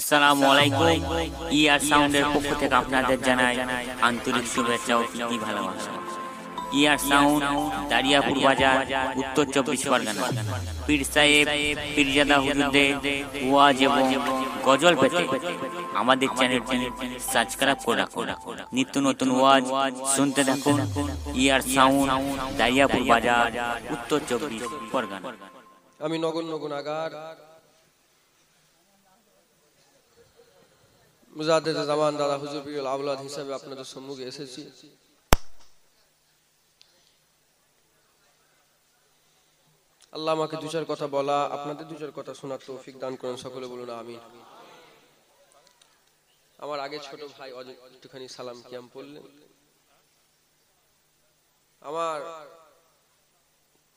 আসসালামু আলাইকুম। ইয়ার সাউন্ডের পক্ষ থেকে আপনাদের জানাই আন্তরিক শুভেচ্ছা ও প্রীতি ভালোবাসা। ইয়ার সাউন্ড দারিয়াপুর বাজার, উত্তর 24 পরগনা। পীর সাহেব পীরজাদা হুজুরদের ওয়াজ এবং গজল পেতে আমাদের চ্যানেলটি সাবস্ক্রাইব করে রাখুন। নিত্য নতুন ওয়াজ শুনতে থাকুন। ইয়ার সাউন্ড দারিয়াপুর বাজার, উত্তর 24 পরগনা। আমি নগণ্য গুনাহগার মুজাদ্দিদ জামান দাদা হুজুর পীরুল আওলাদ হিসেবে আপনাদের সম্মুখে এসেছি। আল্লাহ আমাকে দু চার কথা বলা, আপনাদের দু চার কথা শোনার তৌফিক দান করেন, সকলে বলুন আমিন। আমার আগে ছোট ভাই একটুখানি সালাম কিয়াম পড়লেন। আমার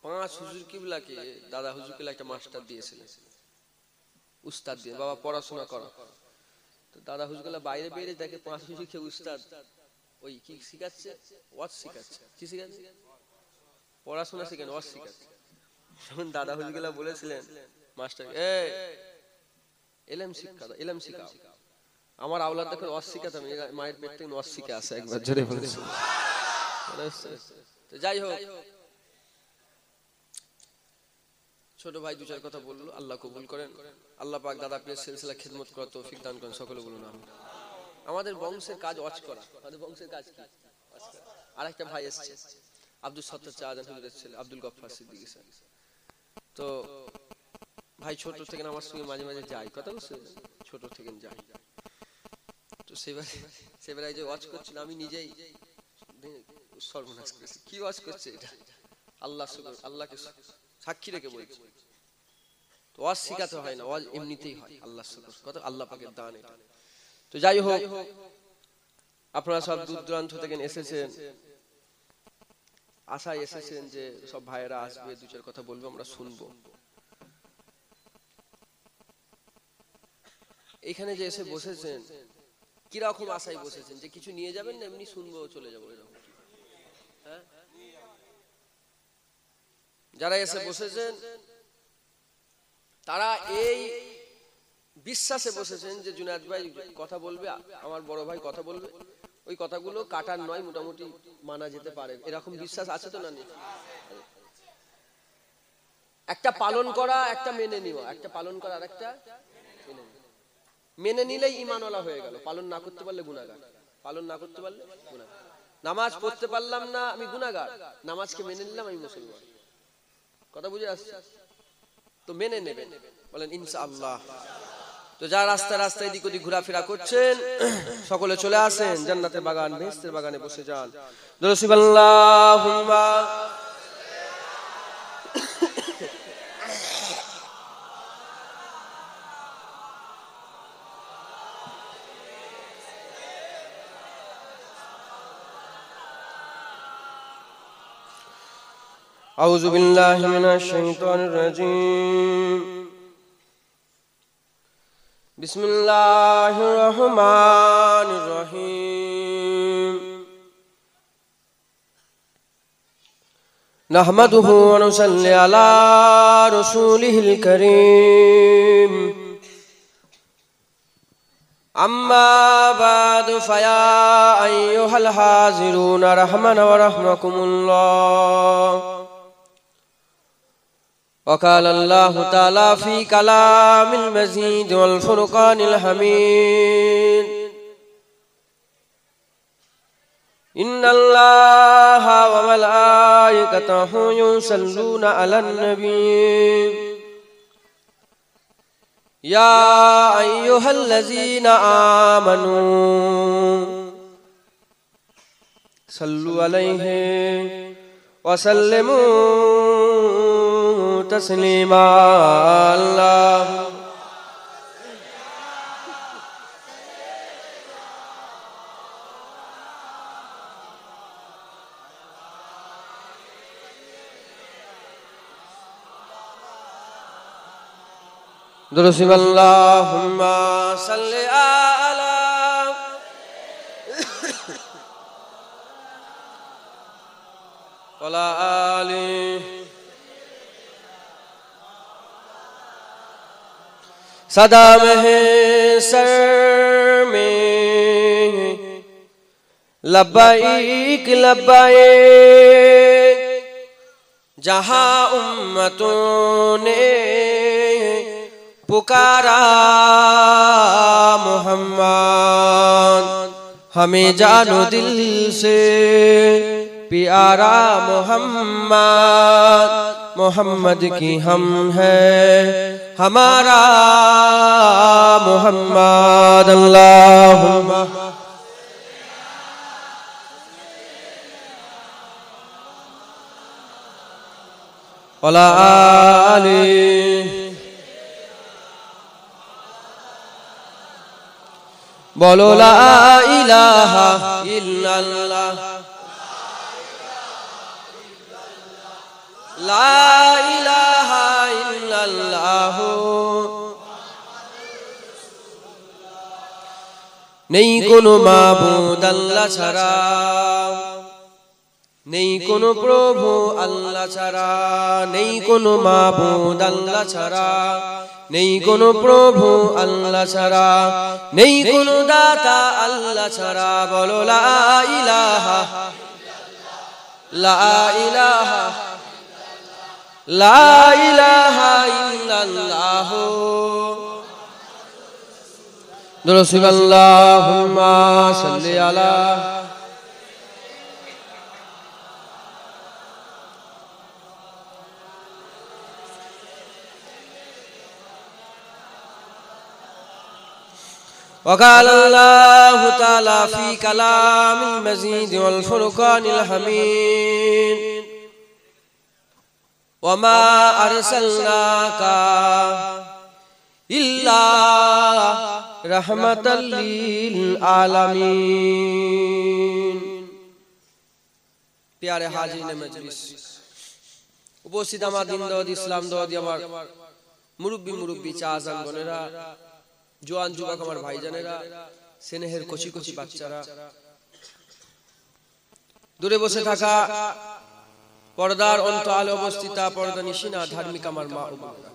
পাঁচ হুজুর কিবলাকে দাদা হুজুর কিবলা একটা মাস্টার দিয়েছিলেন, উস্তাদ দিয়ে, বাবা পড়াশোনা করো। দাদা হুজুরগুলা বাইরে বেরিয়ে দেখে পাঁচ হুজুরকে উস্তাদ ওই কি শিখাচ্ছে, ওয়াজ শিখাচ্ছে। কি শিখাচ্ছে? পড়াশোনা শিখেন, ওয়াজ শিখাচ্ছে। তখন দাদা হুজুরগুলা বলেছিলেন মাস্টার, এলেম শিক্ষা দাও, এলেম শিখাও। আমার আওলাদ দেখুন ওয়াজ শিখাতাম, মায়ের পেট থেকে ওয়াজ শিখে আসে, একবার জোরে বলেছিল। তো যাই হোক, ছোট ভাই দু চার কথা বললো, আল্লাহ কবুল করেন। আল্লাহ পাক দাদা পীরের সিলসিলা খিদমত করার তৌফিক দান করেন, সকলে বলুন আমিন। আমাদের বংশের কাজ ওয়াজ করা, আমাদের বংশের কাজ কি? আরেকটা ভাই এসেছে, আব্দুল সত্তার চাঁদ হুজুরের ছেলে আব্দুল গফফার সিদ্দিকী স্যার। তো ভাই ছোট থেকে আমার সঙ্গে মাঝে মাঝে যাই, কথা বলছে, ছোট থেকে যাই। তো সেবারে যে ওয়াজ করছিল, আমি নিজেই সর্বনাশ করেছি। কি ওয়াজ করছে এটা? আল্লাহ আল্লাহকে সাক্ষী রেখে বলছি, ওয়াজ শিখাতে হয় না, ওয়াজ এমনিতেই হয়। আল্লাহ শুকর, কত আল্লাহ পাকের দান এটা। তো যাই হোক, আপনারা সব দূর দূরান্ত থেকে এসেছেন, আশায় এসেছেন যে সব ভাইয়েরা আসবে, দু চার কথা বলবো, আমরা শুনবো। এখানে যে এসে বসেছেন, কিরকম আশায় বসেছেন? যে কিছু নিয়ে যাবেন না এমনি শুনবো চলে যাবো, এরকম? হ্যাঁ, যারা এসে বসেছেন তারা এই বিশ্বাসে বসেছেন যে জুনায়েদ ভাই কথা বলবে, আমার বড় ভাই কথা বলবে, ওই কথাগুলো কাটার নয়, মোটামুটি মানা যেতে পারে, এরকম বিশ্বাস আছে তো? না, একটা পালন করা, একটা মেনে নেওয়া, একটা পালন করা আর একটা মেনে নিলেই ঈমানওয়ালা হয়ে গেল। পালন না করতে পারলে গুনাহগার, পালন না করতে পারলে গুনাহগার। নামাজ পড়তে পারলাম না, আমি গুনাহগার, নামাজকে মেনে নিলাম, আমি মুসলমান। কথা বুঝে আসছে তো? মেনে নেবেন, বলেন ইনশাআল্লাহ। তো যারা রাস্তায় রাস্তায় এদিক ওদিক ঘোরাফেরা করছেন, সকলে চলে আসেন, জান্নাতের বাগান, বেহেশতের বাগানে বসে যান। আল্লাহুম্মা আউযু বিল্লাহি মিনাশ শাইতানির রাজীম। বিসমিল্লাহির রহমানির রহিম। নাহমাদুহু ওয়া নুসাল্লি আলা রাসূলিহিল কারীম। আম্মা বা'দু ফায়া আইয়ুহাল হাযিরুনা রাহমানা ওয়া রাহমাকুমুল্লাহ। وقال الله تعالى في كلام المزيد والفرقان الحميد إن الله وملائكته يصلون على النبي يا أيها الذين آمنوا صلوا عليه وسلموا تسليما. الله درسم اللهم صل على وعلى آله सदा में है सर लब्बाइक लब्बाइक जहां उम्मतों ने पुकारा मोहम्मद, हमें जानो दिल से प्यारा मोहम्मद, मोहम्मद की हम हैं हमारा मोहम्मद। अल्लाहुम्मा वला आली बोलो ला इलाहा इल्लल्लाह, ला इलाहा इल्लल्लाह। नहीं कोनो माबूद अल्लाह छाड़ा, नहीं कोनो प्रभु अल्लाह छाड़ा, नहीं कोनो माबूद अल्लाह छाड़ा, नहीं कोनो प्रभु अल्लाह छाड़ा, नहीं कोनो दाता अल्लाह छाड़ा। बोलो ला इलाहा, ला इलाहा, ला इलाहा इल्लल्लाह। दुरूद अल्लाहुम्मा सल्ली अला वक़ाल अल्लाहु तआला फ़ी कलामिल मजीद वल फ़ुरक़ानिल हमीद वमा अरसलनाका इल्ला रहमतल लिल आलमीन। प्यारे हाजिरीन मजलिस, उपस्थित আমার দিনদার ইসলাম দাওয়াতি আমার মুরব্বি চাচান বোনেরা, জোয়ান যুবক আমার ভাইজানেরা, স্নেহের কচি কচি বাচ্চারা, দূরে বসে থাকা পর্দার অন্তরালে অবস্থিত পর্দা নিশিনা ধার্মিক আমার মা ও বোনেরা,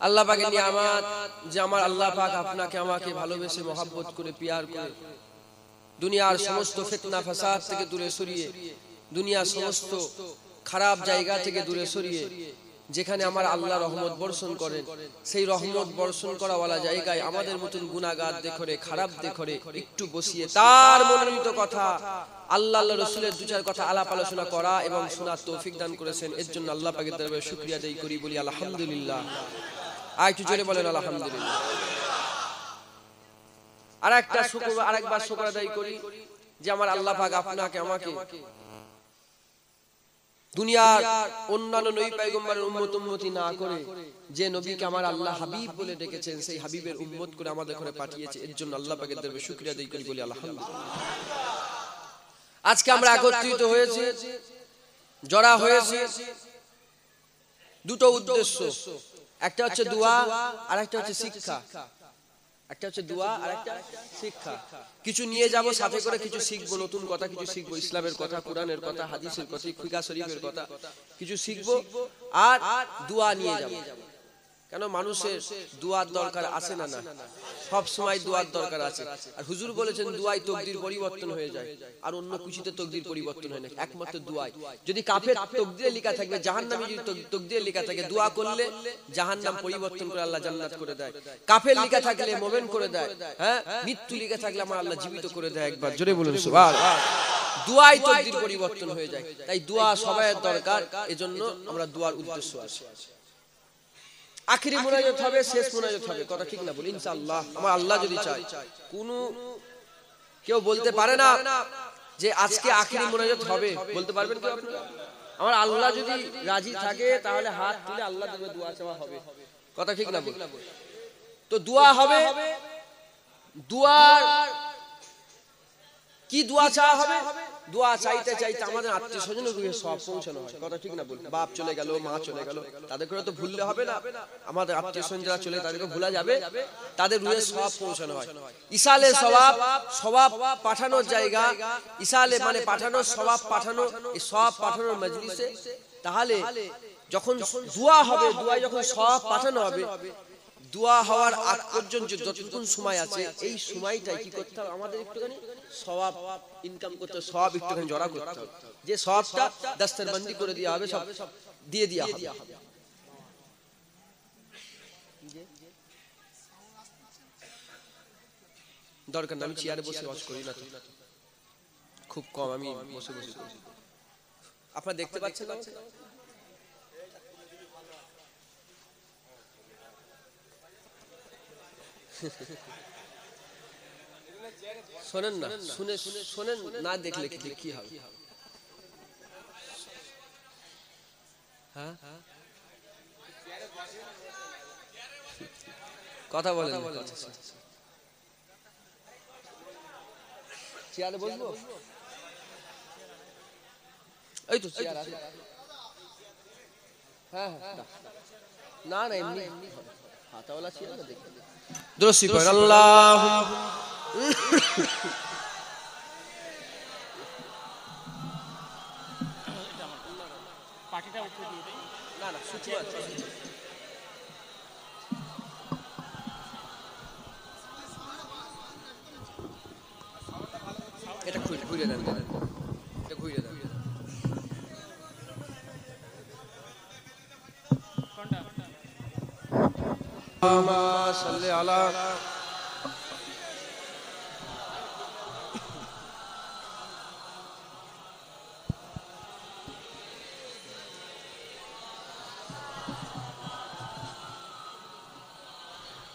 আল্লাহ পাকের নিয়ামত যে আমার আল্লাহ পাক আপনাকে আমাকে ভালোবেসে মহব্বত করে পিয়ার করে দুনিয়ার সমস্ত ফিতনা ফাসাদ থেকে দূরে সরিয়ে, দুনিয়ার সমস্ত খারাপ জায়গা থেকে দূরে সরিয়ে যেখানে আমার আল্লাহ রহমত বর্ষণ করেন, সেই রহমত বর্ষণ করাওয়ালা জায়গায় আমাদের মতন গুনাহগার দেখরে, খারাপ দেখরে একটু বসিয়ে তার মনোনীত কথা আল্লাহ রাসূলের দু চার কথা আলাপ আলোচনা করা এবং শোনার তৌফিক দান করেছেন। এর জন্য আল্লাহ পাকের দরবারে শুকরিয়া আদায় করি, বলি আলহামদুলিল্লাহ। আর একটু জোরে বলেন আলহামদুলিল্লাহ। আরেকবার শুকর আদায় করি যে আমার আল্লাহ পাক আপনাকে আমাকে দুনিয়ার অন্যান্য নবী পয়গম্বরের উম্মতি না করে যে নবীকে আমার আল্লাহ হাবিব বলে ডেকেছেন, সেই হাবিবের উম্মত করে আমাদের ঘরে পাঠিয়েছে। এর জন্য আল্লাহ পাকের দরবারে শুকরিয়া আদায় করি, বলি আলহামদুলিল্লাহ। আজকে আমরা একত্রিত হয়েছি, জড়া হয়েছি দুটো উদ্দেশ্য, একটা হচ্ছে দোয়া আর একটা হচ্ছে শিক্ষা। একটা হচ্ছে দোয়া আর একটা শিক্ষা। কিছু নিয়ে যাব সাথে করে, কিছু শিখবো, নতুন কথা কিছু শিখবো, ইসলামের কথা, কোরআনের কথা, হাদিসের কথা, ফিকহ শরীফের কথা কিছু শিখবো আর দোয়া নিয়ে যাব। কেন মানুষের দোয়ার দরকার আছে না? না, সব সময় দোয়ার দরকার আছে। আর হুজুর বলেছেন দুয়ায় তকদির পরিবর্তন হয়ে যায়, আর অন্য কিছুতে তকদির পরিবর্তন হয় না, একমাত্র দুয়ায়। যদি কাফের তকদিরে লেখা থাকবে, জাহান্নামী যদি তকদিরে লেখা থাকে, দোয়া করলে জাহান্নাম পরিবর্তন করে আল্লাহ জান্নাত করে দেয়। কাফের লেখা থাকলে মুমিন করে দেয়, হ্যাঁ, মৃত্যু লেখা থাকলে আমার আল্লাহ জীবিত করে দেয়। একবার জোরে বলুন সুবহানাল্লাহ। দোয়ায় তকদির পরিবর্তন হয়ে যায়, তাই দোয়া সবাই দরকার। এজন্য আমরা দোয়ার উদ্দেশ্য আছে। আখিরি মুনাজাত হবে, শেষ মুনাজাত হবে, কথা ঠিক না? বলি ইনশাআল্লাহ। আমার আল্লাহ যদি চায়, কোন কেউ বলতে পারে না যে আজকে আখিরি মুনাজাত হবে, বলতে পারবেন কেউ আপনারা? আমার আল্লাহ যদি রাজি থাকে তাহলে হাত তুলে আল্লাহ দেবে, দোয়া চাওয়া হবে, কথা ঠিক না? বলি তো দোয়া হবে। দোয়ার কি দোয়া চাওয়া হবে? দোয়া চাইতে চাইতে আমাদের আত্মীয় স্বজনের রুহে সব পৌঁছানো হয়, কথা ঠিক না? বলি বাপ চলে গেল, মা চলে গেল, তাদেরকে তো ভুললে হবে না। আমাদের আত্মীয় স্বজন যারা চলে তাদেরকে ভোলা যাবে, তাদের রুহে সব পৌঁছানো হয়। ইসালে সওয়াব পাঠানোর জায়গা, ইসালে মানে পাঠানোর সওয়াব পাঠানো, এই সওয়াব পাঠানোর মজলিসে। তাহলে যখন দোয়া হবে, দোয়ায় যখন সওয়াব পাঠানো হবে, দোয়া হওয়ার আগ পর্যন্ত যতক্ষণ সময় আছে এই সময়টাই কি করতে হবে আমাদের একটুখানি সওয়াব ইনকাম করতে হবে, সওয়াব একটুখানি জড়া করতে হবে, যে সওয়াবটা দস্তরবন্দি করে দেওয়া হবে, সব দিয়ে দেওয়া হবে। দরকার না, আমি চেয়ারে বসে ওয়াজ করি না, তো খুব কম আমি বসে বসে করি। আপনারা দেখতে পাচ্ছেন না? শোনেন না, শোনেন না, দেখলে কি হবে? হ্যাঁ কথা বলেন, চেয়ারে বসবো? এই তো চেয়ার আছে। হ্যাঁ না না, এমনি হাতাওয়ালা চেয়ার না, দেখবেন দোষী কর আল্লাহ। না না, সুচি আছে। এটা ঘুরে দেন, এটা ঘুরে দেন। সাল্লি আলা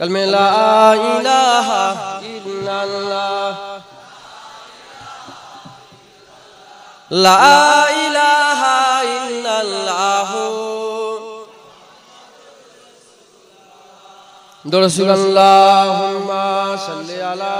कलमे ला इलाहा इल्लल्लाह, ला इलाहा इल्लल्लाह, दुरुस्त अल्लाहुम्मा सल्ली अला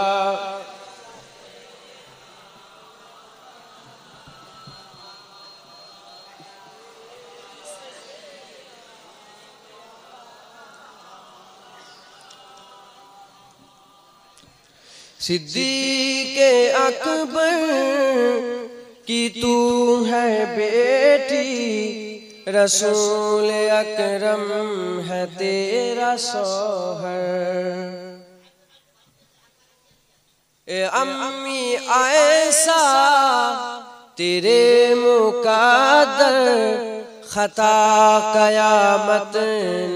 सिद्दीक़े अकबर की तू है बेटी, रसूल अकरम है तेरा सोहर। ए अम्मी आयशा तेरे मुक़द्दर, खता कयामत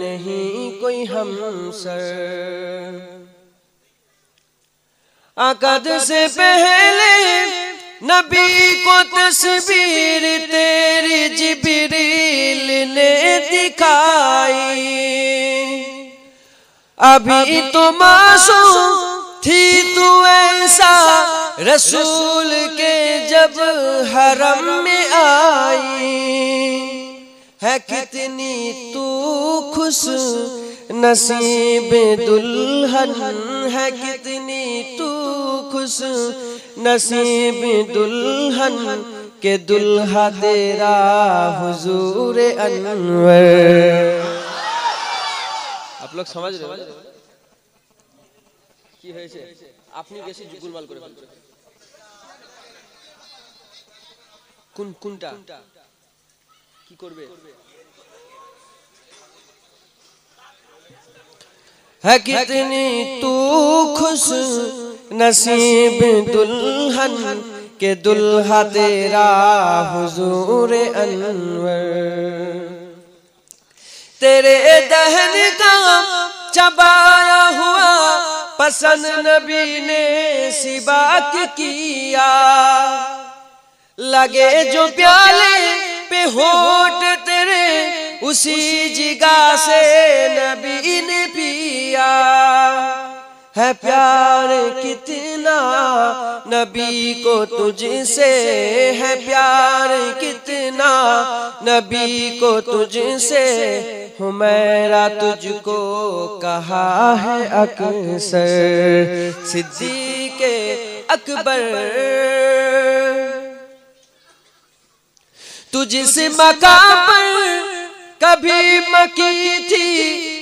नहीं कोई हमसर। अकद से पहले नबी को तस्वीर तेरी जिब्रील ने दिखाई, अभी तो मासूम थी तू ऐसा रसूल के जब हरम में आई। है कितनी तू खुश नसीब दुल्हन, है कितनी तू खुश नसीब दुल्हन के दुल्हा तेरा हुजूर अनवर। आप लोग समझ रहे हो কি হয়েছে? আপনি বেশি গুলমাল করে ফেলছেন। কোনটা কি করবে? है कितनी तू खुश नसीब दुल्हन के दुल्हा तेरा हुजूर अनवर। तेरे दहन का चबाया हुआ पसंद नबी ने सिबाक किया, लगे जो प्याले पे होठ तेरे उसी जिगा से नबी ने पिया। है प्यार कितना नबी को तुझसे, है प्यार कितना नबी को तुझसे, हुमैरा तुझको कहा है अक्सर। सिद्दीक़े अकबर तू जिस मकाम पर कभी मकी थी,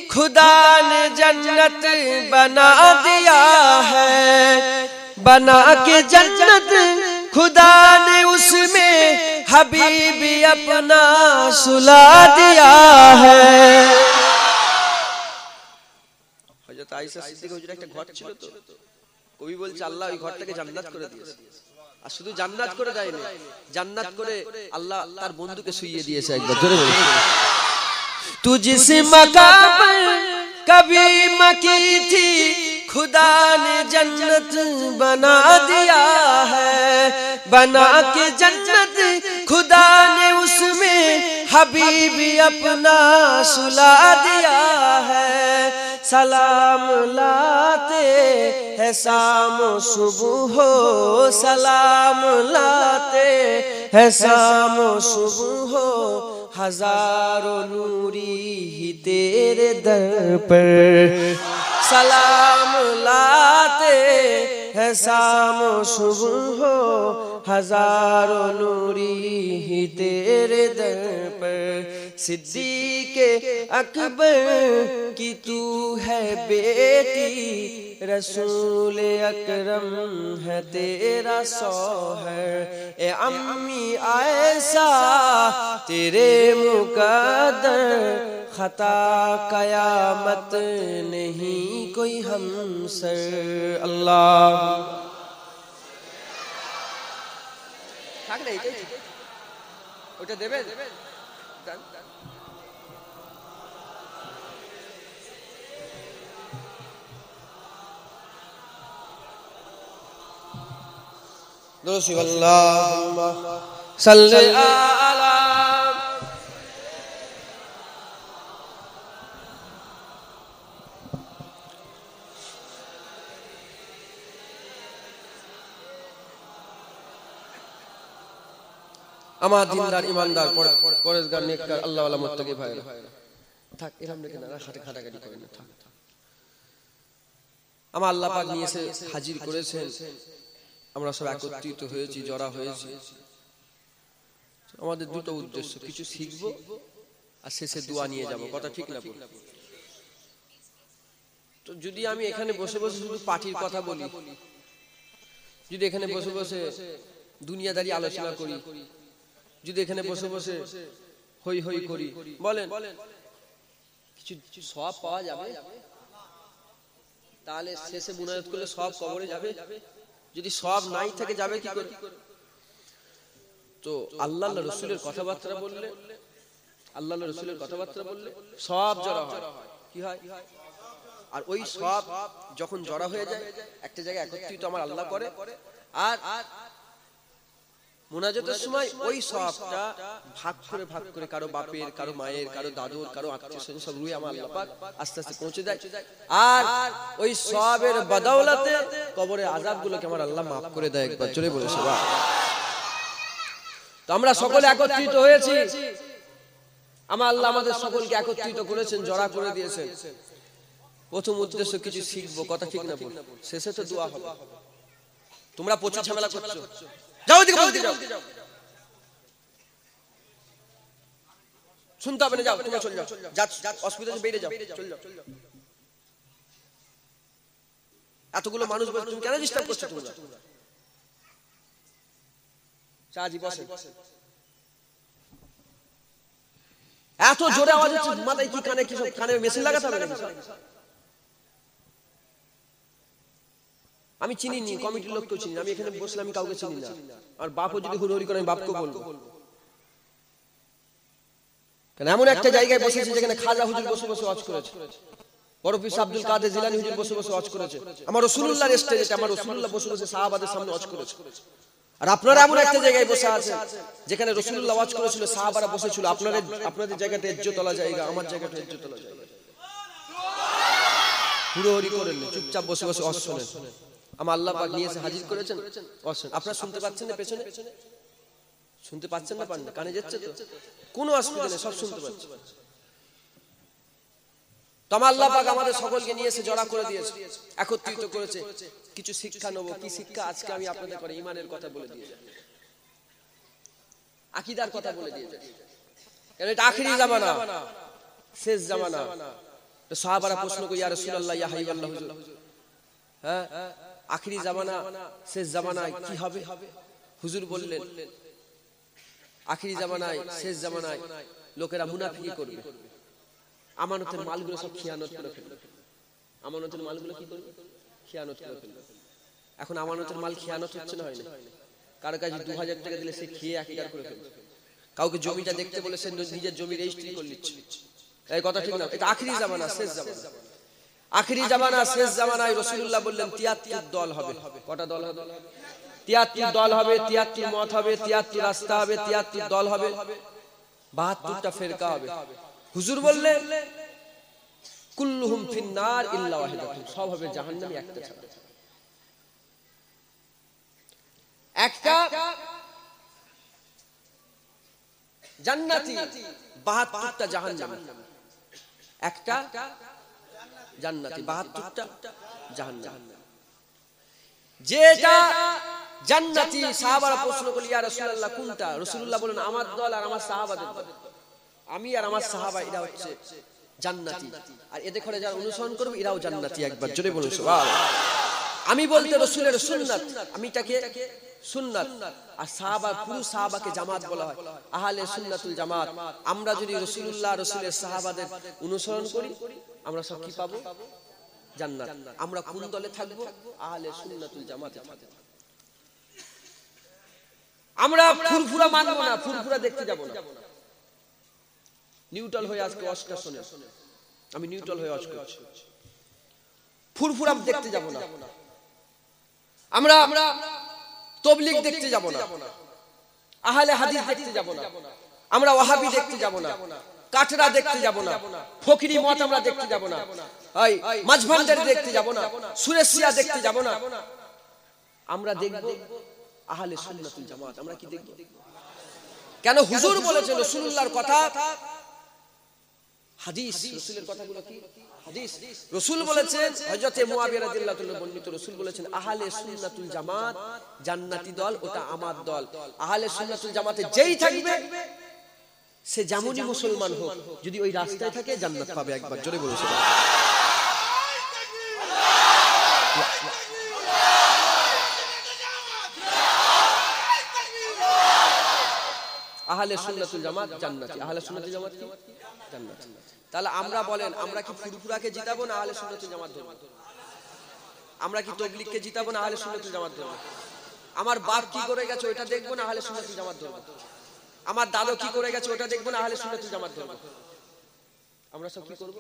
खुदा ने जन्नत बना दिया है। बना के जन्नत खुदा ने उसमें हबीबी अपना सुला दिया है। হযরত আয়েশা সিদ্দিকা হুজুর একটা ঘর ছিল তো, কবি বলছে আল্লাহ ওই ঘরটাকে জান্নাত করে দিয়েছে। আর শুধু জান্নাত করে দেয়নি, জান্নাত করে আল্লাহ তার বন্ধুকে শুইয়ে দিয়েছে একবার, জোরে বলুন। तू जिस मकाम पर कभी मकी थी खुदा ने जन्नत बना दिया है, बना के जन्नत खुदा ने उसमें हबीबी अपना सुला दिया है। सलाम लाते है शाम सुबह हो, सलाम लाते है शाम सुबह हो, हजारों नूरी ही तेरे दर पर सलाम लाते हैं शाम सुबह हो, हजारों नूरी ही तेरे दर पर। सिद्दीक़ अकबर की तू है बेटी, रसूल अकरम है तेरा सौहर। ए अम्मी आयशा तेरे मुकद्दर, खता कयामत नहीं कोई हमसर। अल्लाह থাক না, এটাই ওটা দেবেন। दोस्त अल्लाहुम्मा सल्ली अला আমার দিনদার ইমানদার পরেশগার নেককার আল্লাহ ওয়ালা মুত্তাকি ভাইরা, থাক এরকম রেখে না, খাটাখাটি করেন না, থাক। আমার আল্লাহ পাক নিয়ে এসে হাজির করেছেন, আমরা সব একত্রিত হয়েছি, জড়া হয়েছি। আমাদের দুটো উদ্দেশ্য, কিছু শিখব আর শেষে দোয়া নিয়ে যাব, কথা ঠিক না? তো যদি আমি এখানে বসে বসে শুধু পার্টির কথা বলি, যদি এখানে বসে বসে দুনিয়াদারি আলোচনা করি, যদি এখানে বসে বসে হই হই করি, বলেন কিছু সওয়াব পাওয়া যাবে? তাহলে শেষে মুনাজাত করলে সওয়াব কবরে যাবে? যদি সওয়াব নাই থাকে যাবে কি করে? তো আল্লাহ রাসূলের কথাবার্তা বললে, আল্লাহ রাসূলের কথাবার্তা বললে সওয়াব জড়া হয়। কি হয়? আর ওই সওয়াব যখন জড়া হয়ে যায় একটা জায়গায় একত্রিত আমার আল্লাহ করে, আর মুনাজাতের সময় ওই সওয়াবটা ভাগ করে কারো বাপের, কারো মায়ের, কারো দাদুর, কারো আত্মীয়-স্বজন সব রুহে আমার আল্লাহ পাক আস্তে আস্তে পৌঁছে দেয়। আর ওই সওয়াবের বদৌলতে কবরের আযাবগুলোকে আমার আল্লাহ maaf করে দেয়। একবার জোরে বলে সুবহান। তো আমরা সকলে একত্রিত হয়েছি, আমার আল্লাহ আমাদের সকলকে একত্রিত করেছেন, জড়া করে দিয়েছেন। প্রথম উদ্দেশ্য কিছু শিখবো, কথা ঠিক না বল? শেষে তো দোয়া হবে। তোমরা প্রচুর ঝামেলা করছো, যাও দিকে বলতে যাও, শুনতে হবে না, যাও তোমরা চলে যাও, যা অসুবিধা আছে বেরিয়ে যাও, চলে যাও। এতগুলো মানুষ বসে তুমি কেন ডিস্টার্ব করছো? তোমরা চাজি বসে, এত জোরে আওয়াজ হচ্ছে, মাথায় কি কানে কি সব কানে মেশিন লাগাতে হবে নাকি? আমি চিনি নি, কমিটির লোককেও চিনি না, আমি এখানে বসলে আমি কাউকে চিনি না। আর বাপও যদি হুড়োহুড়ি করে আমি বাপকে বলবো, কারণ এমন একটা জায়গায় বসেছি যেখানে খাজা হুজুর বসে বসে ওয়াজ করেছে, বড় পীর আব্দুল কাদের জিলানী হুজুর বসে বসে ওয়াজ করেছে, আমার রাসূলুল্লাহর স্টেজে আমার রাসূলুল্লাহ বসে বসে সাহাবাদের সামনে ওয়াজ করেছে। আর আপনারা এমন একটা জায়গায় বসে আছেন যেখানে রাসূলুল্লাহ ওয়াজ করেছিল, সাহাবারা বসেছিল। আপনাদের জায়গাটা ইজ্জতওয়ালা জায়গা, আমার জায়গাটা ইজ্জতওয়ালা জায়গা। হুড়োহুড়ি করেন না, চুপচাপ বসে বসে ওয়াজ শুনেন। আমার আল্লাহ পাক নিয়ে এসে হাজির করেছেন, আপনারা শুনতে পাচ্ছেন না? পেছনে শুনতে পাচ্ছেন না? পান না? কানে যাচ্ছে তো? কোনো অসুবিধা নেই, সব শুনতে পাচ্ছেন। তো আমার আল্লাহ পাক আমাদের সকলকে নিয়ে এসে জড়া করে দিয়েছে, একত্রিত করেছে। কিছু শিক্ষা নেব। কি শিক্ষা? আজকে আমি আপনাদের করে ঈমানের কথা বলে দিয়ে যাই, আকীদার কথা বলে দিয়ে যাই। কারণ এটা আখিরি জামানা, শেষ জামানা। তো সাহাবারা প্রশ্ন করে, ইয়া রাসূলুল্লাহ, ইয়া হাবিবাল্লাহ হুজুর, হ্যাঁ আখিরি জামানা, শেষ জামানায় কি হবে? হুজুর বললেন, আখিরি জামানায়, শেষ জামানায় লোকেরা মুনাফিকি করবে, আমানতের মালগুলো সব খিয়ানত করে ফেলবে। আমানতের মালগুলো কি করবে? খেয়ানত করে ফেলবে। এখন আমানতের মাল খেয়ানত হচ্ছে না, হয় না? কারো কাছে 2000 টাকা দিলে সে খেয়ে একবার করে ফেলবে। কাউকে জমিটা দেখতে বলে সে নিজের জমি রেজিস্ট্রি করে নিচ্ছে। এই কথা ঠিক না? এটা আখিরি জামানা, শেষ জামানা। আখিরি জামানা, শেষ জামানায় রাসূলুল্লাহ বললেন 73 দল হবে। কটা দল হবে? 73 দল হবে, 73 মত হবে, 73 রাস্তা হবে, 73 দল হবে, 72টা ফিরকা হবে। হুজুর বললেন কুল্লুহুম ফিন্নার ইল্লা ওয়াহিদাতুন, সব হবে জাহান্নামী, একটা ছাড়া। একটা জান্নাতি, 72টা জাহান্নামী। একটা জান্নাতি, 72টা জাহান্নামী। যেটা জান্নাতি, সাহাবারা প্রশ্ন করল ইয়া রাসূলুল্লাহ কোনটা? রাসূলুল্লাহ বলেন আমার দল আর আমার সাহাবাদের দল। আমি আর আমার সাহাবা এরা হচ্ছে জান্নাতি, আর এদের করে যারা অনুসরণ করবে এরাও জান্নাতি। একবার জোরে বলুন সুবহানাল্লাহ। আমি বলতে রাসূলের সুন্নাত, আমিটাকে সুন্নাত, আর সাহাবা, পুরো সাহাবাকে জামাত বলা হয়, আহলে সুন্নাতুল জামাত। আমরা যদি রাসূলুল্লাহ রাসূলের সাহাবাদের অনুসরণ করি আমরা সব কি পাবো? জান্নাত। আমরা কোন দলে থাকবো? আহলে সুন্নাতুল জামাতে থাকবো। আমরা ফুরফুরা মানবো না, ফুরফুরা দেখতে যাব না। নিউট্রাল হয়ে আজকে অস্কার শুনে, আমি নিউট্রাল হয়ে অস্কার, ফুরফুরা দেখতে যাব না। আমরা তাবলীগ দেখতে যাব না, আহলে হাদিস দেখতে যাব না, আমরা ওয়াহাবি দেখতে যাব না, কাটরা দেখতে যাব না, ফকিরি মত আমরা দেখতে যাব না, এই মাঝভান্ডারি দেখতে যাব না, সুরেশিয়া দেখতে যাব না। আমরা দেখব আহলে সুন্নাতুল জামাত। আমরা কি দেখব? কেন? হুজুর বলেছেন, রাসূলুল্লাহর কথা হাদিস, রাসূলের কথাগুলো কি হাদিস। রাসূল বলেছেন, হযরত মুয়াবিয়া রাদিয়াল্লাহু তাআলা বর্ণিত, রাসূল বলেছেন আহলে সুন্নাতুল জামাত জান্নাতি দল, ওটা আমার দল। আহলে সুন্নাতুল জামাতে যেই থাকবে সে যেমনই মুসলমান হোক, যদি ওই রাস্তায় থাকে জান্নাত পাবে। একবার জোরে বলুন সুবহানাল্লাহ। আহলে সুন্নাতুল জামাত জান্নাতি, আহলে সুন্নাতুল জামাত কি? জান্নাতি। তাহলে আমরা বলেন, আমরা কি ফুরফুরাকে জিতাবো না আহলে সুন্নাতুল জামাত ধরবো? আমরা কি তাবলীগকে জিতাবো না আহলে সুন্নাতুল জামাত ধরবো? আমার বাপ কি করে গেছে ওটা দেখবো না আহলে সুন্নাতুল জামাত ধরবো? আমার দাদু কি করে গেছে ওটা দেখবো না আহলে সুন্নাতুল জামাত ধরবো? আমরা সব কি করব?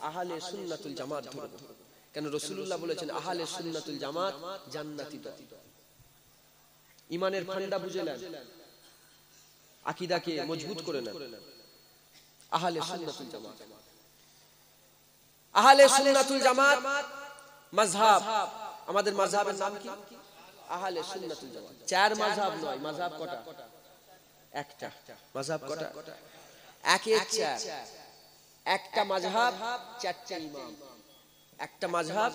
আহলে সুন্নাতুল জামাত ধরবো। কেন? রাসূলুল্লাহ বলেছেন আহলে সুন্নাতুল জামাত জান্নাতি দল। ঈমানের ফান্ডা বুঝে নেন, আকীদাকে মজবুত করে নেন। আহলে সুন্নাতুল জামাত, আহলে সুন্নাতুল জামাত মাযহাব, আমাদের মাযহাবের নাম কি? আহলে সুন্নাতুল জামাত। চার মাযহাব নয়, মাযহাব কটা? একটা। মাযহাব কটা? একে চার। একটা মাযহাব, চারটা ইমাম। একটা মাযহাব,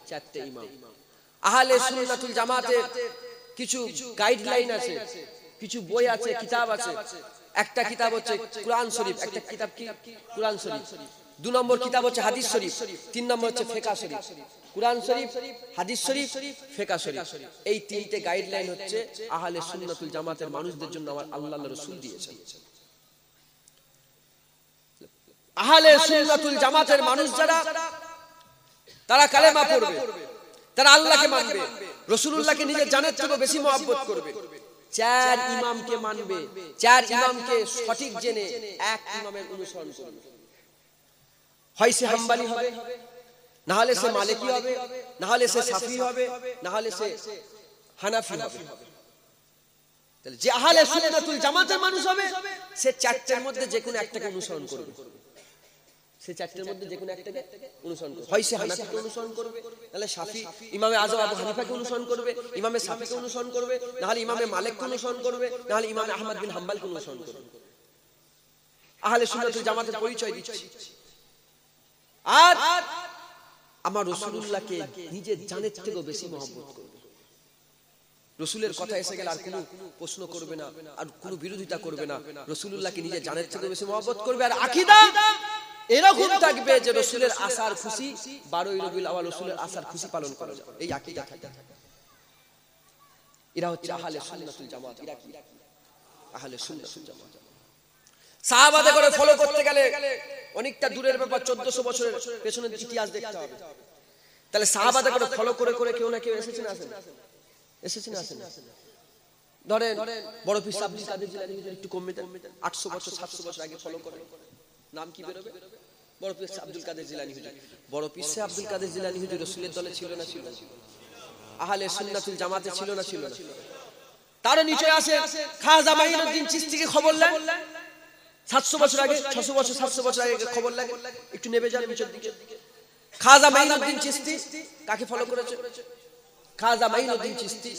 চারটা ইমাম। আহলে সুন্নাতুল জামাতের কিছু গাইডলাইন আছে, কিছু বই আছে, কিতাব আছে। একটা কিতাব হচ্ছে কুরআন শরীফ, একটা কিতাব কি? কুরআন শরীফ। 2 নম্বর কিতাব হচ্ছে হাদিস শরীফ, 3 নম্বর হচ্ছে ফিকহ শরীফ। কুরআন শরীফ, হাদিস শরীফ, ফিকহ শরীফ, এই তিনটে গাইডলাইন হচ্ছে আহলে সুন্নাতুল জামাতের মানুষদের জন্য আমার আল্লাহর রাসূল দিয়েছেন। আহলে সুন্নাতুল জামাতের মানুষ যারা, তারা কালেমা পড়বে, তারা আল্লাহকে মানবে, রাসূলুল্লাহকে নিজের জানের থেকে বেশি মহব্বত করবে, চার ইমামকে মানবে, চার ইমামকে সঠিক জেনে এক ইমামের অনুসরণ করবে। হয় সে হাম্বলি হবে, না হলে সে মালিকি হবে, না হলে সে শাফি হবে, না হলে সে হানাফি হবে। তাহলে যে আহলে সুন্নাতুল জামাতের মানুষ হবে সে চারটার মধ্যে যে কোনো একটাকে অনুসরণ করবে। সে চারটার মধ্যে যে কোনো একটাকে অনুসরণ করবে। হয় সে হানাফিকে অনুসরণ করবে, নাহলে শাফি ইমামে আযম আবু হানিফাকে অনুসরণ করবে, ইমামে শাফিকে অনুসরণ করবে, নাহলে ইমামে মালিককে অনুসরণ করবে, নাহলে ইমামে আহমদ বিন হাম্বলকে অনুসরণ করবে। আহলে সুন্নাতুল জামাতের পরিচয় দিচ্ছি। আর আমার রাসূলুল্লাহকে নিজের জানের থেকেও বেশি মহব্বত করবে। রাসূলের কথা এসে গেলে আর কোনো প্রশ্ন করবে না, আর কোনো বিরোধিতা করবে না। রাসূলুল্লাহকে নিজের জানের থেকেও বেশি মহব্বত করবে। আর আকীদা এরকম থাকবে যে রাসূলের আসার খুশি 12ই রবিউল আউয়াল রাসূলের আসার খুশি পালন করা যায়। এই আকীদা থাকে। এরা হচ্ছে আহলে সুন্নাতুল জামাত। এরা কি? আহলে সুন্নাতুল জামাত। সাহাবাদের করে ফলো করতে গেলে অনেকটা দূরের ব্যাপার, 1400 বছরের পেছনের ইতিহাস দেখতে হবে। তাহলে সাহাবাদের করে ফলো করে করে কেউ না কেউ এসেছে না আসেন। ধরেন বড় পীর আব্দুল কাদের জিলানী হুজুর একটু কমে দেন, 800 বছর 700 বছর আগে ফলো করে, নাম কি বেরোবে? বড় পীর আব্দুল কাদের জিলানী হুজুর। বড় পীর আব্দুল কাদের জিলানী হুজুর রাসূলের দলে ছিল না ছিল? আহলে সুন্নাতুল জামাতে ছিল না ছিল? তার নিচে আসে খাজা মাইনুদ্দিন চিশতিকে খবর নেন 700 বছর আগে, 600 বছর 700 বছর আগে খবর লাগে, একটু নেমে যান নিচের দিকে। খাজা মাইনুদ্দিন চিশতি কাকে ফলো করেছে? খাজা মাইনুদ্দিন চিশতি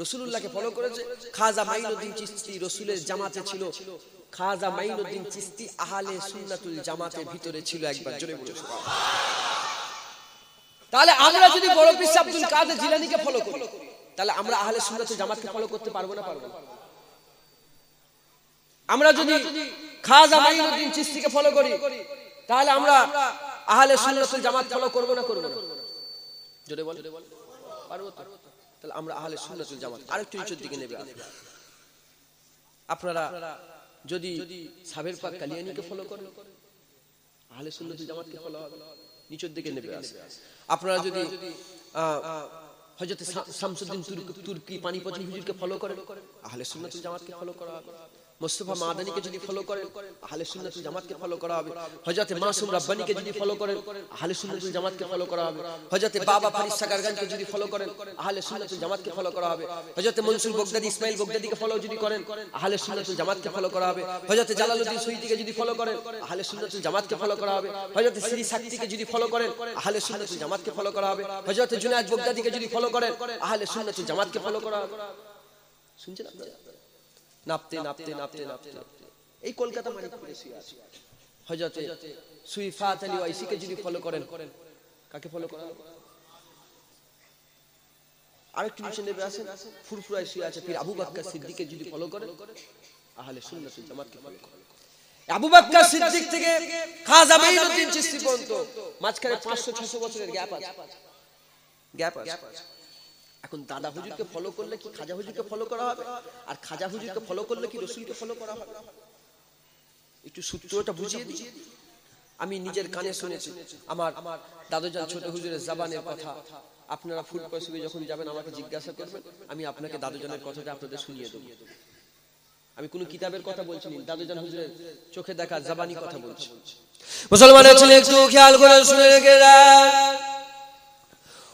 রাসূলুল্লাহকে ফলো করেছে। খাজা মাইনুদ্দিন চিশতি রাসূলের জামাতে ছিল। খাজা মাইনুদ্দিন চিশতি আহলে সুন্নাতুল জামাতের ভিতরে ছিল। একবার জোরে বলুন সুবহানাল্লাহ। তাহলে আমরা যদি বড় পীর আব্দুল কাদের জিলানীকে ফলো করি, তাহলে আমরা আহলে সুন্নাতুল জামাতকে ফলো করতে পারবো না পারবো না? আমরা যদি খাজা মাইনুদ্দিন চিশতিকে ফলো করি, তাহলে আমরা আহলে সুন্নাতুল জামাত ফলো করব না করব না? জোরে বল, পারবো তো? তাহলে আমরা আহলে সুন্নাতুল জামাত। আরেকটু নিচের দিকে নেবে আপনারা যদি সাবের পাক কালিয়ানীকে ফলো করেন, আহলে সুন্নাতুল জামাতকে ফলো হবে। নিচের দিকে নেবে আসে। আপনারা যদি হযরত শামসুদ্দিন তুর্কি পানিপতি হুজুরকে ফলো করেন, আহলে সুন্নাতুল জামাতকে ফলো করা হবে। মুস্তাফা মাদানীকে যদি ফলো করেন, আহলে সুন্নাতুল জামাতকে ফলো করা হবে। হযরত মাসুম রাব্বানীকে যদি ফলো করেন, আহলে সুন্নাতুল জামাতকে ফলো করা হবে। হযরত বাবা ফরিদ সাগারগানকে যদি ফলো করেন, আহলে সুন্নাতুল জামাতকে ফলো করা হবে। হযরত মনসুর বগদাদি ইসমাইল বগদাদিকে ফলো যদি করেন, আহলে সুন্নাতুল জামাতকে ফলো করা হবে। হযরত জালালউদ্দিন সুয়ুতিকে যদি ফলো করেন, আহলে সুন্নাতুল জামাতকে ফলো করা হবে। হযরত শ্রী সাক্তিকে যদি ফলো করেন, আহলে সুন্নাতুল জামাতকে ফলো করা হবে। হযরত জুনায়েদ বগদাদিকে যদি ফলো করেন, আহলে সুন্নাতুল জামাতকে ফলো করা হবে। শুনছেন আপনারা? নাপতে নাপতে নাপতে নাপতে এই কলকাতা মানিকপুরে শুয়ে আছে হযরত সুইফাত আলী ওয়াইসিকে যদি ফলো করেন, কাকে ফলো করা হবে? আরেকটু নিচে নেবে আসেন, ফুরফুরায় শুয়ে আছে পীর আবু বকর সিদ্দিককে যদি ফলো করেন, আহলে সুন্নাতুল জামাতকে ফলো করেন। আবু বকর সিদ্দিক থেকে খাজা মাইনুদ্দিন চিশতি পর্যন্ত মাঝখানে 500-600 বছরের গ্যাপ আছে। এখন দাদা হুজুরকে ফলো করলে কি খাজা হুজুরকে ফলো করা হবে? আর খাজা হুজুরকে ফলো করলে কি রাসূলকে ফলো করা হবে? একটু সূত্রটা বুঝিয়ে দিই। আমি নিজের কানে শুনেছি, আমার দাদুজান ছোট হুজুরের জবানের কথা। আপনারা ফুড প্রসবে যখন যাবেন আমাকে জিজ্ঞাসা করবেন, আমি আপনাকে দাদুজানের কথাটা আপনাদের শুনিয়ে দেব। আমি কোনো কিতাবের কথা বলছি না, দাদুজান হুজুরের চোখে দেখা জবানি কথা বলছি। মুসলমানের ছেলে একটু খেয়াল করে শুনে রেখে যান।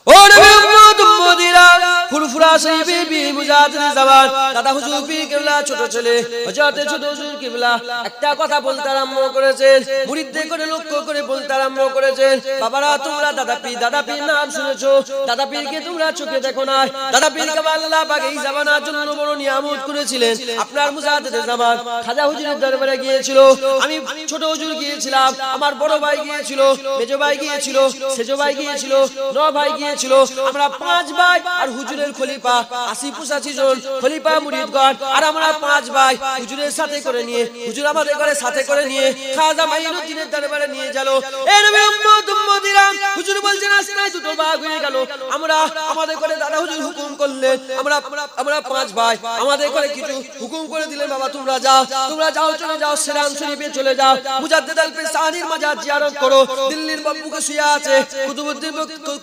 ও নবী উম্মত উম্মতিরা, ফুরফুরা শরীফের বীর মুজাহিদ জামান দাদা হুজুর পীর কিবলা ছোট ছেলে হযরত ছোট হুজুর কিবলা একটা কথা বলতে আরম্ভ করেছেন, মুরিদদের করে লক্ষ্য করে বলতে আরম্ভ করেছেন, বাবারা তোমরা দাদা পীর নাম শুনেছো, দাদা পীরকে তোমরা চোখে দেখো না। দাদা পীরকে আল্লাহ পাক এই জামানার জন্য বড় নিয়ামত করেছিলেন। আপনার মুজাহিদের জামান খাজা হুজুরের দরবারে গিয়েছিল, আমি ছোট হুজুর গিয়েছিলাম, আমার বড় ভাই গিয়েছিল, মেজো ভাই গিয়েছিল, সেজো ভাই গিয়েছিল, ন ভাই গিয়েছিল। আমরা 5 ভাই আর হুজুরের খলিফা 80-85 জন খলিফা মুরিদগণ, আর আমরা 5 ভাই হুজুরের সাথে করে নিয়ে, হুজুর আমাদের করে সাথে করে নিয়ে খাজা মাইনুদ্দিনের দরবারে নিয়ে গেল। এ নবী উম্মত উম্মতিরা, হুজুর বলছেন রাস্তায় দুটো ভাগ হয়ে গেল। আমরা আমাদের করে দাদা হুজুর হুকুম করলেন, আমরা 5 ভাই আমাদের করে কিছু হুকুম করে দিলেন, বাবা তোমরা যাও চলে যাও সিরাম শরীফে চলে যাও, মুজাদ্দিদ আল ফিসানির মাজার জিয়ারত করো, দিল্লির বাবুকে শুয়ে আছে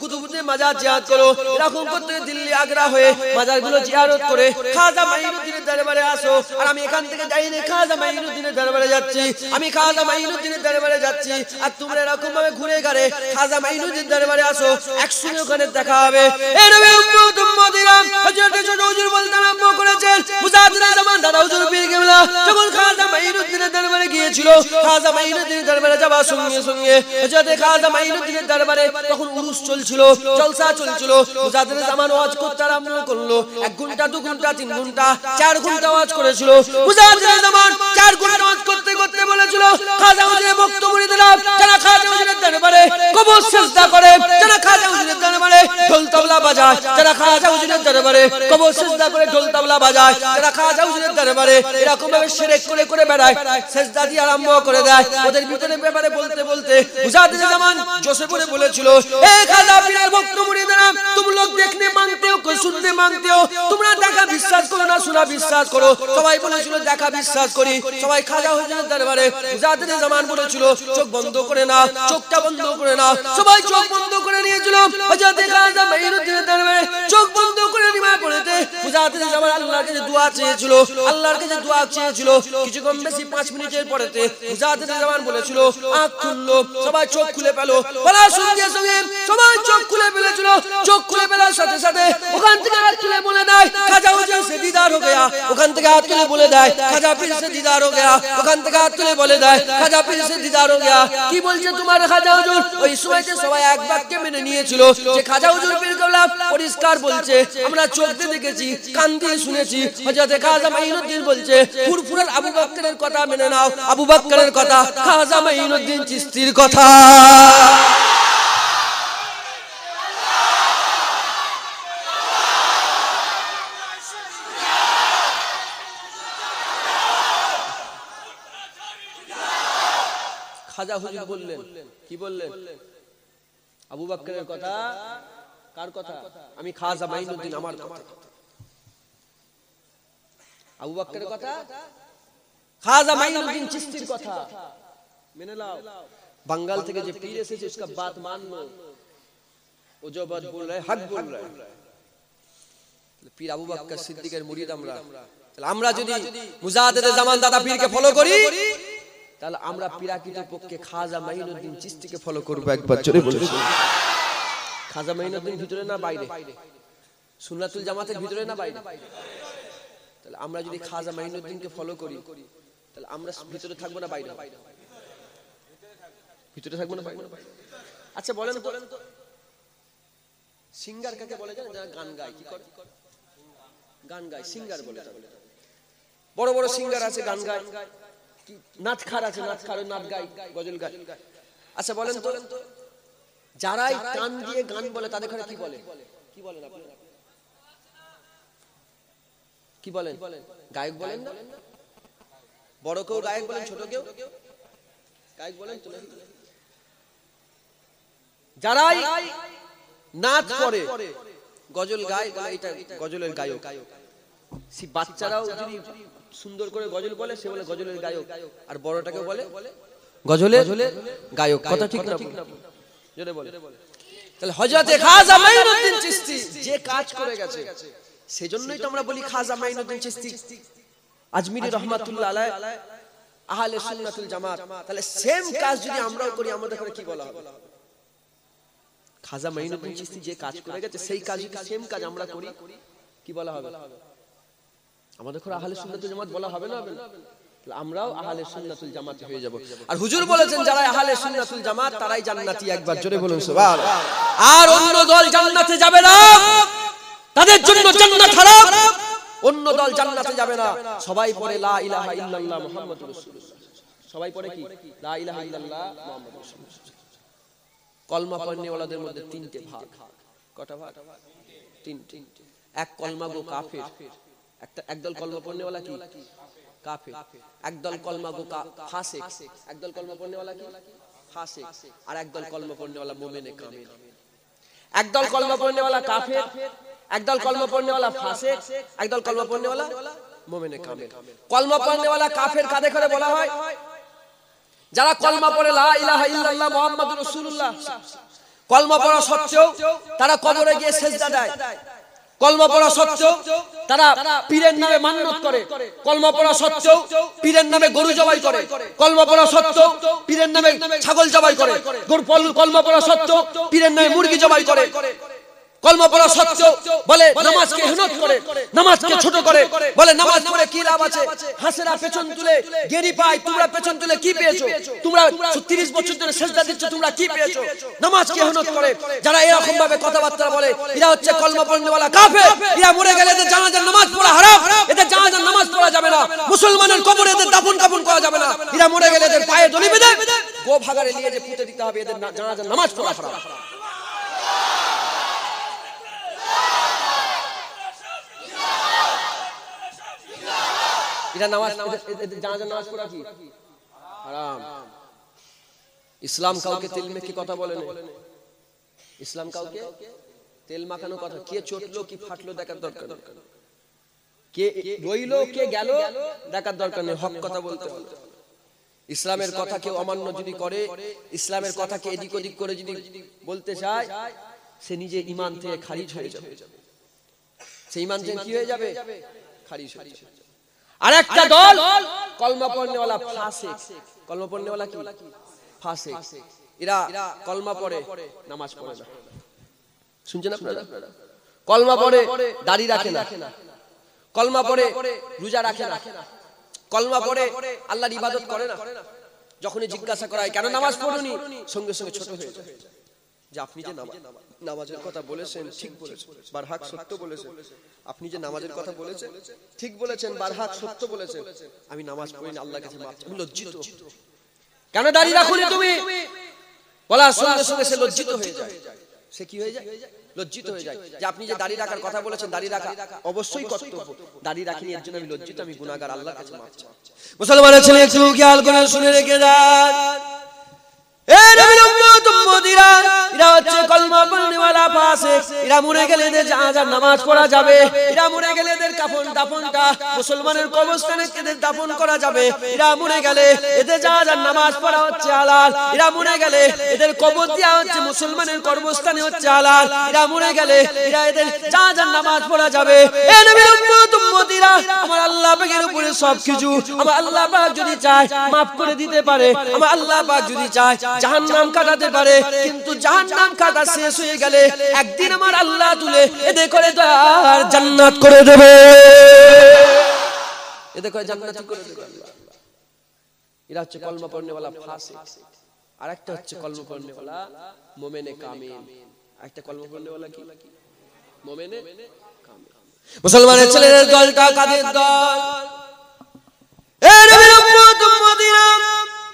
কুতুবুদ্দিন মাজার জিয়ারত করো। এরকম করতে দিল্লি আগ্রা হয়ে মাজারগুলো জিয়ারত করে খাজা মাইনুদ্দিনের দরবারে আসো। আর আমি এখান থেকে যাই না, খাজা মাইনুদ্দিনের দরবারে যাচ্ছি, আমি খাজা মাইনুদ্দিনের দরবারে যাচ্ছি, আর তোমরা এরকম ভাবে ঘুরে ঘুরে খাজা মাইনুদ্দিনের দরবারে আসো, একসঙ্গে ওখানে দেখা হবে। এই নবী উম্মত উম্মতিরা, হযরত ছোট হুজুর বলতে আরম্ভ করেছেন, মুজাহিদের জামান দাদা হুজুর পীর কিবলা যখন খাজা মাইনুদ্দিনের দরবারে গিয়েছিল, খাজা মাইনুদ্দিনের দরবারে যাওয়ার সঙ্গে সঙ্গে হযরত খাজা মাইনুদ্দিনের দরবারে তখন উরুস চলছিল, জলসা চলছিল। মুজাহিদের জামান ওয়াজ করতে আরম্ভ করলো, 1 ঘন্টা 2 ঘন্টা 3 ঘন্টা 4 ঘন্টা ওয়াজ করেছিল। মুজাহিদের জামান 4 ঘন্টা ওয়াজ করতে করতে বলেছিল, খাজা হুজুরের বক্তব্য দিলাম, যারা খাজা হুজুরের দরবারে কবর সিজদা করে, যারা খাজা হুজুরের দরবারে ঢোল তবলা বাজায়, যারা খাজা হুজুরের দরবারে কবর সিজদা করে ঢোল তবলা বাজায়, যারা খাজা হুজুরের দরবারে এরকম ভাবে শিরক করে বেড়ায়, সিজদা দিয়ে আরম্ভ করে দেয়, ওদের ভিতরে ব্যাপারে বলতে বলতে মুজাহিদের জামান জোশে পড়ে বলেছিল, এ খাজা পীরের বক্তব্য দিলাম, तुम लोग देखने मांगते हो, कोई सुनने मांगते हो, तुमरा দেখা বিশ্বাস করো না, শোনা বিশ্বাস করো। সবাই বলেছিল দেখা বিশ্বাস করি। সবাই খাজা হুজুরের দরবারে মুজাদ্দিদ জামান বলেছিল চোখ বন্ধ করে না, চোখটা বন্ধ করে না। সবাই চোখ বন্ধ করে নিয়েছিল। হযরত খাজা মাইনুদ্দিনের দরবারে চোখ বন্ধ করে নিয়ে পড়েতে মুজাদ্দিদ জামান আল্লাহর কাছে দোয়া চেয়েছিল, আল্লাহর কাছে দোয়া চেয়েছিল। কিছু কম বেশি 5 মিনিটের পরেতে মুজাদ্দিদ জামান বলেছিল আঁখ খুললো, সবাই চোখ খুলে পেল। বলার সঙ্গে সঙ্গে সবাই চোখ খুলে ফেলেছিল। চোখ খুলে ফেলার সাথে সাথে ওখান থেকে হাত তুলে বলে দেয় খাজা হুজুর সে দিদার হয়ে গয়া। ওখান থেকে হাত তুলে বলে দেয় খাজা পীর সে দিদার হয়ে গয়া। ওখান থেকে হাত তুলে বলে দেয় খাজা পীর সে দিদার হয়ে গয়া। কি বলছে তোমার খাজা হুজুর? ওই সময়তে সবাই এক বাক্যে মেনে নিয়েছিল যে খাজা হুজুর পীর কেবলা পরিষ্কার বলছে, আমরা চোখ দিয়ে দেখেছি, কান দিয়ে শুনেছি। হযরত খাজা মাইনুদ্দিন বলছে ফুরফুরার আবু বকরের কথা মেনে নাও, আবু বকরের কথা, খাজা মাইনুদ্দিন চিশতির কথা। খাজা হুজুর বললেন, কি বললেন? আবু বকরের কথা। কার কথা? আমি খাজা মাইনুদ্দিন, আমার কথা। আবু বকরের কথা, খাজা মাইনুদ্দিন চিশতির কথা মেনে নাও। बंगाल থেকে যে পীর এসেছে उसका बात मान लो, वो जो बात बोल रहा है हक बोल रहा है। পীর আবু বকর সিদ্দিকের মুরিদ আমরা। তাহলে আমরা যদি মুজাদ্দিদ জামান দাদা পীরকে ফলো করি, তাহলে আমরা পীরাকিত পক্ষে খাজা মাইনুদ্দিন চিশতিকে ফলো করব। একবার জোরে বলুন। খাজা মাইনুদ্দিন ভিতরে না বাইরে? সুন্নাতুল জামাতের ভিতরে না বাইরে? তাহলে আমরা যদি খাজা মাইনুদ্দিনকে ফলো করি, তাহলে আমরা ভিতরে থাকবো না বাইরে? ভিতরে থাকবো না বাইরে? আচ্ছা বলেন তো, সিঙ্গার কাকে বলে জানেন? যারা গান গায়, কি করে? গান গায়, সিঙ্গার বলে। বড় বড় সিঙ্গার আছে গান গায়, নাচখার আছে, নাচখার নাচ গায়, গজল গায়। আচ্ছা বলেন তো, যারাই কান দিয়ে গান বলে তাদের ঘরে কি বলে? কি বলেন আপনি? কি বলেন? গায়ক বলেন না? বড় কেউ গায়ক বলেন, ছোট কেউ গায়ক বলেন তো? যারাই নাচ করে, গজল গায়, বলে এটা গজলের গায়ক। সে বাচ্চারাও যদি সুন্দর করে গজল বলে, সে বলে গজলের গায়ক। আর বড়টাকে বলে গজলের গায়ক। কথা ঠিক না? জোরে বলে। তাহলে হযরত খাজা মাইনুদ্দিন চিশতি যে কাজ করে গেছে, সেজন্যই তো আমরা বলি খাজা মাইনুদ্দিন চিশতি আজমিরি রহমাতুল্লাহ আলাইহি আহলে সুন্নাতুল জামাত। তাহলে সেম কাজ যদি আমরাও করি, আমাদের করে কি বলা হবে? খাজা মাইনুদ্দিন চিশতি যে কাজ করে গেছে, সেই কাজ যদি সেম কাজ আমরা করি, কি বলা হবে? আমাদের করে আহলে সুন্নাতুল জামাত বলা হবে না? হবে না? আমরাও আহলে সুন্নাতুল জামাত হয়ে যাব। আর হুজুর বলেছেন যারা আহলে সুন্নাতুল জামাত তারাই জান্নাতি। একবার জোরে বলুন সুবহানাল্লাহ। আর অন্য দল জান্নাতে যাবে না, তাদের জন্য জান্নাত হারাম। অন্য দল জান্নাতে যাবে না। সবাই পড়ে লা ইলাহা ইল্লাল্লাহ মুহাম্মাদুর রাসূলুল্লাহ। সবাই পড়ে কি? লা ইলাহা ইল্লাল্লাহ মুহাম্মাদুর রাসূলুল্লাহ। কলমা পড়নেওয়ালাদের মধ্যে তিনটে ভাগ। কটা ভাগ? তিনটে। এক কলমা গো কাফির, একদল কলমা পড়নেওয়ালা কি? কাফির। একদল কলমা গো ফাসিক, একদল কলমা পড়নেওয়ালা কি? ফাসিক। আর একদল কলমা পড়নেওয়ালা মুমিনে কামিল। একদল কলমা পড়নেওয়ালা কাফির, একদল কলমা পড়নেওয়ালা ফাসিক, একদল কলমা পড়নেওয়ালা মুমিনে কামিল। কলমা পড়নেওয়ালা কাফির কাদের করে বলা হয়? যারা কলমা পড়ে লা ইলাহা ইল্লাল্লাহ মুহাম্মাদুর রাসূলুল্লাহ, কলমা পড়া সত্ত্বেও তারা কবরে গিয়ে সিজদা দেয়। কলমা পড়া সত্ত্বেও তারা পীরের নামে মান্নত করে। কলমা পড়া সত্ত্বেও পীরের নামে গরু জবাই করে। কলমা পড়া সত্ত্বেও পীরের নামে ছাগল জবাই করে। কলমা পড়া সত্ত্বেও পীরের নামে মুরগি জবাই করে। কলমা পড়া সত্ত্বেও বলে নামাজকে ইহনত করে, নামাজকে ছোট করে, বলে নামাজ পড়ে কি লাভ আছে? হাসেরা পেছন তুলে গেরি পায়, তোমরা পেছন তুলে কি পেয়েছো? তোমরা 30 বছর ধরে সিজদা দিচ্ছ, তোমরা কি পেয়েছো? নামাজকে ইহনত করে। যারা এরকম ভাবে কথাবার্তা বলে, এরা হচ্ছে কলমা পড়নেওয়ালা কাফের। এরা মরে গেলে এদের জানাজার নামাজ পড়া হারাম, এদের জানাজার নামাজ পড়া যাবে না। মুসলমানের কবরে এদের দাফন কাফন করা যাবে না। এরা মরে গেলে এদের পায়ে দড়ি বেঁধে গো ভাগারে নিয়ে যে পুঁতে দিতে হবে। এদের জানাজার নামাজ পড়া হারাম। এটা নামাজ, জানাজার নামাজ পড়া কি হারাম। ইসলাম কাউকে তেল মেখে কথা বলে না। ইসলাম কাউকে তেল মাখানো কথা, কে চটলো কি ফাটলো দেখার দরকার। কে রইলো কে গেল দেখার দরকার নেই, হক কথা বলতে হবে। ইসলামের কথা কেউ অমান্য যদি করে, ইসলামের কথাকে এদিক ওদিক করে যদি বলতে চায়, সে নিজে ঈমান থেকে খারিজ হয়ে যাবে। সে ঈমান থেকে কি হয়ে যাবে? খারিজ হয়ে যাবে। আর একটা দল কলমা পড়নেওয়ালা ফাসিক। কলমা পড়নেওয়ালা কি? ফাসিক। এরা কলমা পড়ে, নামাজ পড়ে না। শুনছেন আপনারা? কলমা পড়ে, দাড়ি রাখে না। কলমা পড়ে, রোজা রাখে না। কলমা পড়ে, আল্লাহর ইবাদত করে না। যখনই জিজ্ঞাসা করা হয় কেন নামাজ পড়ুনি, সঙ্গে সঙ্গে ছোট হয়ে যায় যে আপনি যে নামাজের কথা বলেছেন ঠিক বলেছেন, বারহাক সত্য বলেছেন। আপনি যে নামাজের কথা বলেছেন ঠিক বলেছেন, বারহাক সত্য বলেছেন। আমি নামাজ পড়িনি, আল্লাহর কাছে মাপ চাই। আমি লজ্জিত। কেন দাড়ি রাখুনি তুমি? বলার সঙ্গে সঙ্গে সে লজ্জিত হয়ে যায়। সে কি হয়ে যায়? লজ্জিত হয়ে যায় যে আপনি যে দাড়ি রাখার কথা বলেছেন, দাড়ি রাখা অবশ্যই কর্তব্য। দাড়ি রাখিনি, এর জন্য আমি লজ্জিত, আমি গুনাহগার, আল্লাহর কাছে মাপ চাই। মুসলমানের ছেলে একটু খেয়াল করে শুনে রেখে যান। এই নবীর উম্মত উম্মতিরা, এরা হচ্ছে কলমা পড়নেওয়ালা ফাসিক। এরা মরে গেলে এদের জানাজার নামাজ পড়া যাবে। এরা মরে গেলে এদের কাফন দাফনটা মুসলমানের কবরস্থানে এদের দাফন করা যাবে। এরা মরে গেলে এদের জানাজার নামাজ পড়া হচ্ছে হালাল। এরা মরে গেলে এদের কবর দেওয়া হচ্ছে মুসলমানের কবরস্থানে হচ্ছে হালাল। এরা মরে গেলে এদের জানাজার নামাজ পড়া যাবে। এই নবীর উম্মত উম্মতিরা, আমার আল্লাহ পাকের উপরে সবকিছু, আমার আল্লাহ পাক যদি চায় মাফ করে দিতে পারে। আমার আল্লাহ পাক যদি চায় জাহান্নাম কাটাতে পারে। কিন্তু জাহান্নাম কাটা শেষ হয়ে গেলে একদিন আমার আল্লাহ তুলে এদের করে আর জান্নাত করে দেবে। এদের করে জান্নাত করে দেবে আল্লাহ। এরা হচ্ছে কলমা পড়নেওয়ালা ফাসিক। আর একটা হচ্ছে কলমা পড়নেওয়ালা মুমিনে কামিল। একটা কলমা পড়নেওয়ালা কি? মুমিনে কামিল। মুসলমানের ছেলেদের দলটা কাদের দল? এই নবীর উম্মত উম্মতিরা,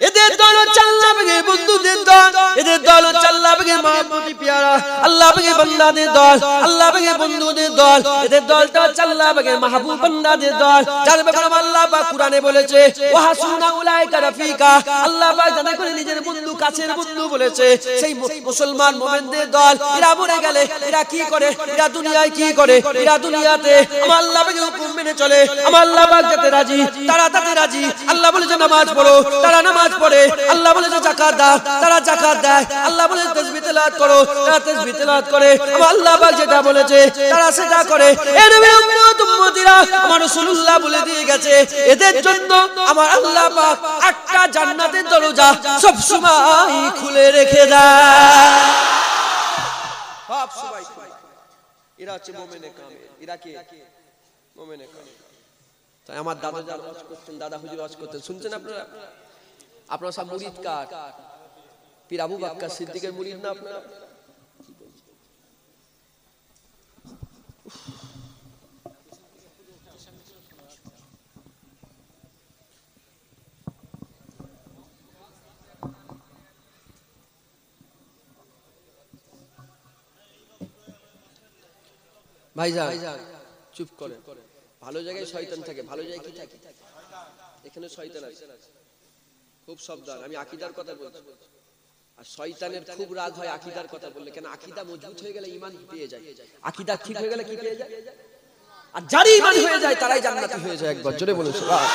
এদের দল হচ্ছে আল্লাহ পাকের বন্ধুদের দল। এদের দল হচ্ছে আল্লাহ পাকের মাহবুবি পেয়ারা, আল্লাহ পাকের বান্দাদের দল, আল্লাহ পাকের বন্ধুদের দল। এদের দলটা হচ্ছে আল্লাহ পাকের মাহবুব বান্দাদের দল, যার ব্যাপারে আল্লাহ পাক কুরআনে বলেছে ওয়া হাসুনা উলাইকা রাফিকা। আল্লাহ পাক জানা করে নিজের বন্ধু, কাছের বন্ধু বলেছে সেই মুসলমান মুমিনদের দল। এরা মরে গেলে এরা কি করে? এরা দুনিয়ায় কি করে? এরা দুনিয়াতে আমার আল্লাহ পাকের হুকুম মেনে চলে। আমার আল্লাহ পাক যাতে রাজি, তারা তাতে রাজি। আল্লাহ বলেছে নামাজ পড়ো, তারা নামাজ পড়ে। আল্লাহ বলেছে যাকাত দাও, তারা যাকাত দেয়। আল্লাহ বলেছে তাসবিহ তেলাওয়াত করো, তারা তাসবিহ তেলাওয়াত করে। আমার আল্লাহ পাক যেটা বলেছে তারা সেটা করে। এই নবীর উম্মত উম্মতিরা, আমার রাসূলুল্লাহ বলে দিয়ে গেছে এদের জন্য আমার আল্লাহ পাক 8টা জান্নাতের দরজা সব সময় খুলে রেখে দেয়। সব সময় খুলে। এরা হচ্ছে মুমিনে কামিল। এরা কি? মুমিনে কামিল। তাই আমার দাদা যান ওয়াজ করতেন, দাদা হুজুর ওয়াজ করতেন, শুনছেন আপনারা? আপনারা সব মুরিদ কার? পীর আবু বকর সিদ্দিকের মুরিদ না আপনারা? ভাইজান চুপ করেন। ভালো জায়গায় শয়তান থাকে, ভালো জায়গায় কি থাকে? এখানে শয়তান আছে, খুব সাবধান। আমি আকীদার কথা বলছি। আর শয়তানের খুব রাগ হয় আকীদার কথা বললে। কেন? আকীদা মজবুত হয়ে গেলে ঈমান পেয়ে যায়। আকীদা ঠিক হয়ে গেলে কি পেয়ে যায়? আর যার ঈমান হয়ে যায় তারাই জান্নাতি হয়ে যায়। একবার জোরে বলুন সুবহান।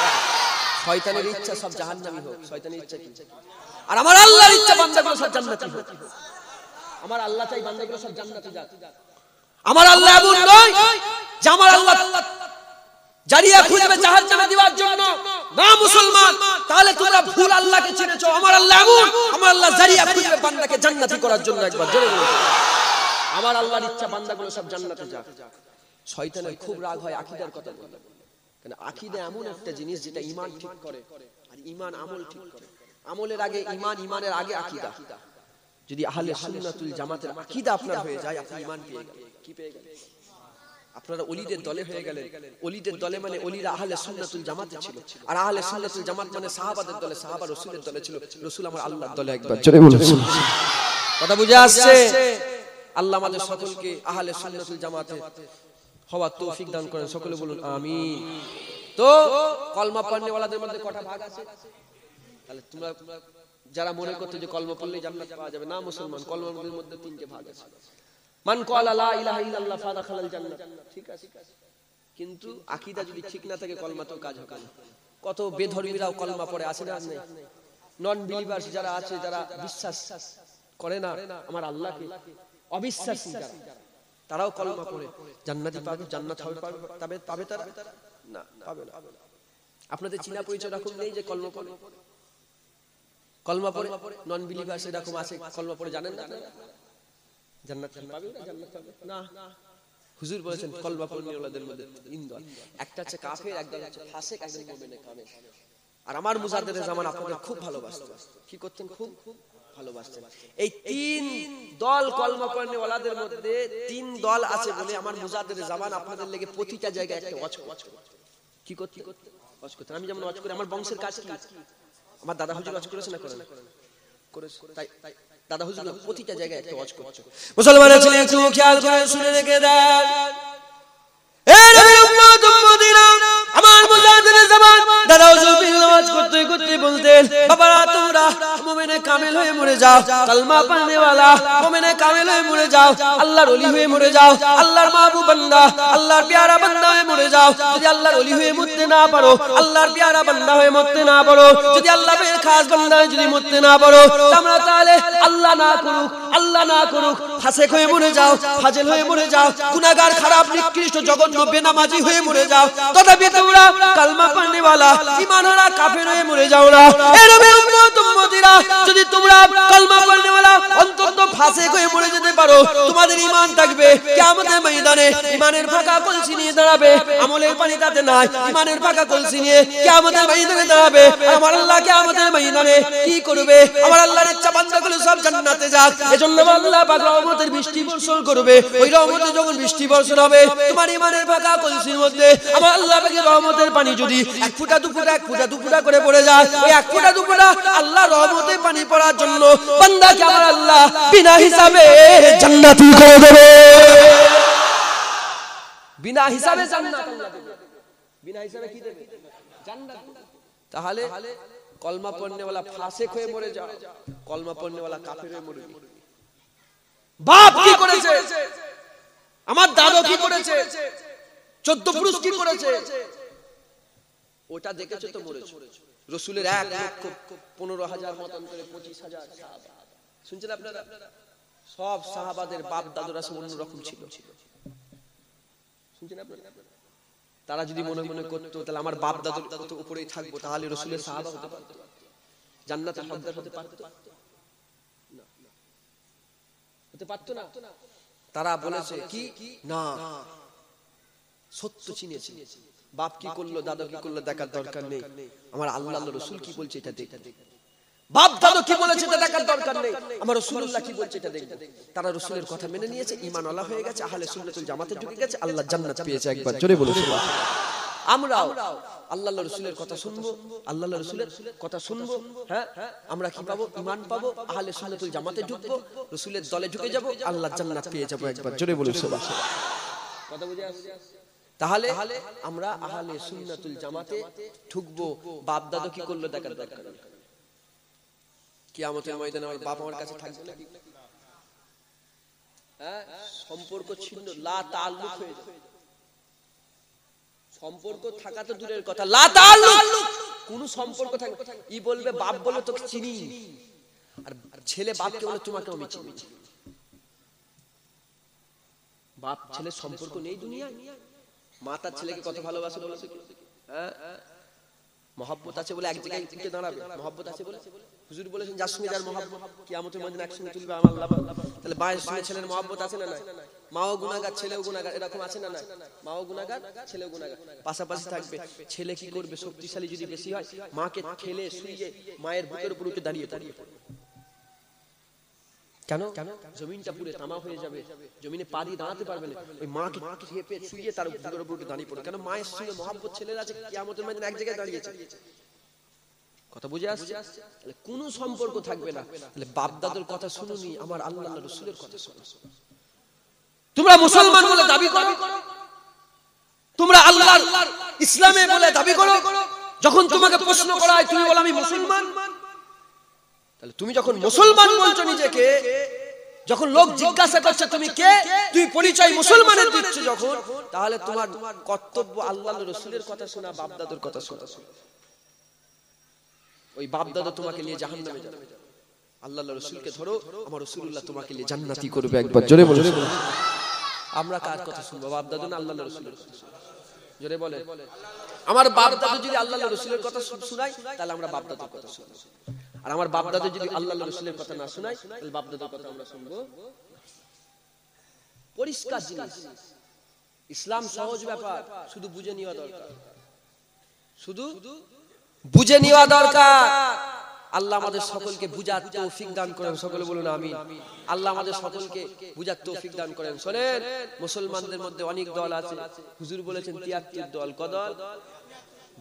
শয়তানের ইচ্ছা সব জাহান্নামী হোক। শয়তানের ইচ্ছা কি? আর আমার আল্লাহর ইচ্ছা বান্দাগুলো সব জান্নাতি হোক। আমার আল্লাহ চাই বান্দাগুলো সব জান্নাতি যাক। আমার আল্লাহ এমন নয় যে আমার আল্লাহ জারিয়া খুঁজবে জাহান্নামে দেওয়ার জন্য। না মুসলমান, তাহলে তোমরা ভুল আল্লাহকে চিনেছো। আমার আল্লাহ এমন, আমার আল্লাহ জারিয়া খুঁজবে বান্দাকে জান্নাতি করার জন্য। একবার জোরে বলুন আমার আল্লাহর ইচ্ছা বান্দাগুলো সব জান্নাতে যাক। শয়তানের খুব রাগ হয় আকীদার কথা বললে। কেন? আকীদা এমন একটা জিনিস যেটা ঈমান ঠিক করে, আর ঈমান আমল ঠিক করে। আমলের আগে ঈমান, ঈমানের আগে আকীদা। যদি আহলে সুন্নাতুল জামাতের আকীদা আপনার হয়ে যায়, আপনি ঈমান পেয়ে গেলেন। কি পেয়ে গেলেন? আপনারা ওলিদের দলে হয়ে গেলেন। ওলিদের দলে মানে ওলিরা আহলে সুন্নাতুল জামাতে ছিল। আর আহলে সুন্নাতুল জামাত মানে সাহাবাদের দলে, সাহাবা রাসূলের দলে ছিল। রাসূল আমার আল্লাহর দলে। একবার জোরে বলুন কথা বুঝে আসছে? আল্লাহ আমাদের সকলকে আহলে সুন্নাতুল জামাতে হওয়ার তৌফিক দান করেন। সকলে বলুন আমিন। তো কলমা পড়নেওয়ালাদের মধ্যে কটা ভাগ আছে? তাহলে তোমরা যারা মনে করতে যে কলমা পড়লেই জান্নাত পাওয়া যাবে, না মুসলমান, কলমার মধ্যে 3টে ভাগ আছে। মান ক্বালা লা ইলাহা ইল্লাল্লাহ ফাদাখালাল জান্নাত। ঠিক আছে? কিন্তু আকীদা যদি ঠিক না থাকে কলমা তো কাজ হবে না। কত বেধর্মীরাও কলমা পড়ে আছে না, নেই? নন বিলিভার্স যারা আছে, যারা বিশ্বাস করে না আমার আল্লাহকে, অবিশ্বাসী যারা, তারাও কলমা পড়ে জান্নাতি পাবে, জান্নাত হবে, পাবে তারা না, পাবে না। আপনাদের চীনা পরিচয় এরকম নেই যে কলমা পড়ে নন বিলিভার্স এরকম আছে কলমা পড়ে, জানেন না জান্নাত পাবে না। হুজুর বলেছেন কলমা পড়নেওয়ালাদের মধ্যে তিন দল, একটা হচ্ছে কাফের, একদল হচ্ছে ফাসিক, একদল মুমিনে কামেল। আর আমার মুজাদ্দেদে জামান আপনাদের খুব ভালোবাসতেন। কি করতেন? খুব ভালোবাসতেন। এই তিন দল কলমা পড়নেওয়ালাদের মধ্যে তিন দল আছে বলে আমার মুজাদ্দেদে জামান আপনাদের লেগে প্রতিটা জায়গায় একটা ওয়াজ কি করতে ওয়াজ করতেন। আমি যেমন ওয়াজ করি, আমার বংশের কাজ কি? আমার দাদা হুজুর ওয়াজ করেছে না করেন? করেছে। তাই দাদা হুজুর প্রতিটা জায়গায় একটা ওয়াজ করছে। মুসলমানের ছেলে একটু খেয়াল করে শুনে রেখে দেন, এই নবীর উম্মত উম্মতিরা, আমার মুজাদ্দেদে জামান দাদা হুজুর নামাজ করতে করতে বলতেন, বাবারা তোমরা মুমিনে কামেল হয়ে মরে যাও, কালমা পড়নেওয়ালা মুমিনে কামেল হয়ে মরে যাও, আল্লাহর ওলি হয়ে মরে যাও, আল্লাহর মাহবুব বান্দা, আল্লাহর প্যারা বান্দা হয়ে মরে যাও। যদি আল্লাহর ওলি হয়ে মরতে না পারো, আল্লাহর প্যারা বান্দা হয়ে মরতে না পারো, যদি আল্লাহর খাস বান্দা হয়ে যদি মরতে না পারো, তোমরা তাহলে আল্লাহ না করুক ফাসিক হয়ে মরে যাও, ফাজিল হয়ে মরে যাও, গুনাহগার, খারাপ, নিকৃষ্ট, জঘন্য, বেনামাজি হয়ে মরে যাও, তথাপি তোমরা কালমা পড়নেওয়ালা ঈমানওয়ালা কাফের হয়ে মরে যাও না। এই নবীর উম্মত উম্মতিরা, যদি তোমরা কালমা পড়নেওয়ালা অন্তত ফাসিক হয়ে মরে যেতে পারো, তোমাদের ঈমান থাকবে, কিয়ামতের ময়দানে ঈমানের ফাঁকা কলসি নিয়ে দাঁড়াবে, আমলের পানি তাতে নাই, ঈমানের ফাঁকা কলসি নিয়ে কিয়ামতের ময়দানে দাঁড়াবে। আমার আল্লাহ কিয়ামতের ময়দানে কি করবে? আমার আল্লাহর ইচ্ছা বান্দাগুলো সব জান্নাতে যাক, এজন্য আল্লাহ পাক রহমতের বৃষ্টি বর্ষণ করবে। ওই রহমতে যখন বৃষ্টি বর্ষণ হবে, তোমার ঈমানের ফাঁকা কলসির মধ্যে আমার আল্লাহ পাকের রহমতের পানি যদি এক ফোঁটা দু ফোঁটা করে পড়ে যায়, ওই এক ফোঁটা দু ফোঁটা আল্লাহ রহমতের পানি পড়ার জন্য বান্দাকে আমার আল্লাহ বিনা হিসাবে জান্নাতি করে দেবে। বিনা হিসাবে জান্নাত আল্লাহ দেবে। বিনা হিসাবে কি দেবে? জান্নাত। তাহলে কলমা পড়নেওয়ালা ফাসিক হয়ে মরে যাও, কলমা পড়নেওয়ালা কাফের হয়ে মরে যাও। বাপ কি করেছে? আমার দাদু কি করেছে? 14 পুরুষ কি করেছে? ওটা দেখেছো তো মরেছো। রাসূলের 1,15,000 মতান্তরে 25,000 সাহাবা। শুনছেন আপনারা? সব সাহাবাদের বাপ দাদুরা সব অন্যরকম ছিল। শুনছেন আপনারা? তারা যদি মনে মনে করতো তাহলে আমার বাপ দাদুর কত উপরেই থাকবো, তাহলে রাসূলের সাহাবা হতে পারতো, জান্নাতের হকদার হতে পারতো না, হতে পারতো না। তারা বলেছে কি না, সত্য চিনেছি, বাপ কি করলো দাদা কি করলো দেখার দরকার নেই, আমার আল্লাহ রাসূল কি বলছে এটা দেখতে, বাপ দাদু কি বলেছে এটা দেখার দরকার নেই, আমার রাসূলুল্লাহ কি বলছে এটা দেখতে। তারা রাসূলের কথা মেনে নিয়েছে, ঈমানওয়ালা হয়ে গেছে, আহলে সুন্নাতুল জামাতে ঢুকে গেছে, আল্লাহ জান্নাত পেয়েছে। একবার জোরে বলুন সুবহানাল্লাহ। আমরাও আল্লাহর রাসূলের কথা শুনবো, আল্লাহর রাসূলের কথা শুনবো, হ্যাঁ আমরা কি পাবো? ঈমান পাবো, আহলে সুন্নাতুল জামাতে ঢুকবো, রাসূলের দলে ঢুকে যাব, আল্লাহ জান্নাত পেয়ে যাব। একবার জোরে বলুন সুবহানাল্লাহ। কথা বুঝে আসছে? তাহলে আমরা আহলে সুন্নাতুল জামাতে ঢুকবো, বাপ দাদু কি করলো দেখার দরকার নেই। কিয়ামতের ময়দানে আমার বাপ আমার কাছে থাকবে না, হ্যাঁ সম্পর্ক ছিন্ন, লা তাআল্লুক হয়ে যাবে। সম্পর্ক থাকা তো দূরের কথা, লা তাআল্লুক, কোন সম্পর্ক থাকবে। ই বলবে বাপ বলে তোকে চিনি, আর ছেলে বাপকে বলে তোমাকে আমি চিনি। বাপ ছেলে সম্পর্ক নেই দুনিয়ায়। মা তার ছেলেকে কত ভালোবাসে বলেছে, হ্যাঁ মহব্বত আছে বলে এক জায়গায় উঠে দাঁড়াবে, মহব্বত আছে বলে হুজুর বলেছেন যার সঙ্গে যার মহব্বত কিয়ামতের ময়দানে একসঙ্গে তুলবে আমার আল্লাহ। তাহলে মায়ের সঙ্গে ছেলের মহব্বত আছে না নাই? মাও গুনাহগার ছেলেও গুনাহগার, এরকম আছে না নাই? মাও গুনাহগার ছেলেও গুনাহগার, পাশাপাশি থাকবে। ছেলে কি করবে? শক্তিশালী যদি বেশি হয়, মাকে ঠেলে শুইয়ে মায়ের বুকের উপর উঠে দাঁড়িয়ে পড়বে। কেন? জমিনটা পুরো তামা হয়ে যাবে, জমিনে পা দিয়ে দাঁড়াতে পারবে না, ওই মাকে চেপে শুইয়ে তার বুকের উপর উঠে দাঁড়িয়ে পড়বে। কেন? মায়ের সঙ্গে মহব্বত ছেলের আছে, কিয়ামতের ময়দানে এক জায়গায় দাঁড়িয়েছে। কথা বুঝে আসছে? তাহলে কোন সম্পর্ক থাকবে না। তাহলে বাপ দাদুর কথা শুনুনি, আমার আল্লাহ রাসূলের কথা শুনো। তোমরা মুসলমান বলে দাবি করো, তোমরা আল্লাহর ইসলামে বলে দাবি করো, যখন তোমাকে প্রশ্ন করা হয় তুমি বলো আমি মুসলমান। তাহলে তুমি যখন মুসলমান বলছো নিজেকে, যখন লোক জিজ্ঞাসা করছে তুমি কে, তুই পরিচয় মুসলমানের দিচ্ছ যখন, তাহলে তোমার কর্তব্য আল্লাহর রাসূলের কথা শোনা, বাপ দাদুর কথা শোনা। ওই বাপ দাদু তোমাকে নিয়ে জাহান্নামে যাবে, আল্লাহর রাসূলকে ধরো, আমার রাসূলুল্লাহ তোমাকে নিয়ে জান্নাতি করবে। একবার জোরে বলো। আমরা কার কথা শুনবো, বাপ দাদু না আল্লাহর রাসূলের কথা? জোরে বলে। আমার বাপ দাদু যদি আল্লাহর রাসূলের কথা শোনায়, তাহলে আমরা বাপ দাদুর কথা শুনবো। আর আমার বাপ দাদু যদি আল্লাহর রাসূলের কথা না শোনায়, তাহলে বাপ দাদুর কথা আমরা শুনবো। পরিষ্কার জিনিস, ইসলাম সহজ ব্যাপার, শুধু বুঝে নেওয়া দরকার, শুধু বুঝে নেওয়া দরকার। আল্লাহ আমাদের সকলকে বুঝার তৌফিক দান করেন, সকলে বলুন আমিন। আল্লাহ আমাদের সকলকে বুঝার তৌফিক দান করেন। শোনেন, মুসলমানদের মধ্যে অনেক দল আছে, হুজুর বলেছেন 73 দল। কদল?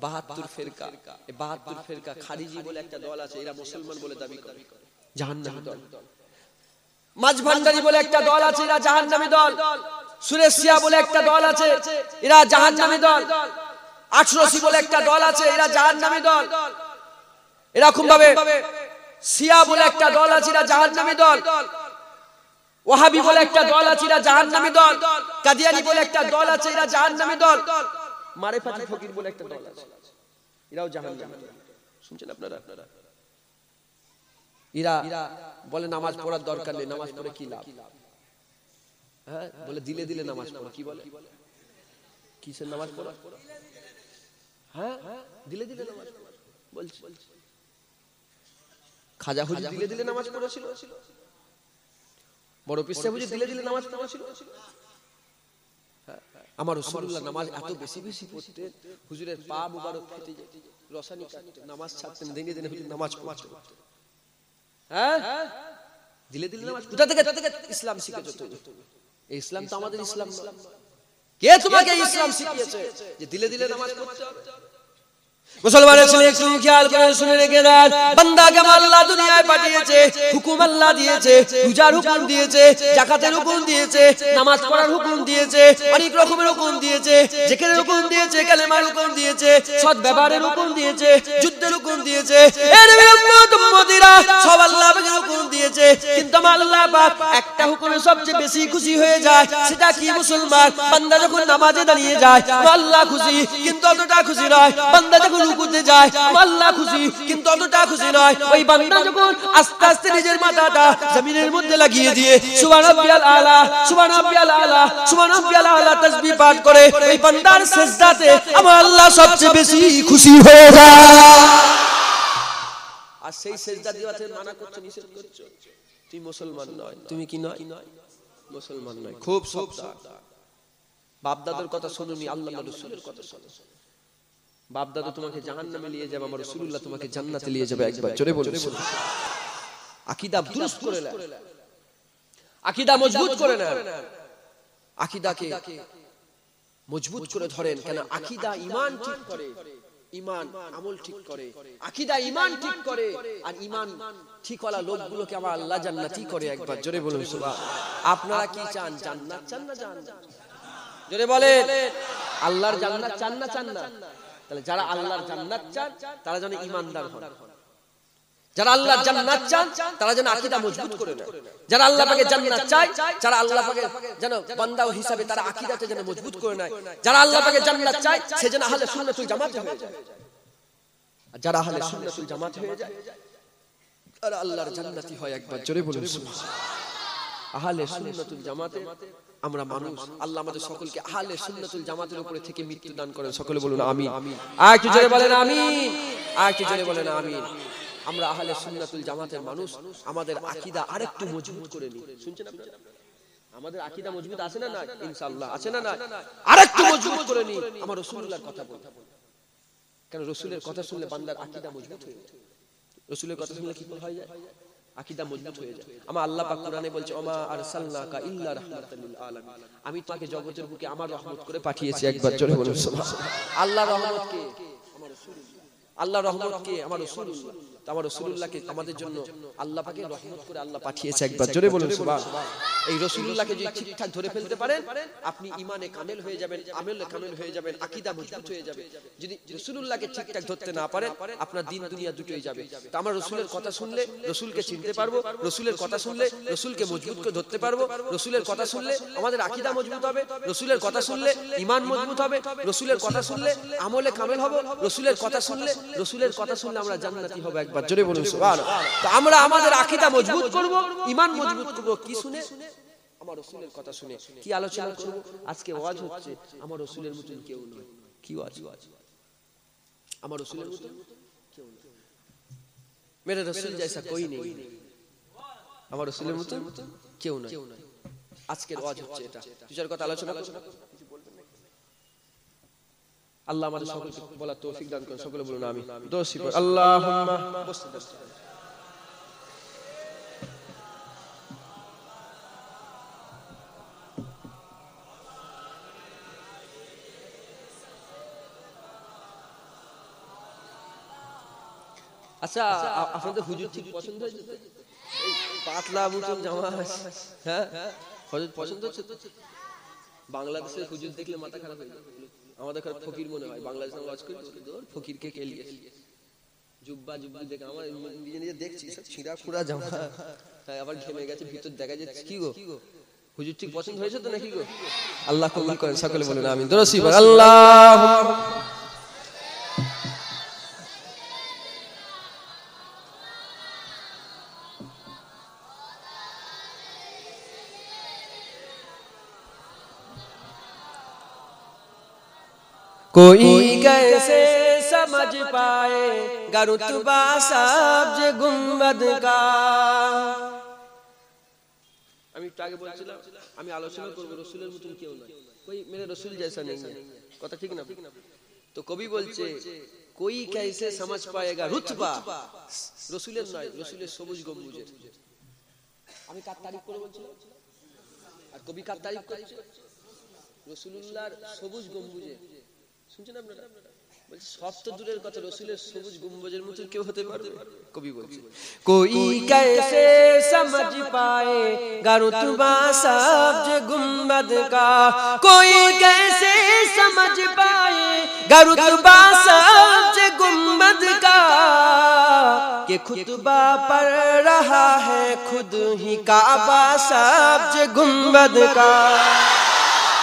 72 ফেরকা। এই 72 ফেরকা খারিজি বলে একটা দল আছে, এরা মুসলমান বলে দাবি করে, জাহান্নামী দল। মাঝভান্ডারি বলে একটা দল আছে, এরা জাহান্নামী দল। সুরেশিয়া বলে একটা দল আছে, এরা জাহান্নামী দল। 88 বলে একটা দল আছে, এরা জাহান্নামী দল। এরকম ভাবে শিয়া বলে একটা দল আছে, এরা জাহান্নামী দল। ওয়াহাবি বলে একটা দল আছে, এরা জাহান্নামী দল। কাদিয়ানি বলে একটা দল আছে, এরা জাহান্নামী দল। মারেফাতি ফকির বলে একটা দল আছে, এরাও জাহান্নামী দল। শুনছেন আপনারা? এরা বলে নামাজ পড়ার দরকার নেই, নামাজ পড়ে কি লাভ? হ্যাঁ, বলে দিলে দিলে নামাজ পড়ো। কি বলে? কিসের নামাজ পড়া? হ্যাঁ, দিলে দিলে নামাজ পড়া বলছে। খাজা হুজুর দিলে দিলে নামাজ পড়েছিল, বড় পীর সাহেব হুজুর দিলে দিলে নামাজ পড়েছিল। আমার রাসূলুল্লাহ নামাজ এত বেশি বেশি পড়তেন, হুজুরের পা মুবারক ফেটে যেত, রসানি কাটতেন, নামাজ ছাড়তেন, দিনে দিনে হুজুর নামাজ পড়তেন। হ্যাঁ, দিলে দিলে নামাজ। কোথা থেকে ইসলাম শিখেছো তুমি? এই ইসলাম তো আমাদের ইসলাম না। কে তোমাকে ইসলাম শিখিয়েছে যে দিলে দিলে নামাজ পড়তে হবে? মুসলমানের ছেলে একটু খেয়াল করে শুনে রেখে দেন, বান্দাকে আল্লাহ দুনিয়ায় পাঠিয়েছে, হুকুম আল্লাহ দিয়েছে, রোজার হুকুম দিয়েছে, যাকাতের হুকুম দিয়েছে, নামাজ পড়ার হুকুম দিয়েছে, অনেক রকমের হুকুম দিয়েছে, জিকিরের হুকুম দিয়েছে, কালেমার হুকুম দিয়েছে, সৎ ব্যবহারের হুকুম দিয়েছে, যুদ্ধের হুকুম দিয়েছে। এর বিরুদ্ধে উম্মতিরা সব আল্লাহ পাকের হুকুম দিয়েছে, কিন্তু আমার আল্লাহ পাক একটা হুকুমে সবচেয়ে বেশি খুশি হয়ে যায়। সেটা কি? মুসলমান বান্দা যখন নামাজে দাঁড়িয়ে যায়, আল্লাহ খুশি, কিন্তু অতটা খুশি নয়। বান্দা যখন রুকুতে যায়, আল্লাহ খুশি, কিন্তু অতটা খুশি নয়। ওই বান্দা যখন আস্তে আস্তে নিজের মাথাটা জমিনের মধ্যে লাগিয়ে দিয়ে সুবহানাল্লাহিল আলা, সুবহানাল্লাহিল আলা, সুবহানাল্লাহিল আলা তাসবিহ পাঠ করে, ওই বান্দার সিজদাতে আমার আল্লাহ সবচেয়ে বেশি খুশি হয়ে যায়। আর সেই সিজদা দিওয়াতে মানা করছো, নিষেধ করছো, তুই মুসলমান নয়। তুমি কি নয়? মুসলমান নয়। খুব সাবধান। বাপ দাদার কথা শুনুনি, আল্লাহর রাসূলের কথা শুনো। বাপ দাদু তোমাকে জাহান্নামে নিয়ে যাবে, আমার রাসূলুল্লাহ তোমাকে জান্নাতে নিয়ে যাবে। একবার জোরে বলুন। আকীদা দুরুস্ত করে নাও, আকীদা মজবুত করে নাও, আকীদাকে মজবুত করে ধরেন। কেন? আকীদা ঈমান ঠিক করে, ঈমান আমল ঠিক করে। আকীদা ঈমান ঠিক করে, আর ঈমান ঠিকওয়ালা লোকগুলোকে আমার আল্লাহ জান্নাতি করে। একবার জোরে বলুন সুবহানাল্লাহ। আপনারা কি চান? জান্নাত চান না জাহান্নাম? জোরে বলেন। আল্লাহর জান্নাত চান না চান না? তাহলে যারা আল্লাহর জান্নাত চান তারা যেন ঈমানদার হন। যারা আল্লাহর জান্নাত চান তারা যেন আকীদা মজবুত করে নেয়। যারা আল্লাহ পাকের জান্নাত চায়, যারা আল্লাহ পাকের যেন বান্দা হিসাবে তারা আকীদাতে যেন মজবুত করে নেয়। যারা আল্লাহ পাকের জান্নাত চায় সে যেন আহলে সুন্নাতুল জামাত হয়ে যায়। আর যারা আহলে সুন্নাতুল জামাত হয়ে যায় তারা আল্লাহর জান্নাতি হয়। একবার জোরে বলুন সুবহানাল্লাহ। আহলে সুন্নাতুল জামাতে আমরা মানুষ, আল্লাহ আমাদের সকলকে আহলে সুন্নাতুল জামাতের উপরে থেকে মৃত্যু দান করেন। সকলে বলুন আমিন। আর একটু জোরে বলেন আমিন, আর একটু জোরে বলেন আমিন। আমরা আহলে সুন্নাতুল জামাতের মানুষ, আমাদের আকীদা আরেকটু মজবুত করে নিই। শুনছেন আপনারা? আমাদের আকীদা মজবুত আছে না না? ইনশাআল্লাহ আছে না না? আরেকটু মজবুত করে নিই। আমার রাসূলুল্লাহর কথা বলতে, কেন রাসূলের কথা শুনলে বান্দার আকীদা মজবুত হয়ে যায়। রাসূলের কথা শুনলে কি হয়ে যায়? আকীদা মজবুত হয়ে যায়। আমার আল্লাহ পাক কোরআনে বলছে, ওমা আরসালনাকা ইল্লা রাহমাতাল লিল আলামিন, আমি তাকে জগতের বুকে আমার রহমত করে পাঠিয়েছি। একবার জোরে বলুন সুবহানাল্লাহ। আল্লাহর রহমত কে? আমার রাসূলুল্লাহ। আল্লাহর রহমত কে? আমার রাসূলুল্লাহ। তো আমার রাসূলুল্লাহকে আমাদের জন্য আল্লাহ পাকে রহমত করে আল্লাহ পাঠিয়েছে। একবার জোরে বলুন সুবহানাল্লাহ। এই রাসূলুল্লাহকে যদি ঠিকঠাক ধরে ফেলতে পারেন আপনি ঈমানে কামেল হয়ে যাবেন, আমলে কামেল হয়ে যাবেন, আকীদা মজবুত হয়ে যাবে। যদি রাসূলুল্লাহকে ঠিকঠাক ধরতে না পারেন আপনার দিন দুনিয়া দুটোই যাবে। তো আমরা রাসূলের কথা শুনলে রাসূলকে চিনতে পারবো, রাসূলের কথা শুনলে রাসূলকে মজবুত করে ধরতে পারবো, রাসূলের কথা শুনলে আমাদের আকীদা মজবুত হবে, রাসূলের কথা শুনলে ঈমান মজবুত হবে, রাসূলের কথা শুনলে আমলে কামেল হবে, রাসূলের কথা শুনলে আমরা জান্নাতি হব। একবার জোরে বলুন সুবহানাল্লাহ। তো আমরা আমাদের আকীদা মজবুত করব, ঈমান মজবুত করব কি শুনে? আমার রাসূলের কথা শুনে। কি আলোচনা করব আজকে? ওয়াজ হচ্ছে আমার রাসূলের মতন কেউ নয়। কি ওয়াজ? আমার রাসূলের মতন কেউ নয়, মেরে রাসূল জैसा कोई नहीं, আমার রাসূলের মতন কেউ নয়। আজকের ওয়াজ হচ্ছে এটা। দুইটার কথা আলোচনা করব। কিছু বলবেন নাকি? আল্লাহ আমাদের সকলকে বলার তৌফিক দান করুন। সকলে বলুন আমিন। দোষী পড় আল্লাহুম্মা। আচ্ছা আপনাদের হুজুর ঠিক পছন্দ হয়েছে? এই পাতলা মতন জামা, হ্যাঁ হুজুর পছন্দ হচ্ছে? বাংলাদেশের হুজুর দেখলে মাথা খারাপ হয়ে যায়, আমাদের খারাপ ফকির মনে হয়। বাংলাদেশে ওয়াজ করি ফকিরকে কেলিয়ে জুব্বা দেখে আমার নিজে দেখছি সব ছিঁড়া খুঁড়া জামা, আবার ঘেমে গেছে ভিতর দেখা যাচ্ছে। কি গো হুজুর ঠিক পছন্দ হয়েছে তো নাকি গো? আল্লাহ কবুল করেন। সকলে বলুন আমিন। দরুদ পড়ুন আল্লাহুম্মা। कोई कैसे समझ पाएगा रुतबा सब्ज गुंबद का। আমি একটু আগে বলছিলাম আমি আলোচনা করব রাসূলের মতন কেউ নয়, कोई मेरे रसूल जैसा नहीं है। কথা ঠিক না? তো কবি বলছে कोई कैसे समझ पाएगा रुतबा, রাসূলের নয়, রাসূলের সবুজ গম্বুজের। আমি কার তারিফ করে বলছিলাম আর কবি কার তারিফ করছে? রাসূলুল্লাহর সবুজ গম্বুজের। শুনছেন আপনারা? বলছে সব তো দূরের কথা, রাসূলের সবুজ গম্বুজের মতো কেউ হতে পারবে? কবি বলছে कोई कैसे समझ पाएगा रुतबा सब्ज गुंबद का, कोई कैसे समझ पाएगा रुतबा सब्ज गुंबद का, कि खुतबा पढ़ रहा है खुद ही काबा सब्ज गुंबद का,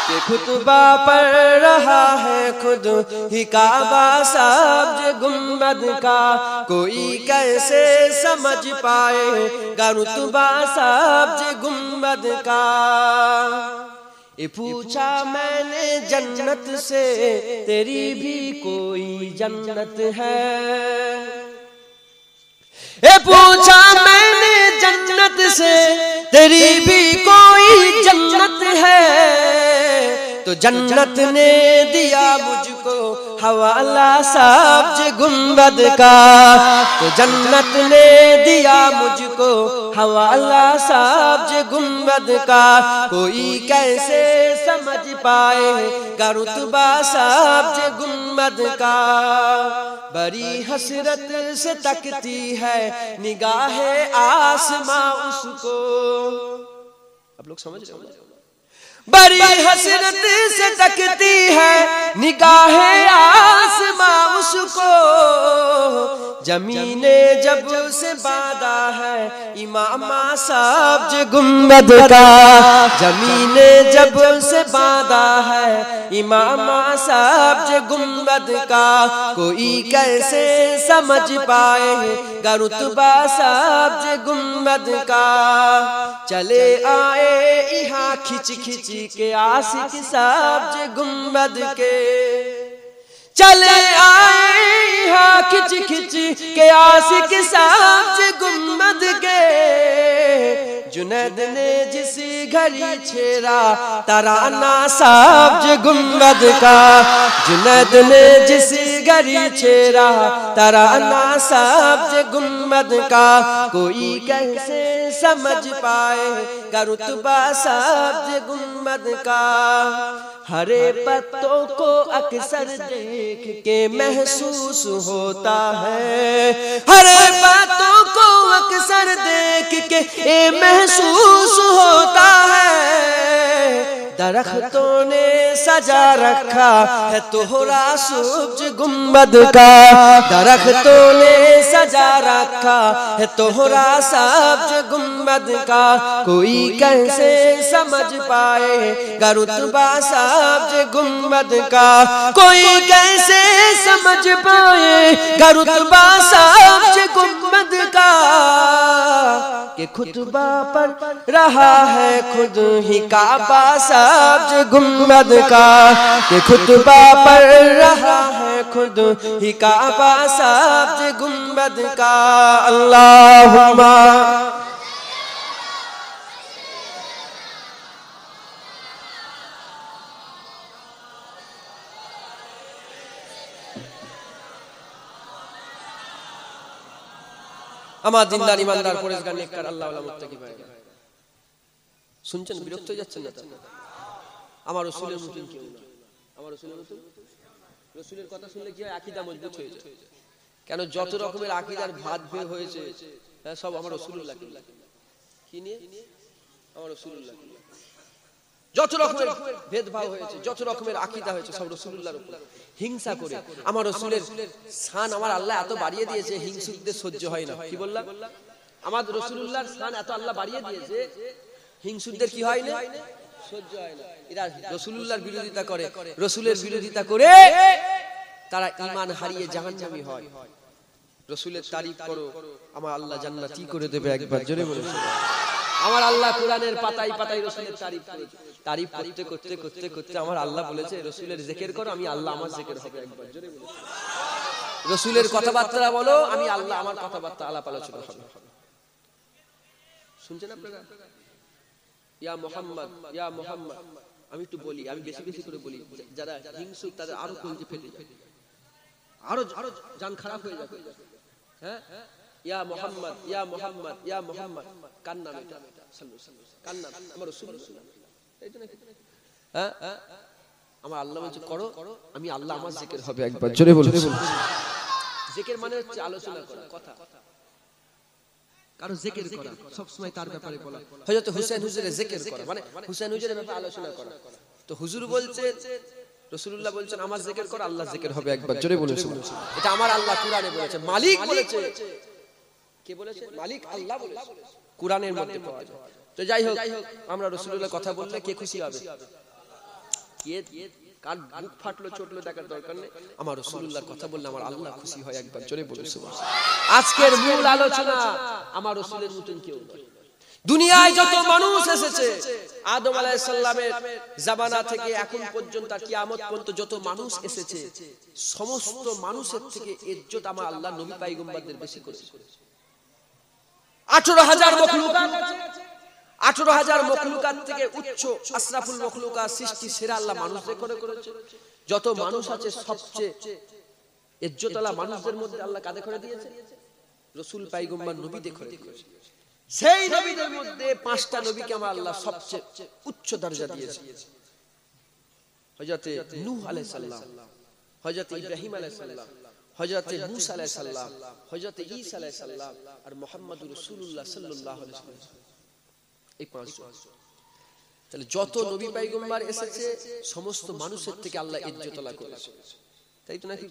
कि खुतबा पढ़ रहा है खुद ही काबा सब्ज गुंबद का, कोई कैसे समझ पाएगा रुतबा सब्ज गुंबद का। ये पूछा मैंने जन्नत से तेरी भी कोई जन्नत है, ये पूछा मैंने जन्नत से तेरी भी कोई जन्नत है, तो जन्नत ने दिया मुझको हवाला सब्ज गुंबद का, तो जन्नत ने दिया मुझको हवाला सब्ज गुंबद का, कोई कैसे समझ पाएगा रुतबा सब्ज गुंबद का। बड़ी हसरत से तकती है निगाहे आसमां उसको। आप लोग समझ रहे हो? बड़ी हसरत से तकती है निगाहे आसमां उसको, जमीने जब से बांधा है इमामा सब्ज गुंबद का, जमीने जब से बांधा है इमामा सब्ज गुंबद का, कोई कैसे समझ पाएगा रुतबा सब्ज गुंबद का। चले आए यहाँ खिंच खिंच के आशिक सब्ज गुंबद के, चले आए यहाँ खिंच खिंच के आशिक सब्ज गुंबद के, जुनैद ने जिस घड़ी छेड़ा तराना सब्ज गुंबद का, जुनैद ने जिस गरी छेरा तराना सब्ज गुम्बद का, कोई कैसे समझ पाए रुतबा सब्ज गुम्बद का। हरे पत्तों को अक्सर देख के महसूस होता है, हरे पत्तों को अक्सर देख के महसूस होता है। दरख्तों ने सजा रखा है तोहरा सब्ज गुम्बद का, दरख्तों ने सजा रखा है तोहरा सब्ज गुम्बद का। कोई कैसे समझ पाए रुतबा सब्ज गुम्बद का, कोई कैसे समझ पाए रुतबा सब्ज गुम्बद का। कि खुतबा पर रहा है खुद ही काबा सब्ज गुम्बद का, कि खुतबा पर रहा है खुद ही काबा सब्ज गुम्बद का। अल्लाहुम्मा আমার জিন্দার ইমানদার পরেশগার নেককার আল্লাহ ওয়ালা মুত্তাকি ভাই শুনছেন, বিরক্ত হয়ে যাচ্ছেন না? আমার রাসূলের মতন কেউ না, আমার রাসূলের মতন। রাসূলের কথা শুনলে কি হয়? আকীদা মজবুত হয়ে যায়। কেন যত রকমের আকীদার ভাত ভেদ হয়েছে সব আমার রাসূলুল্লাহ কি নিয়ে, আমার রাসূলুল্লাহ। যত রকমের ভেদভাব হয়েছে, যত রকমের আকীদা হয়েছে সব রাসূলুল্লাহর উপর হিংসা করে। আমার রাসূলের শান আমার আল্লাহ এত বাড়িয়ে দিয়েছে, হিংসুকদের সহ্য হয় না। কি বললাম? আমার রাসূলুল্লাহর শান এত আল্লাহ বাড়িয়ে দিয়েছে, হিংসুকদের কি হয় না? সহ্য হয় না। এরা রাসূলুল্লাহর বিরোধিতা করে, রাসূলের বিরোধিতা করে তারা ঈমান হারিয়ে জাহান্নামী হয়। রাসূলের তারিফ করো, আমার আল্লাহ জান্নাতি করে দেবে। একবার জোরে বলুন। আমার আল্লাহ কোরআনের পাতায় পাতায় রাসূলের তারিফ করেছে। তারিফ করতে করতে করতে করতে আমার আল্লাহ বলেছে রাসূলের জিকির করো, আমি আল্লাহ আমার জিকির হবে। একবার জোরে বলুন। রাসূলের কথাবার্তা বলো, আমি আল্লাহ আমার কথাবার্তা আলাপ আলোচনা হবে। শুনছেন আপনারা? ইয়া মুহাম্মদ, ইয়া মুহাম্মদ। আমি একটু বলি, আমি বেশি বেশি করে বলি, যারা হিংসুক তাদের আরো কলজে ফেটে যায়, আরো জান খারাপ হয়ে যাবে। হ্যাঁ, ইয়া মুহাম্মদ, ইয়া মুহাম্মদ, ইয়া মুহাম্মদ। কার নাম এটা? কার নাম? আমার রাসূলুল্লাহ। এই তো নাকি? হ্যাঁ, আমার আল্লাহ বলছে করো, আমি আল্লাহ আমার জিকির হবে। একবার জোরে বলুন। জিকির মানে হচ্ছে আলোচনা করা, কথা। কারো জিকির করা, সব সময় তার ব্যাপারে বলা। হযরত হুসাইন হুজুরের জিকির করা মানে হুসাইন হুজুরের ব্যাপারে আলোচনা করা। তো হুজুর বলছেন, রাসূলুল্লাহ বলছেন আমার জিকির কর, আল্লাহ জিকির হবে। একবার জোরে বলুন। এটা আমার আল্লাহ কোরআনে বলেছে, মালিক বলেছে। কে বলেছে? মালিক আল্লাহ বলেছে, কোরআনের মধ্যে পাওয়া যায়। তো যাই হোক, আমরা রাসূলুল্লাহর কথা বললে কে খুশি হবে? কে কার বুক ফাটলো চটলো দেখার দরকার নেই। আমার রাসূলুল্লাহর কথা বললে আমার আল্লাহ খুশি হয়। একবার জোরে বলুন সুবহানাল্লাহ। আজকের মূল আলোচনা, আমার রাসূলের মতন কেউ নয়। দুনিয়ায় যত মানুষ এসেছে, আদম আলাইহিস সালামের জামানা থেকে এখন পর্যন্ত আর কিয়ামত পর্যন্ত যত মানুষ এসেছে, সমস্ত মানুষের থেকে ইজ্জত আমার আল্লাহ নবী পয়গম্বরদের বেশি করেছে। 18,000 মখলুকাত আছে, 18,000 মখলুকাত থেকে উচ্চ আশরাফুল মখলুকাত সৃষ্টি সেরা আল্লাহ মানুষদের করে করেছে। যত মানুষ আছে সবচেয়ে ইজ্জতওয়ালা মানুষদের মধ্যে আল্লাহ কাদের করে দিয়েছে? রাসূল পয়গম্বর নবীদের করে দিয়েছে। সেই নবীদের মধ্যে 5টা নবীকে আমার আল্লাহ সবচেয়ে উচ্চ দরজা দিয়েছে। হযরতে নূহ আলাইহিস সালাম, হযরতে ইব্রাহিম আলাইহিস সালাম, হযরতে মূসা আলাইহিস সালাম, হযরতে ঈসা আলাইহিস সালাম আর মুহাম্মদুর রাসূলুল্লাহ সাল্লাল্লাহু আলাইহি ওয়াসাল্লাম। এই 5জন। তাহলে যত নবী পয়গম্বর এসেছে সমস্ত মানুষের থেকে আল্লাহ ইজ্জত লাভ করেছে। তাই তো নাকি?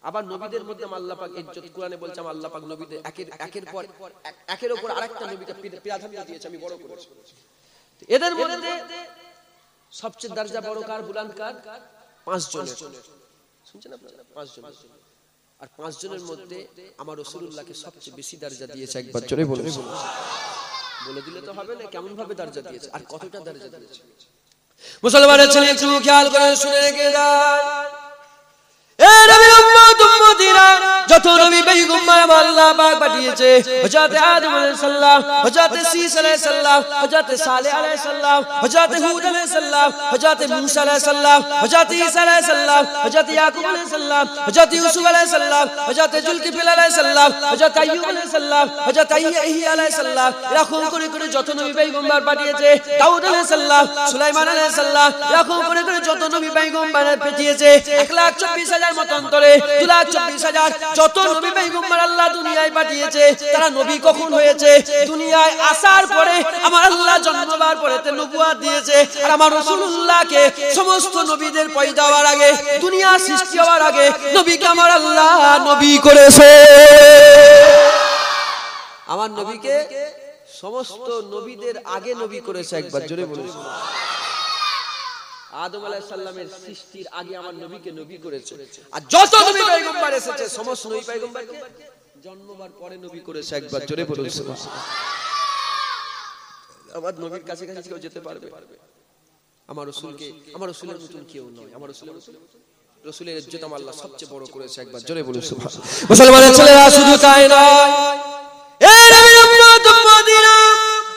আবার নবীদের মধ্যে আল্লাহ পাক ইজ্জত কোরআনে বলছে আল্লাহ পাক নবীদের একের পর একের উপর আরেকটা নবীকে প্রাধান্য দিয়েছে, আমি বড় করেছি। এদের মধ্যে সবচেয়ে দরজা বড় কার, বুলন্দ কার? 5 জনের। শুনছেন আপনারা? 5 জন। আর 5 জনের মধ্যে আমার রাসূলুল্লাহকে সবচেয়ে বেশি দরজা দিয়েছে। একবার জোরে বলুন। বলে দিলে তো হবে না, কেমন ভাবে দরজা দিয়েছে আর কতটা দরজা দিয়েছে। মুসলমানের ছেলে একটু খেয়াল করে শুনে রেখে যান। এ নবীর উম্মত উম্মতিরা, যত নবী পয়গম্বর আল্লাহ পাক পাঠিয়েছে, হযরত আদম আলাইহিস সালাম, হযরত শীস আলাইহিস সালাম, হযরত সালেহ আলাইহিস সালাম, হযরত হুদ আলাইহিস সালাম, হযরত মূসা আলাইহিস সালাম, হযরত ঈসা আলাইহিস সালাম, হযরত ইয়াকুব আলাইহিস সালাম, হযরত ইউসুফ আলাইহিস সালাম, হযরত জুলকিফল আলাইহিস সালাম, হযরত আইয়ুব আলাইহিস সালাম, হযরত ইয়াহইয়া আলাইহিস সালাম, এরকম করে করে যত নবী পয়গম্বর পাঠিয়েছে, দাউদ আলাইহিস সালাম, সুলাইমান আলাইহিস সালাম, এরকম করে করে যত নবী পয়গম্বর পাঠিয়েছে, 1,24,000 মতান্তরে 2,24,000 যত নবী পয়গম্বর আল্লাহ দুনিয়ায় পাঠিয়েছে, তারা নবী কখন হয়েছে? দুনিয়ায় আসার পরে আমার আল্লাহ জন্মবার পরেতে নবুয়ত দিয়েছে। আর আমার রাসূলুল্লাহকে সমস্ত নবীদের পয়দা হওয়ার আগে, দুনিয়া সৃষ্টি হওয়ার আগে নবীকে আমার আল্লাহ নবী করেছে। আমার নবীকে সমস্ত নবীদের আগে নবী করেছে। একবার জোরে বলুন। আদম আলাইহিস সালামের সৃষ্টির আগে আমার নবীকে নবী করেছে। আর যত নবী পয়গম্বর এসেছে সমস্ত নবী পয়গম্বরকে জন্মবার পরে নবী করেছে। একবার জোরে বলুন সুবহানাল্লাহ। আমার নবীর কাছে কাছে কেউ যেতে পারবে? আমার রাসূলকে, আমার রাসূলের মতন কেউ নয়। আমার রাসূলের ইজ্জত আমার আল্লাহ সবচেয়ে বড় করেছে। একবার জোরে বলুন সুবহানাল্লাহ। মুসলমানের ছেলেরা শুধু তাই নয়, এই নবীর উম্মত উম্মতিরা,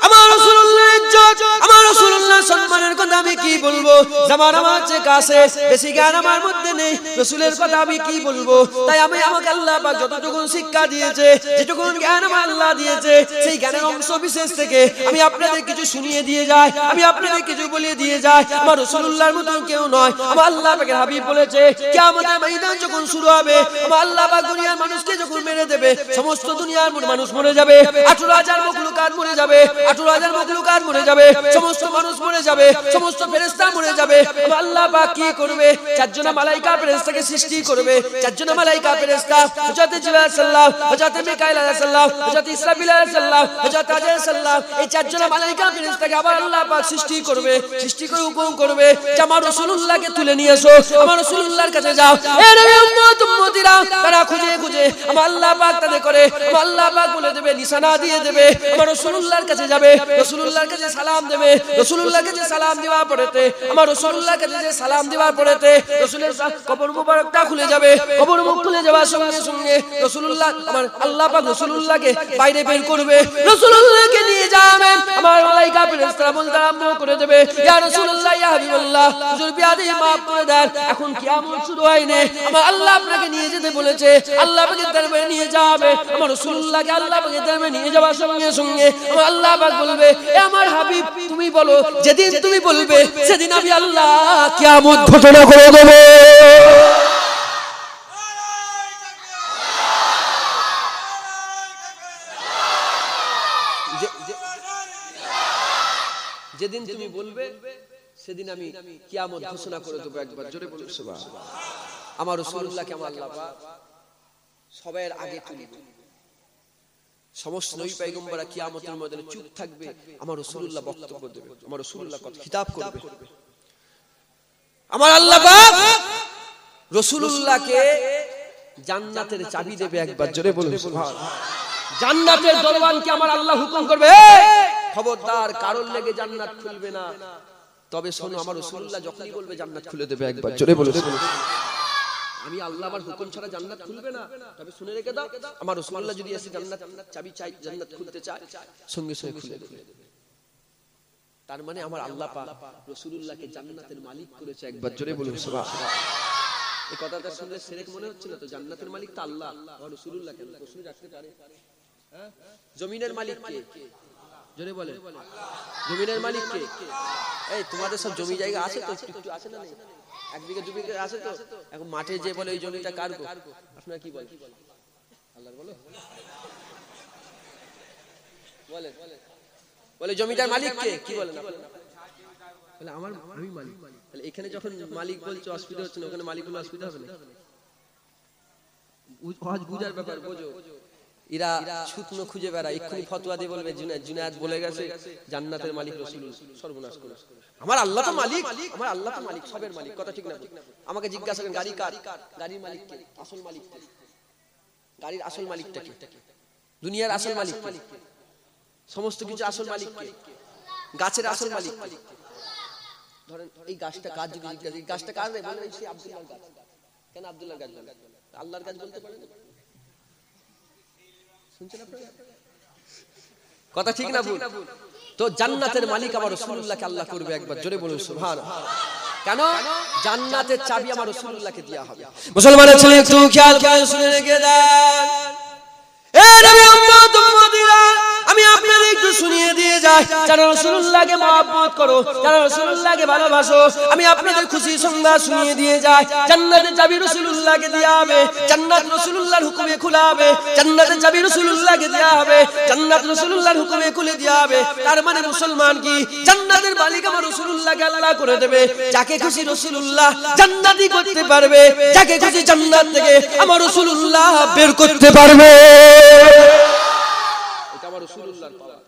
আমার রাসূলুল্লাহর ইজ্জত, আমার রাসূলুল্লাহর সম্মানের কথা আমি কি বলবো? জামান আমার কাছে বেশি জ্ঞান আমার মধ্যে নেই, রাসূলের কথা আমি কি বলবো? তাই আমাকে আল্লাহ পাক যতটুকু শিক্ষা দিয়েছে, যেটুকু জ্ঞান আমার আল্লাহ দিয়েছে, সেই জ্ঞানের অংশ বিশেষ থেকে আমি আপনাদের কিছু শুনিয়ে দিয়ে যাই, আমি আপনাদের কিছু বলিয়ে দিয়ে যাই। আমার রাসূলুল্লাহর মতন কেউ নয়। আমার আল্লাহ পাকের হাবিব বলেছে, কিয়ামতের ময়দান যখন শুরু হবে, আমার আল্লাহ পাক দুনিয়ার মানুষকে যখন মেরে দেবে, সমস্ত দুনিয়ার মানুষ মরে যাবে, 18,000 মখলুকাত মরে যাবে, 18,000 মখলুকাত মরে যাবে, সমস্ত মানুষ মরে যাবে, সমস্ত ফেরেশতা মরে যাবে। আল্লাহ পাক কি করবে? 4 জন মালায়েকা ফেরেশতাকে সৃষ্টি করবে। 4 জন মালায়েকা ফেরেশতা, হযরত জিবরাইল আলাইহিস সালাম, হযরত মিকাইল আলাইহিস সালাম, হযরত ইসরাফিল আলাইহিস সালাম, হযরত আজরাইল আলাইহিস সালাম, এই 4 জন মালায়েকা ফেরেশতাকে আবার আল্লাহ পাক সৃষ্টি করবে। সৃষ্টি করে হুকুম করবে যে আমার রাসূলুল্লাহকে তুলে নিয়ে এসো, আমার রাসূলুল্লাহর কাছে যাও। এই নবী উম্মত উম্মতিরা তারা খুঁজে খুঁজে আমার আল্লাহ পাক তাদের করে, আমার আল্লাহ পাক বলে দেবে, নিশানা দিয়ে দেবে, আমার রাসূলুল্লাহর কাছে যাবে, রাসূলুল্লাহর কাছে সালাম দেবে, রাসূলুল্লাহর কাছে সালাম দেওয়ার পরেতে, আমার রাসূলুল্লাহর কাছে সালাম দেওয়ার পরেতে রাসূলের কবর মুবারকটা খুলে যাবে। কবর মুখ খুলে যাওয়ার সঙ্গে সঙ্গে রাসূলুল্লাহ, আমার আল্লাহ পাক রাসূলুল্লাহকে বাইরে বের করবে, রাসূলুল্লাহকে নিয়ে যাবে। আমার মালায়েকা ফেরেশতারা বলতে আরম্ভ করে দেবে, ইয়া রাসূলুল্লাহ, ইয়া হাবিবাল্লাহ, হুজুর বিয়াদি maaf করে দেন, এখন কিয়ামত শুরু হয়নি, আমার আল্লাহ আপনাকে নিয়ে যেতে বলেছে, আল্লাহ পাকের দরবারে নিয়ে যাবে। আমার রাসূলুল্লাহকে আল্লাহ পাকের দরবারে নিয়ে যাওয়ার সঙ্গে সঙ্গে আমার আল্লাহ পাক বলবে, এ আমার হাবিব তুমি বলো, যেদিন তুমি বলবে সেদিন আমি আল্লাহ কিয়ামত ঘোষণা করে দেব। যেদিন তুমি বলবে সেদিন আমি কিয়ামত ঘোষণা করে দেব। একবার জোরে বলুন সুবহানাল্লাহ। আমার রাসূলুল্লাহকে আমার আল্লাহ পাক সবার আগে তুলবে। সমস্ত নবী পয়গম্বররা কিয়ামতের ময়দানে চুপ থাকবে, আমার রাসূলুল্লাহ বক্তব্য দেবে, আমার রাসূলুল্লাহ কথা খিতাব করবে। আমার আল্লাহ পাক রাসূলুল্লাহকে জান্নাতের চাবি দেবে। একবার জোরে বলুন সুবহানাল্লাহ। জান্নাতের দরওয়ানকে আমার আল্লাহ হুকুম করবে, খবরদার কারোর লেগে জান্নাত খুলবে না, তবে শোনো আমার রাসূলুল্লাহ যখনই বলবে জান্নাত খুলে দেবে। একবার জোরে বলুন আমি আল্লাহ আমার হুকুম ছাড়া জান্নাত খুলবে না, তবে শুনে রেখে দাও, আমার রাসূলুল্লাহ যদি এসে জান্নাত চাবি চাই, জান্নাত খুলতে চায়, সঙ্গে সঙ্গে খুলে দেবে। তার মানে আমার আল্লাহ পাক রাসূলুল্লাহকে জান্নাতের মালিক করেছে। একবার জোরে বলুন সুবহানাল্লাহ। এই কথাটা শুনলে শিরক মনে হচ্ছে না তো? জান্নাতের মালিক তো আল্লাহ, আর রাসূলুল্লাহ কেন প্রশ্ন রাখতে পারে? হ্যাঁ, জমিনের মালিক কে? জোরে বলেন। জমিনের মালিক কে? এই তোমাদের সব জমি জায়গা আছে তো? একটু আছে না? নেই? 1 বিঘা 2 বিঘা আছে তো? এখন মাঠে যে বলে এই জমিটা কার গো, আপনারা কি বলেন? আল্লাহর বলো। বলেন, বলে জমিটার মালিক কে? কি বলেন আপনারা? বলে আমি মালিক। তাহলে এখানে যখন মালিক বলছে অসুবিধা হচ্ছে না, ওখানে মালিক বলে অসুবিধা হবে না? বুঝার ব্যাপার বোঝো। এরা শুকনো খুঁজে বেড়ায়, এক্ষুনি ফতোয়া দিয়ে বলবে জুনায়েদ বলে গেছে জান্নাতের মালিক রাসূল, সর্বনাশ করে। আমার আল্লাহ তো মালিক, আমার আল্লাহ তো মালিক, সবের মালিক, কথা ঠিক না? আমাকে জিজ্ঞাসা করেন গাড়ি কার? গাড়ির মালিক কে? আসল মালিক কে? গাড়ির আসল মালিকটা কে? দুনিয়ার আসল মালিক কে? সমস্ত কিছু আসল মালিক কে? গাছের আসল মালিক কে? ধরেন এই গাছটা কার, যদি জিজ্ঞাসা এই গাছটা কার, বলেন সেই আব্দুল্লাহর গাছ। কেন আব্দুল্লাহর গাছ বলেন? আল্লাহর গাছ বলতে পারেন? শুনছেন আপনারা? কথা ঠিক না ভুল? তো জান্নাতের মালিক আমার রাসূলুল্লাহকে আল্লাহ করবে একবার, জোরে বলুন সুবহানাল্লাহ। কেন? জান্নাতের চাবি আমার রাসূলুল্লাহকে দেয়া হবে। মুসলমানের ছেলে একটু খেয়াল করে শুনে রেখে দেন, এ নবী উম্মত উম্মতিরা, আমি আপনাদের একটু শুনিয়ে দিয়ে যাই, যারা রাসূলুল্লাহকে মহব্বত করো, যারা রাসূলুল্লাহকে ভালোবাসো, আমি আপনাদের খুশি সংবাদ শুনিয়ে দিয়ে যাই, জান্নাতের চাবি রাসূলুল্লাহকে দেয়া হবে, জান্নাত রাসূলুল্লাহর হুকুমে খোলা হবে, জান্নাতের চাবি রাসূলুল্লাহকে দেয়া হবে, জান্নাত রাসূলুল্লাহর হুকুমে খুলে দেয়া হবে। তার মানে মুসলমান কি, জান্নাতের মালিক আমার রাসূলুল্লাহকে আল্লাহ করে দেবে। যাকে খুশি রাসূলুল্লাহ জান্নাতি করতে পারবে, যাকে খুশি জান্নাত থেকে আমার রাসূলুল্লাহ বের করতে পারবে। এটা আমার রাসূলুল্লাহর পাওয়ার,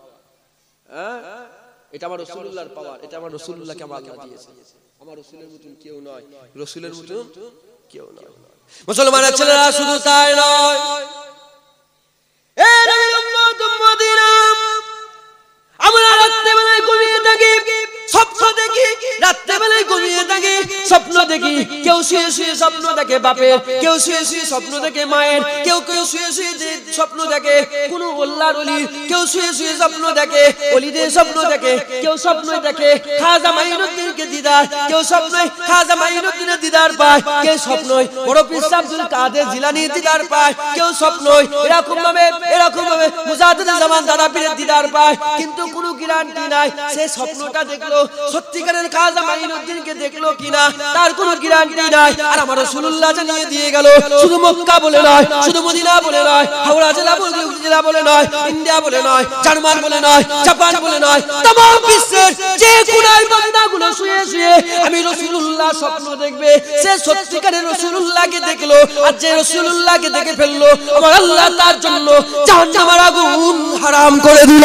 এটা আমার রাসূলুল্লাহর পাওয়ার, এটা আমার রাসূলুল্লাহকে আমার আল্লাহ দিয়েছে। আমার রাসূলের মতন কেউ নয়, রাসূলের মতন কেউ নয়। মুসলমানের ছেলেরা শুধু তাই নয়, এ নবীর উম্মত উম্মতিরা, আমরা রাত্রিবেলায় ঘুমিয়ে থাকি, স্বপ্ন দেখি, রাত্রিবেলায় ঘুমিয়ে থাকি, স্বপ্ন দেখি। কেউ শুয়ে শুয়ে স্বপ্ন দেখে বাপের, কেউ শুয়ে শুয়ে স্বপ্ন দেখে মায়ের, কেউ কেউ শুয়ে শুয়ে স্বপ্ন দেখে কোন আল্লাহর ওলি, কেউ শুয়ে শুয়ে স্বপ্ন দেখে ওলিদের স্বপ্ন দেখে, কেউ স্বপ্ন দেখে খাজা মাইনুদ্দিনকে দিদার, কেউ স্বপ্ন খাজা মাইনুদ্দিনের দিদার পায়, কেউ স্বপ্ন বড় পীর আব্দুল কাদের জিলানীর দিদার পায়, কেউ স্বপ্ন এরকম ভাবে মুজাদ্দিদ জামান দাদা পীরের দিদার পায়। কিন্তু কোনো গ্যারান্টি নাই সে স্বপ্নটা দেখলো সত্যিকারের খাজা মাইনুদ্দিনকে দেখলো কিনা, তার কোনো গ্যারান্টি নাই। আর আমার রাসূলুল্লাহ জানিয়ে দিয়ে গেল, শুধু মক্কা বলে নয়, শুধু মদিনা বলে নয়, হাওড়া জেলা বলে নয়, ইন্ডিয়া বলে নয়, জার্মান বলে নয়, জাপান বলে নয়, तमाम বিশ্বের যে কোনায় বান্দাগুলো শুয়ে শুয়ে আমি রাসূলুল্লাহ স্বপ্ন দেখবে, সে সত্যিকারের রাসূলুল্লাহকে দেখলো। আর যে রাসূলুল্লাহকে দেখে ফেললো, আমার আল্লাহ তার জন্য জাহান্নামের আগুন হারাম করে দিল।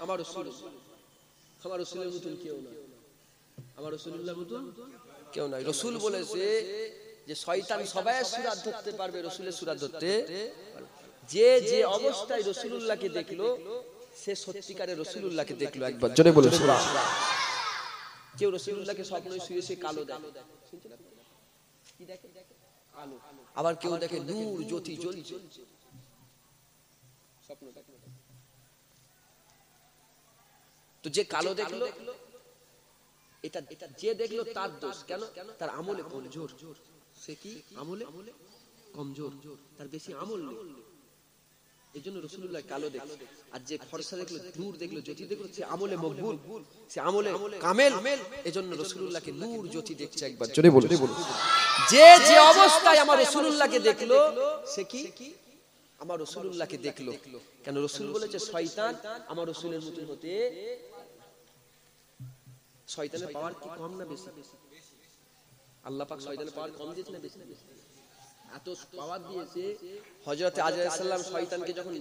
আমার রাসূলের মতন কেউ নয়, আমার রাসূলুল্লাহর মতন কেউ নয়। রাসূল বলেছে যে শয়তান সবাই সূরা ধরতে পারবে, রাসূলের সূরা ধরতে যে যে অবস্থায় রাসূলুল্লাহকে দেখলো, সে সত্যিকারের রাসূলুল্লাহকে দেখলো। একবার জোরে বলুন সুবহানাল্লাহ। কেউ রাসূলুল্লাহকে স্বপ্নে শুয়ে শুয়ে কালো দেখে, শুনছেন আপনারা? কি দেখে? আলো। আবার কেউ দেখে নূর জ্যোতি জ্বলছে, স্বপ্ন দেখে। তো যে কালো দেখলো, এটা যে দেখলো তার দোষ। কেন? তার আমলে কমজোর। সে কি আমলে কমজোর, তার বেশি আমল নেই, এইজন্য রাসূলুল্লাহ কালো দেখলো। আর যে ফর্সা দেখলো, নূর দেখলো, জ্যোতি দেখলো, সে আমলে মকবুল, সে আমলে কামেল, এইজন্য রাসূলুল্লাহকে নূর জ্যোতি দেখছে। একবার জোরে বলুন। যে যে অবস্থায় আমার রাসূলুল্লাহকে দেখলো, সে কি আমার রাসূলুল্লাহকে দেখলো। কেন? রাসূল বলেছে শয়তান আমার রাসূলের মতন হতে। শয়তানের পাওয়ার কি কম না বেশি? আল্লাহ পাক শয়তানের পাওয়ার কম দিয়েছে না বেশি? এত পাওয়ার দিয়েছে। হযরত আজরাইল আলাইহিস সালাম শয়তানকে যখন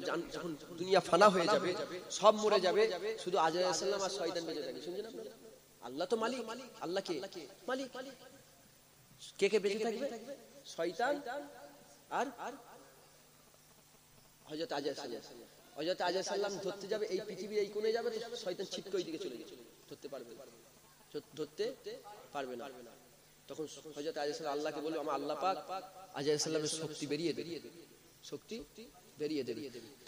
দুনিয়া ফানা হয়ে যাবে, সব মরে যাবে, শুধু আজরাইল আলাইহিস সালাম আর শয়তান বেঁচে থাকবে। শুনছেন আপনারা? আল্লাহ তো মালিক, আল্লাহ কে মালিক, কে কে বেঁচে থাকবে? শয়তান আর হযরত আজরাইল আলাইহিস সালাম। হযরত আজরাইল আলাইহিস সালাম ধরতে যাবে, এই পৃথিবীর এই কোণে যাবে, তো শয়তান ছিটকে ওই দিকে চলে যাবে, ধরতে পারবে না। তখন হযরত আজরাইল সালাম আল্লাহকে বলল, আমার আল্লাহ পাক আজরাইল সালামের শক্তি বেরিয়ে দেবে।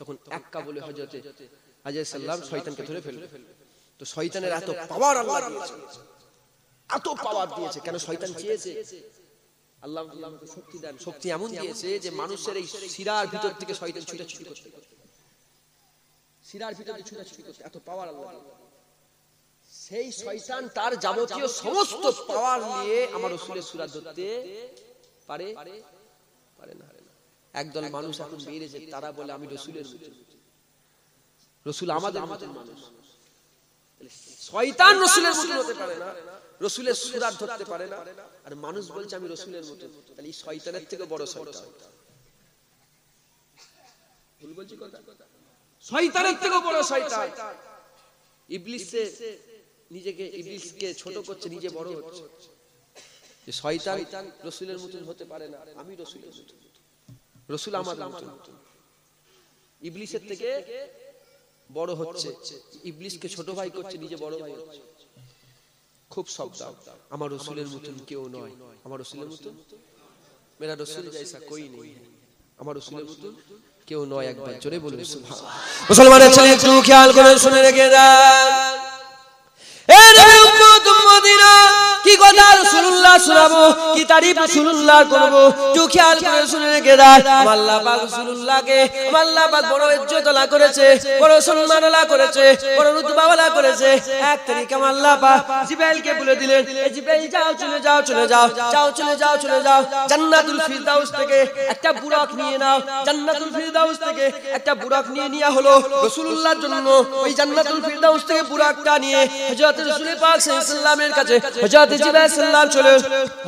তখন এক্কা বলে হযরত আজরাইল সালাম শয়তানকে ধরে ফেলবে। তো শয়তানের এত পাওয়ার আল্লাহ দিয়েছে, এত পাওয়ার দিয়েছে। কেন? শয়তান চেয়েছে আল্লাহ আমাকে শক্তি দেন। শক্তি এমন দিয়েছে যে মানুষের এই শিরার ভিতর থেকে শয়তান ছুটাছুটি করতে, শিরার ভিতর থেকে ছুটাছুটি করতে, এত পাওয়ার আল্লাহ। সেই শয়তান তার যাবতীয় সমস্ত পাওয়ার নিয়ে আমার রাসূলের সূরা ধরতে পারে না। একদল মানুষ এখন বেরিয়েছে, তারা বলে আমি রাসূলের মতো, রাসূল আমাদের মতন মানুষ। শয়তান রাসূলের মতো হতে পারে না, রাসূলের সূরা ধরতে পারে না, আর মানুষ বলছে আমি রাসূলের মতো। তাহলে এই শয়তানের থেকে বড় শয়তান। ভুল বলছি কথা? শয়তানের থেকে বড় শয়তান। ইবলিসকে ছোট করছে, নিজে বড় হচ্ছে। যে শয়তান রাসূলের মতন হতে পারে না, আমি রাসূলের মতন, রাসূল আমাদের মতন। ইবলিসের থেকে বড় হচ্ছে, ইবলিসকে ছোট ভাই করছে, নিজে বড় ভাই হচ্ছে। খুব সাবধান, আমার রসুলের মতন কেউ নয়, আমার রসুলের মতন মেরা রসুল জৈসা কোই নেই, আমার রসুলের মতন কেউ নয়। একবার জোরে বলুন সুবহানাল্লাহ। মুসলমানের ছেলে একটু খেয়াল করে শুনে রেখে দেন, এ নবী উম্মত উম্মতিনা কি কথা রাসূলুল্লাহ শোনাবো, কি তারিফ রাসূলুল্লাহ করব, একটু খেয়াল করে শুনে রেখে দেন। আল্লাহ পাক রাসূলুল্লাহকে আল্লাহ পাক বড় ইজ্জতওয়ালা করেছে, বড় সম্মানওয়ালা করেছে, বড় রুতবাওয়ালা করেছে। এক তারিখে আল্লাহ পাক জিবরাইলকে বলে দিলেন, এই জিবরাইল যাও চলে যাও চলে যাও যাও চলে যাও চলে যাও জান্নাতুল ফিরদাউস থেকে একটা বুরাক নিয়ে নাও। জান্নাতুল ফিরদাউস থেকে একটা বুরাক নিয়ে নেওয়া হলো রাসূলুল্লাহর জন্য। ওই জান্নাতুল ফিরদাউস থেকে বুরাকটা নিয়ে হযরত রাসূল পাক সাল্লাল্লাহু আলাইহি ওয়াসাল্লামের কাছে হযরত জিবরাইল সাল্লাম চলে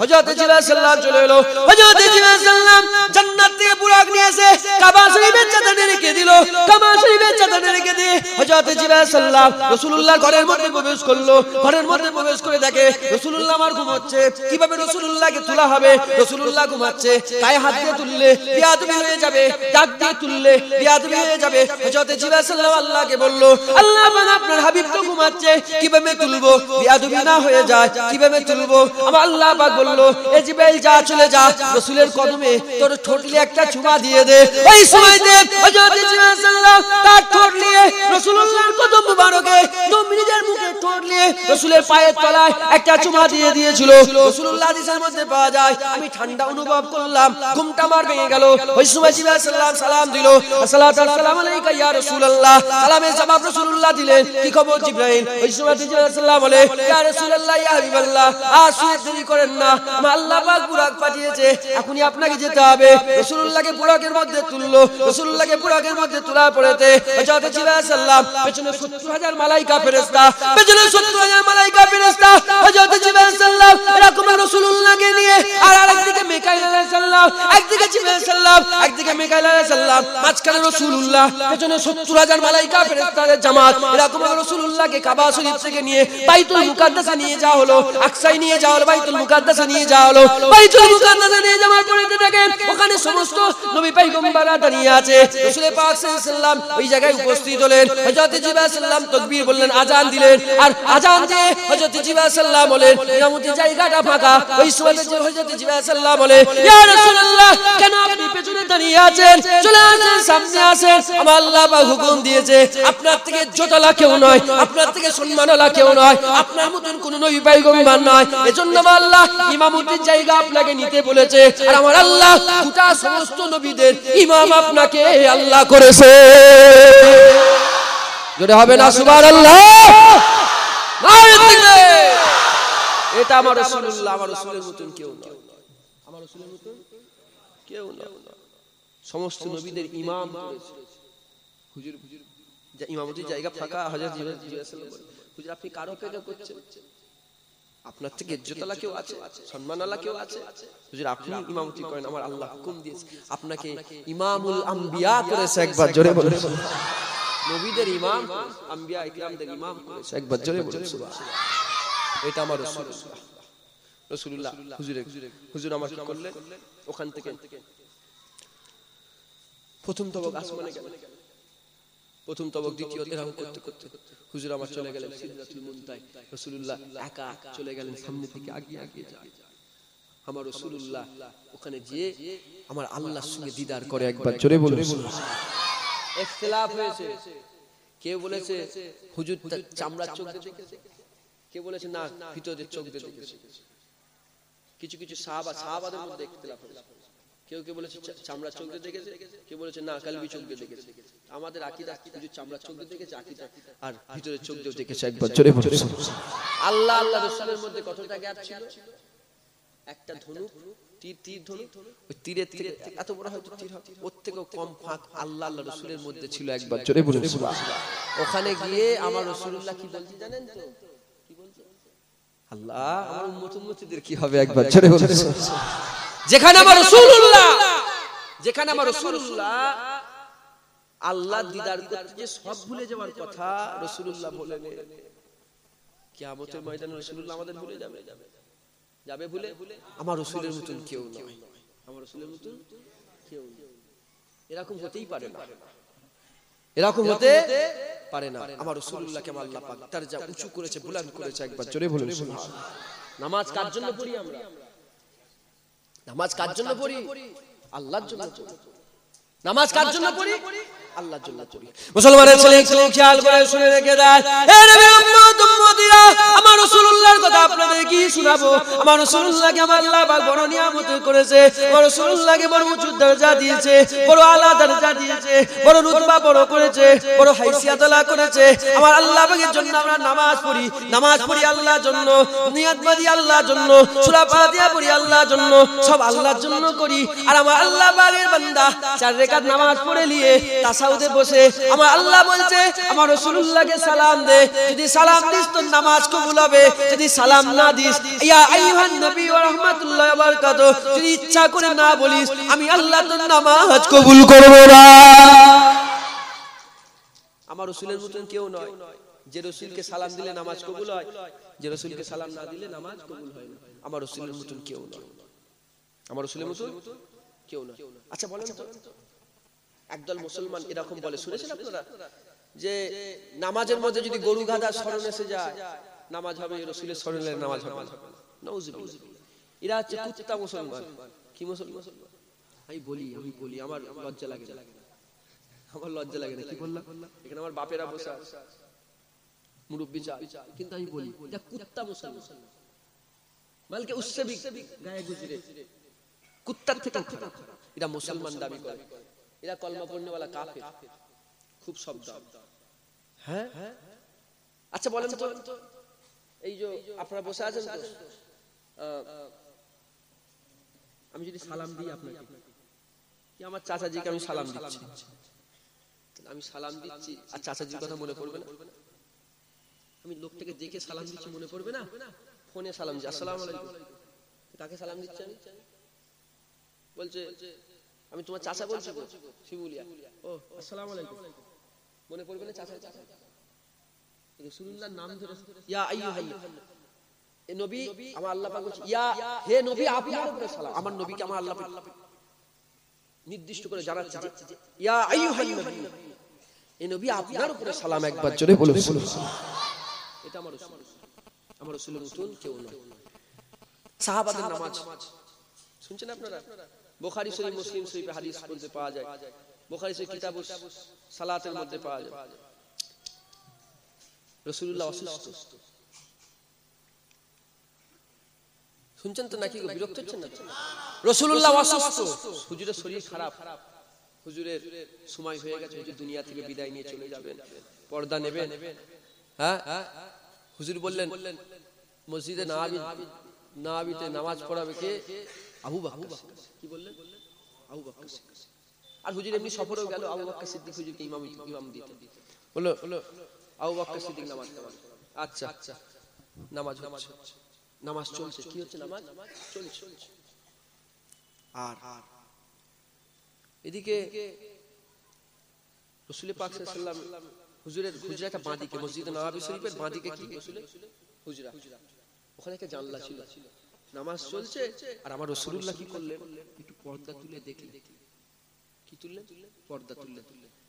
হযরত জিবরাইল সাল্লাম চলে এলো। হযরত জিবরাইল সাল্লাম জান্নাত থেকে বুরাক নিয়ে এসে কাবা শরীফের চাদরে রেখে দিল। কাবা শরীফের চাদরে রেখে দিয়ে হযরত জিবরাইল সাল্লাম রাসূলুল্লাহর ঘরের মধ্যে প্রবেশ করলো। ঘরের মধ্যে প্রবেশ করে দেখে রাসূলুল্লাহ আমার ঘুমাচ্ছে। কিভাবে রাসূলুল্লাহকে তোলা হবে? রাসূলুল্লাহ ঘুমাচ্ছে, গায়ে হাত দিয়ে তুললে বিয়াদবি হয়ে যাবে, ডাক দিয়ে তুললে বিয়াদবি হয়ে যাবে। হযরত জিবরাইল সাল্লাম আল্লাহকে বলল, আল্লাহ আপনার হাবিব তো ঘুমাচ্ছে, কিভাবে তুলবো বিয়াদবি না হয়ে যায়, কিভাবে তুলবো? আমার আল্লাহ পাক বলল, এ জিবরাইল যা চলে যা রাসূলের কদমে তোর ঠোঁটলে একটা চুমা দিয়ে দে। ওই সময়তে হযরত জিবরাইল সাল্লাম তার ঠোঁট নিয়ে রাসূলুল্লাহর কদম মুবারকে নিজের মুখে ঠোঁট নিয়ে রাসূলের পায়ের তলায় একটা চুমা দিয়ে দিয়েছিল। রাসূলুল্লাহ হাদিসের মধ্যে পাওয়া যায়, আমি ঠান্ডা অনুভব করলাম, ঘুমটা আমার ভেঙে গেল। ওই সময় জিবরাইল সাল্লাম সালাম দিল, আসসালাতু আসসালামু আলাইকা ইয়া রাসূলুল্লাহ। সালামের জবাব রাসূলুল্লাহ দিলেন, কি খবর জিবরাইল? ওই সময় জিবরাইল সাল্লাম বলে, ইয়া রাসূলুল্লাহ ইয়া হাবিবাল্লাহ, আর দেরি করেন না, আমার আল্লাহ পাক বুরাক পাঠিয়েছে, এখনই আপনাকে যেতে হবে। রাসূলুল্লাহকে বুরাকের মধ্যে তুললো। রাসূলুল্লাহকে বুরাকের মধ্যে তোলা পড়েতে হযরত জিবরাইল সাল্লাম পেছনে ৭০,০০০ মালায়েকা ফেরেশতা, পেছনে ৭০,০০০ মালায়েকা ফেরেশতা হযরত জিবরাইল সাল্লাম এরকম রাসূলুল্লাহকে নিয়ে, আর আরেকদিকে মিকাইল আলাইহিস সালাম, একদিকে জিবরাইল সাল্লাম, একদিকে মিকাইল আলাইহিস সালাম, মাঝখানে রাসূলুল্লাহ, পেছনে ৭০,০০০ মালায়েকা ফেরেশতাদের জামাত। এরকম রাসূলুল্লাহকে কাবা শরীফ থেকে নিয়ে বাইতুল মুকাদ্দাসে নিয়ে যাওয়া হলো, আকসায় নিয়ে যাওয়া হলো, বাইতুল মুকাদ্দাসে নিয়ে যাওয়া হলো। বাইতুল মুকাদ্দাসে নিয়ে যাওয়ার পরে দেখেন ওখানে সমস্ত নবী পয়গম্বররা দাঁড়িয়ে আছে। রাসূল পাক সাল্লাল্লাহু আলাইহি ওয়াসাল্লাম ওই জায়গায় উপস্থিত হলেন। হযরত জিবরাইল সাল্লাম তাকবীর বললেন, আযান দিলেন, আর আযান দিয়ে হযরত জিবরাইল সাল্লাম বলেন, ইমামতি জায়গাটা ফাঁকা। ওই সময় হযরত জিবরাইল সাল্লাম বলে, ইয়া রাসূলুল্লাহ, কেন আপনি পেছনে দাঁড়িয়ে আছেন? চলে আসেন, সামনে আসেন, আমার আল্লাহ পাক হুকুম দিয়েছে, আপনার থেকে ইজ্জতওয়ালা কেউ নয়, আপনার থেকে সম্মানওয়ালা কেউ নয়, আপনার মতন কোন নবী পয়গম্বর নয়, এজন্য আমার আল্লাহ ইমামতির জায়গা আপনাকে নিতে বলেছে। আর আমার আল্লাহ গোটা সমস্ত নবীদের ইমাম আপনাকে আল্লাহ করেছে। যদি হবে না সুবহানাল্লাহ, এটা আমার রাসূলুল্লাহ, আমার রাসূলের মতন কেউ নয়, আমার রাসূলের মতন কেউ নয়। সমস্ত নবীদের ইমাম করেছে। হুজুর যে ইমামতির জায়গা ফাঁকা, হযরত জিবরাইল সাল্লাল্লাহু আলাইহি ওয়াসাল্লাম, হুজুর আপনি কার অপেক্ষা করছেন? আপনার থেকে ইজ্জতওয়ালা কেউ আছে, সম্মানওয়ালা কেউ আছে? হুজুর আপনি ইমামতি করেন, আমার আল্লাহ হুকুম দিয়েছে, আপনাকে ইমামুল আম্বিয়া করেছে। একবার জোরে বলুন, নবীদের ইমাম, আম্বিয়া ইকরামদের ইমাম করেছে। একবার জোরে বলুন সুবহানাল্লাহ। এটা আমার রাসূলুল্লাহ। রাসূলুল্লাহ হুজুর আমার কি করলেন? ওখান থেকে প্রথম তবক আসমানে গেলেন, প্রথম তবক, দ্বিতীয়, এরকম করতে করতে হুজুর আমার চলে গেলেন সিদরাতুল মুনতাহা। রাসূলুল্লাহ একা চলে গেলেন সামনে থেকে, আগিয়ে যায়। আমার রাসূলুল্লাহ ওখানে গিয়ে আমার আল্লাহর সঙ্গে দিদার করে। একবার জোরে বলুন। ইখতিলাফ হয়েছে, কেউ বলেছে হুজুর চামড়ার চোখ দিয়ে দেখেছে, কেউ বলেছে না ভিতরের চোখ দিয়ে দেখেছে। কিছু কিছু সাহাবাদের মধ্যে ইখতিলাফ হয়েছে, কেউ কেউ বলেছে চামড়ার চোখ দিয়ে দেখেছে, কেউ বলেছে না কালবি চোখ দিয়ে দেখেছে। আমাদের আকীদা হুজুর চামড়ার চোখ দিয়ে দেখেছে, আকীদা আর ভিতরের চোখ দিয়ে দেখেছে। একবার জোরে বলুন। আল্লাহ আল্লাহ রাসূলের মধ্যে কতটা গ্যাপ ছিল? একটা ধনুক, তীর ধনুক, ওই তীরের থেকে এত বড় হয়তো তীর হবে, ওর থেকেও কম ফাঁক আল্লাহ আল্লাহ রাসূলের মধ্যে ছিল। একবার জোরে বলুন সুবহানাল্লাহ। ওখানে গিয়ে আমার রাসূলুল্লাহ কি বলতে জানেন তো? কি বলতে? আল্লাহ আমার উম্মতদের কি হবে? একবার জোরে বলুন। যেখানে আমার রাসূলুল্লাহ আল্লাহ দিদার করতে যে সব ভুলে যাওয়ার কথা রাসূলুল্লাহ বলেন, কিয়ামতের ময়দানে রাসূলুল্লাহ আমাদের ভুলে যাবে ভুলে? আমার রাসূলের মতন কেউ নয়, আমার রাসূলের মতন কেউ নয়। এরকম হতেই পারে না। এরকম হতে পারে না। আমার রাসূলুল্লাহকে আমার আল্লাহ পাক দরজা উঁচু করেছে, বুলন্দ করেছে। একবার জোরে বলুন সুবহানাল্লাহ। নামাজ কার জন্য পড়ি আমরা? নামাজ কার জন্য পড়ি? আল্লাহর জন্য পড়ি। নামাজ কার জন্য পড়ি? আল্লাহর জন্য পড়ি। মুসলমানের ছেলে একটু খেয়াল করে শুনে রেখে দেয়, হে নবীর উম্মত উম্মতিরা, আমার রাসূলুল্লাহর কথা আপনাদের কি শোনাবো? আমার রাসূলুল্লাহকে আমার আল্লাহ পাক বড় নিয়ামত করেছে, আমার রাসূলুল্লাহকে বড় উঁচু দরজা দিয়েছে, বড় আলা দরজা দিয়েছে, বড় রুতবা বড় করেছে, বড় হাইসিয়াত আলা করেছে। আমার আল্লাহ পাকের জন্য আমরা নামাজ পড়ি, নামাজ পড়ি আল্লাহর জন্য, নিয়ত বাঁধি আল্লাহর জন্য, সূরা ফাতিহা পড়ি আল্লাহর জন্য, সব আল্লাহর জন্য করি। আর আমার আল্লাহ পাকের বান্দা 4 রাকাত নামাজ পড়ে নিয়ে তাসাউদে বসে আমার আল্লাহ বলছে আমার রাসূলুল্লাহকে সালাম দে, যদি সালাম দিস তো নামাজ কবুল হবে, যদি সালাম না দিস ইয়া আইয়ুহান নবী ওয়া রাহমাতুল্লাহি ওয়া বারাকাতুহু যদি ইচ্ছা করে না বলিস আমি আল্লাহ তোর নামাজ কবুল করব না। আমার রাসূলের মতন কেউ নয় যে রাসূলকে সালাম দিলে নামাজ কবুল হয়, যে রাসূলকে সালাম না দিলে নামাজ কবুল হয় না। আমার রাসূলের মতন কেউ নয়, আমার রাসূলের মতন কেউ নয়। আচ্ছা বলেন তো, একদল মুসলমান এরকম বলে, শুনেছেন আপনারা, যে নামাজের মধ্যে যদি গরু গাধা স্মরণ এসে যায় নামাজ হবে, রাসূলের স্মরণে নামাজ হবে না। নাউযুবিল্লাহ। এরা হচ্ছে কুত্তা মুসলমান। কি মুসলমান? আমি বলি আমার লজ্জা লাগে না, আমার লজ্জা লাগে না। কি বললাম? এখানে আমার বাপেরা বসে আছে, মুরব্বি চাল, কিন্তু আমি বলি এটা কুত্তা মুসলমান, মালকে উসসে भी গায়ে গুজরে কুত্তার থেকে খারাপ। এটা মুসলমান দাবি করে, এরা কলমা পড়নেওয়ালা কাফের, খুব শব্দ। হ্যাঁ, আচ্ছা বলেন তো, এই যে আপনারা বসে আছেন তো, আমি যদি সালাম দিই আপনাকে, কি আমার চাচাজিকে আমি সালাম দিচ্ছি, আমি সালাম দিচ্ছি আর চাচাজির কথা মনে পড়বে না? আমি লোকটাকে দেখে সালাম দিচ্ছি, মনে পড়বে না? ফোনে সালাম দিচ্ছি, আসসালামু আলাইকুম, কাকে সালাম দিচ্ছি আমি? বলছে আমি তোমার চাচা বলছি শিবুলিয়া। ও আসসালামু আলাইকুম, মনে পড়বে না চাচা? রাসূলুল্লাহর নাম ধরে ইয়া আইয়ুহান এ নবী, আমার আল্লাহ পাক বলছে ইয়া হে নবী আপনার উপরে সালাম। আমার নবীকে আমার আল্লাহ পাক নির্দিষ্ট করে জানাচ্ছে যে ইয়া আইয়ুহান নবী, এ নবী আপনার উপরে সালাম। একবার জোরে বলুন সুবহানাল্লাহ। এটা আমার রাসূল, আমার রাসূলের মতন কেউ নয়। সাহাবাদের নামাজ শুনছেন আপনারা? বুখারী শরীফ, মুসলিম শরীফে হাদিস বলতে পাওয়া যায়, বুখারী শরীফ কিতাবুস সালাতের মধ্যে পাওয়া যায়, রাসূলুল্লাহ অসুস্থ। শুনছেন তো নাকি? বিরক্ত হচ্ছেন না? রাসূলুল্লাহ অসুস্থ, হুজুরের শরীর খারাপ, হুজুরের সময় হয়ে গেছে, হুজুর দুনিয়া থেকে বিদায় নিয়ে চলে যাবেন, পর্দা নেবেন। হ্যাঁ, হুজুর বললেন মসজিদে নববীতে নামাজ পড়াবে কে? আবু বকর। কি বললেন? আবু বকর। আর হুজুর এমনি সফরেও গেল, আবু বকর সিদ্দিক হুজুরকে ইমাম দিতে বলল, আবু বকর সিদ্দিক নামাজ পড়ান। আচ্ছা, নামাজ হচ্ছে, নামাজ চলছে। কি হচ্ছে? নামাজ চলছে। আর এদিকে রাসূল পাক সাল্লাল্লাহু আলাইহি ওয়াসাল্লাম হুজুরের হুজরাটা বাঁদিকে, মসজিদে নববী শরীফের বাঁদিকে কি রাসূলের হুজরা, ওখানে একটা জানলা ছিল, নামাজ চলছে। আর আমার রাসূলুল্লাহ কি করলেন? একটু পর্দা তুলে দেখলেন। কি তুললেন? পর্দা তুললেন,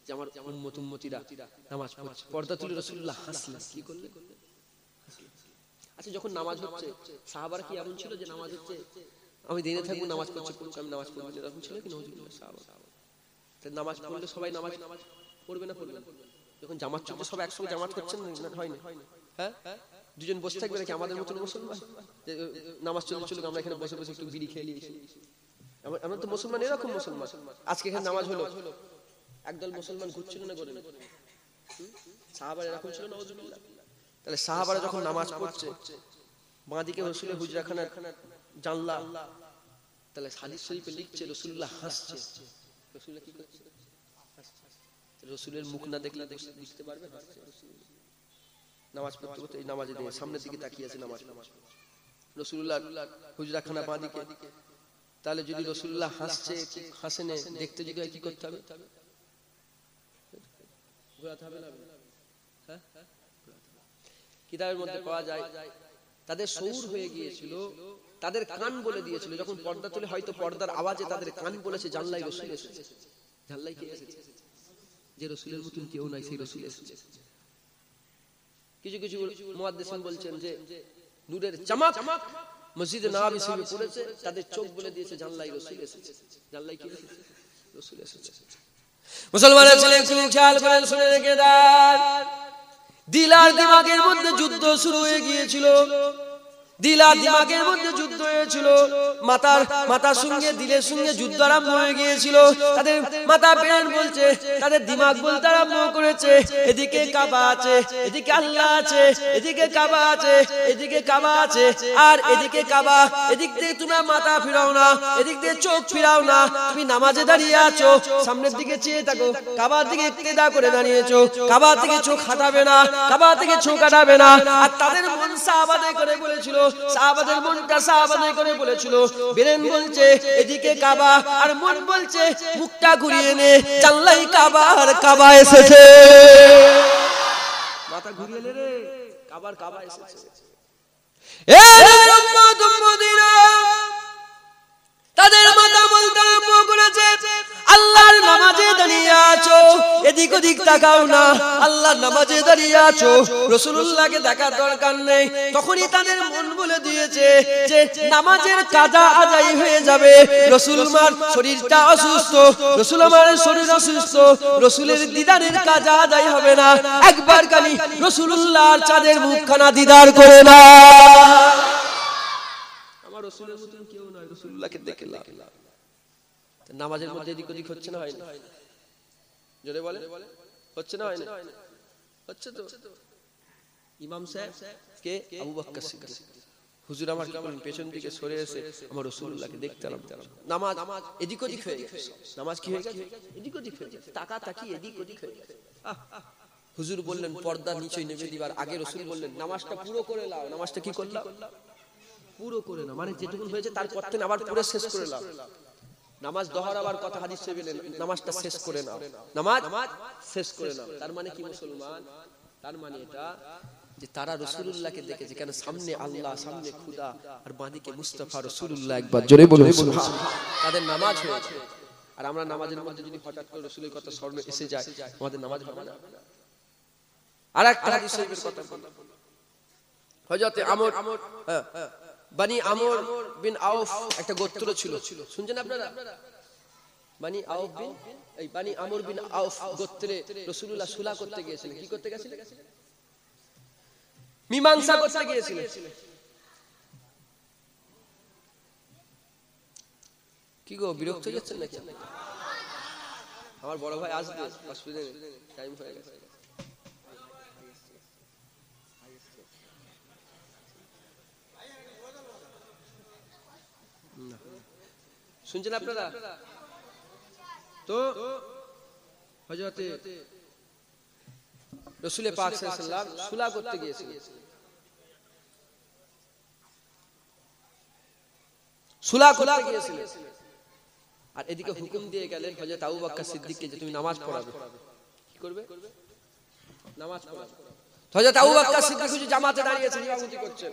যে আমার উম্মত উম্মতিরা নামাজ পড়ছে। পর্দা তুলে রাসূলুল্লাহ হাসলেন। কি করলেন? আচ্ছা যখন নামাজ হচ্ছে সাহাবারা কি এমন ছিল যে নামাজ হচ্ছে আমি দেরিতে থাকবো, নামাজ পড়ছে আমি নামাজ পড়বো, এরকম ছিল কি? নাউযুবিল্লাহ। সাহাবারা নামাজ পড়লে সবাই নামাজ পড়বে না? পড়বে না। যখন জামাত চলছে সব একসঙ্গে জামাত করছেন না? হয়নি। হ্যাঁ, দুজন বসে থাকবে নাকি আমাদের মতন মুসলমান? নামাজ চলছে আমরা এখানে বসে বসে একটু বিড়ি খেয়ে নিয়েছি। আমরা তো মুসলমান, এরকম মুসলমান। আজকে এখানে নামাজ হলো, একদল মুসলমান ঘুরছিল না করে? সাহাবারা এরকম ছিল? নাউযুবিল্লাহ। তাহলে সাহাবারা যখন নামাজ পড়ছে বাঁদিকে রাসূলের হুজরাখানার জানলা, তাহলে হাদিস শরীফে লিখছে রাসূলুল্লাহ হাসছে। রাসূলুল্লাহ কি করছে? হাসছে। রাসূলের মুখ না দেখলে বুঝতে পারবে হাসছে। নামাজ পড়তে পড়তে এই নামাজে দিয়ে সামনের দিকে তাকিয়ে আছে নামাজ। রাসূলুল্লাহ হুজরাখানা বাঁদিকে, তাহলে যদি রাসূলুল্লাহ হাসছে হাসেনে দেখতে যদি কি করতে হবে? ঘোরাতে হবে না? হ্যাঁ, কিতাবের মধ্যে পাওয়া যায় তাদের সৌর হয়ে গিয়েছিল, তাদের কান বলে দিয়েছিল। যখন পর্দা তুলে হয়তো পর্দার আওয়াজে তাদের কান বলেছে জানলাই রাসূল এসেছে। জানলাই কে এসেছে? যে রাসূলের মতন কেউ নাই, সেই রাসূল এসেছে। কিছু কিছু মুহাদ্দিসিন বলছেন যে নূরের চমক মসজিদে নববী শরীফে পড়েছে, তাদের চোখ বলে দিয়েছে জানলাই রাসূল এসেছে। জানলাই কি এসেছে? রাসূল এসেছে। মুসলমানের ছেলে একটু খেয়াল করেন, শুনে রেখে দেন। দিল আর দিমাগের মধ্যে যুদ্ধ শুরু হয়ে গিয়েছিল। দিল আর দিমাগের মধ্যে যুদ্ধ হয়েছিল। মাথার সঙ্গে দিলের সঙ্গে যুদ্ধ আরম্ভ হয়ে গিয়েছিল। তাদের মাথা ব্রেন বলছে, তাদের দিমাগ বলতে আরম্ভ করেছে এদিকে কাবা আছে, এদিকে আল্লাহ আছে, এদিকে কাবা আছে, এদিকে কাবা আছে, আর এদিকে কাবা। এদিক দিয়ে তোমরা মাথা ফিরাও না, এদিক দিয়ে চোখ ফিরাও না। তুমি নামাজে দাঁড়িয়ে আছো, সামনের দিকে চেয়ে থাকো, কাবার দিকে ইক্তেদা করে দাঁড়িয়েছো। কাবা থেকে চোখ হাঁটাবে না, কাবা থেকে চোখ হাঁটাবে না। আর তাদের মন সাহাবাদে করে বলেছিল, সাহাবাদের মনটা সাহাবাদে করে বলেছিল, ব্রেন বলছে এদিকে কাবা, আর মন বলছে মুখটা ঘুরিয়ে নে, জানলাই কাবা, আর কাবা এসেছে। মাথা ঘুরিয়ে নে রে, কাবার কাবা এসেছে। এ উম্মত উম্মতিরা, তাদের মাথা বলতে আরম্ভ করেছে আল্লাহর নামাজে দাঁড়িয়ে আছো, এদিক ওদিক তাকাও না, আল্লাহর নামাজে দাঁড়িয়ে আছো, রাসূলুল্লাহকে দেখার দরকার নেই। তখনই তাদের মন বলে দিয়েছে যে নামাজের কাজা আদায় হয়ে যাবে। রাসূলুল্লাহর শরীরটা অসুস্থ, রাসূলুল্লাহর শরীর অসুস্থ, রাসূলের দিদারের কাজা আদায় হবে না। একবার খালি রাসূলুল্লাহর চাঁদের মুখখানা দিদার করে না। আমার রাসূলের মতন কেউ নয়, রাসূলুল্লাহকে দেখে লাভ। নামাজের মধ্যে এদিক ওদিক হচ্ছে না, হয় না? জোরে বলে, হচ্ছে না, হয় না? হচ্ছে তো। ইমাম সাহেব কে? আবু বকর সিদ্দিক। হুজুর আমার কি করেন, পেছন দিকে সরে এসে আমার রাসূলুল্লাহকে দেখতে আরম্ভ করলেন। নামাজ এদিক ওদিক হয়ে গেছে। নামাজ কি হয়ে গেছে? এদিক ওদিক হয়ে গেছে। তাকা তাকি এদিক ওদিক হয়ে গেছে। হুজুর বললেন পর্দা নিচে নেমে দিবার আগে রাসূল বললেন নামাজটা পুরো করে নাও। নামাজটা কি করলাম? পুরো করে নাও, মানে যেটুকু হয়েছে তারপর থেকে আবার পুরো শেষ করে নাও। নামাজ দোহরাবার কথা হাদিসে বলেন, নামাজটা শেষ করে নাও, নামাজ শেষ করে নাও। তার মানে কি মুসলমান? তার মানে এটা যে তারা রাসূলুল্লাহকে দেখেছে, কেন সামনে আল্লাহ, সামনে খোদা, আর বাঁদিকে মুস্তাফা রাসূলুল্লাহ। একবার জোরে বলুন সুবহানাল্লাহ। তাদের নামাজ হয়েছে। আর আমরা নামাজের মধ্যে যদি হঠাৎ করে রাসূলের কথা স্মরণে এসে যায়, আমাদের নামাজ হবে না। আরেকটা হাদিস শরীফের কথা বলি, হযরত আমর বানি আমর বিন আউফ একটা গোত্র ছিল, শুনছেন আপনারা? বানি আউফ বিন এই বানি আমর বিন আউফ গোত্রে রাসূলুল্লাহ সুলা করতে গিয়েছিলেন। কি করতে গিয়েছিলেন? মীমাংসা করতে গিয়েছিলেন। কি গো, বিরক্ত হয়ে যাচ্ছেন নাকি? আমার বড় ভাই আসবে, অসুবিধা নেই, টাইম হয়ে গেছে। শুনছেন আপনারা? তো হযরত রাসূল পাক সাল্লাল্লাহু আলাইহি ওয়াসাল্লাম সুলা করতে গিয়েছিলেন। সুলা করতে গিয়েছিলেন, আর এদিকে হুকুম দিয়ে গেলেন হযরত আবু বকর সিদ্দিককে যে তুমি নামাজ পড়াবে। কি করবে? নামাজ পড়াবে। হযরত আবু বকর সিদ্দিক হুজুর জামাতে দাঁড়িয়েছেন, ইমামতি করছেন,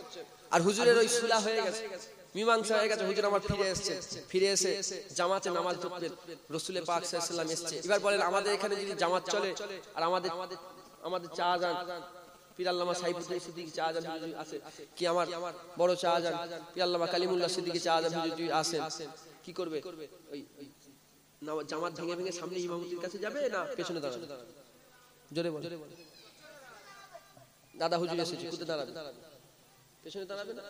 আর হুজুরের ওই সুলা হয়ে গেছে, মীমাংসা হয়ে গেছে। হুজুর আমার ফিরে এসেছে, ফিরে এসে জামাতে নামাজ পড়বেন। রাসূল পাক সাল্লাল্লাহু আলাইহি ওয়াসাল্লাম এসেছে। এবার বলেন আমাদের এখানে যদি জামাত চলে, আর আমাদের চা আজান পীর আল্লামা সাইফুদ্দিন সিদ্দিকী চা আজান হুজুর আছে, কি আমার বড় চা আজান পীর আল্লামা কালিমুল্লাহ সিদ্দিকী চা আজান হুজুর আসেন, কি করবে? ওই জামাত ভেঙে ভেঙে সামনে ইমামতির কাছে যাবে না পেছনে দাঁড়াবে? জোরে বল। দাদা হুজুর এসেছে, কোথায় দাঁড়াবে? পেছনে দাঁড়াবে না?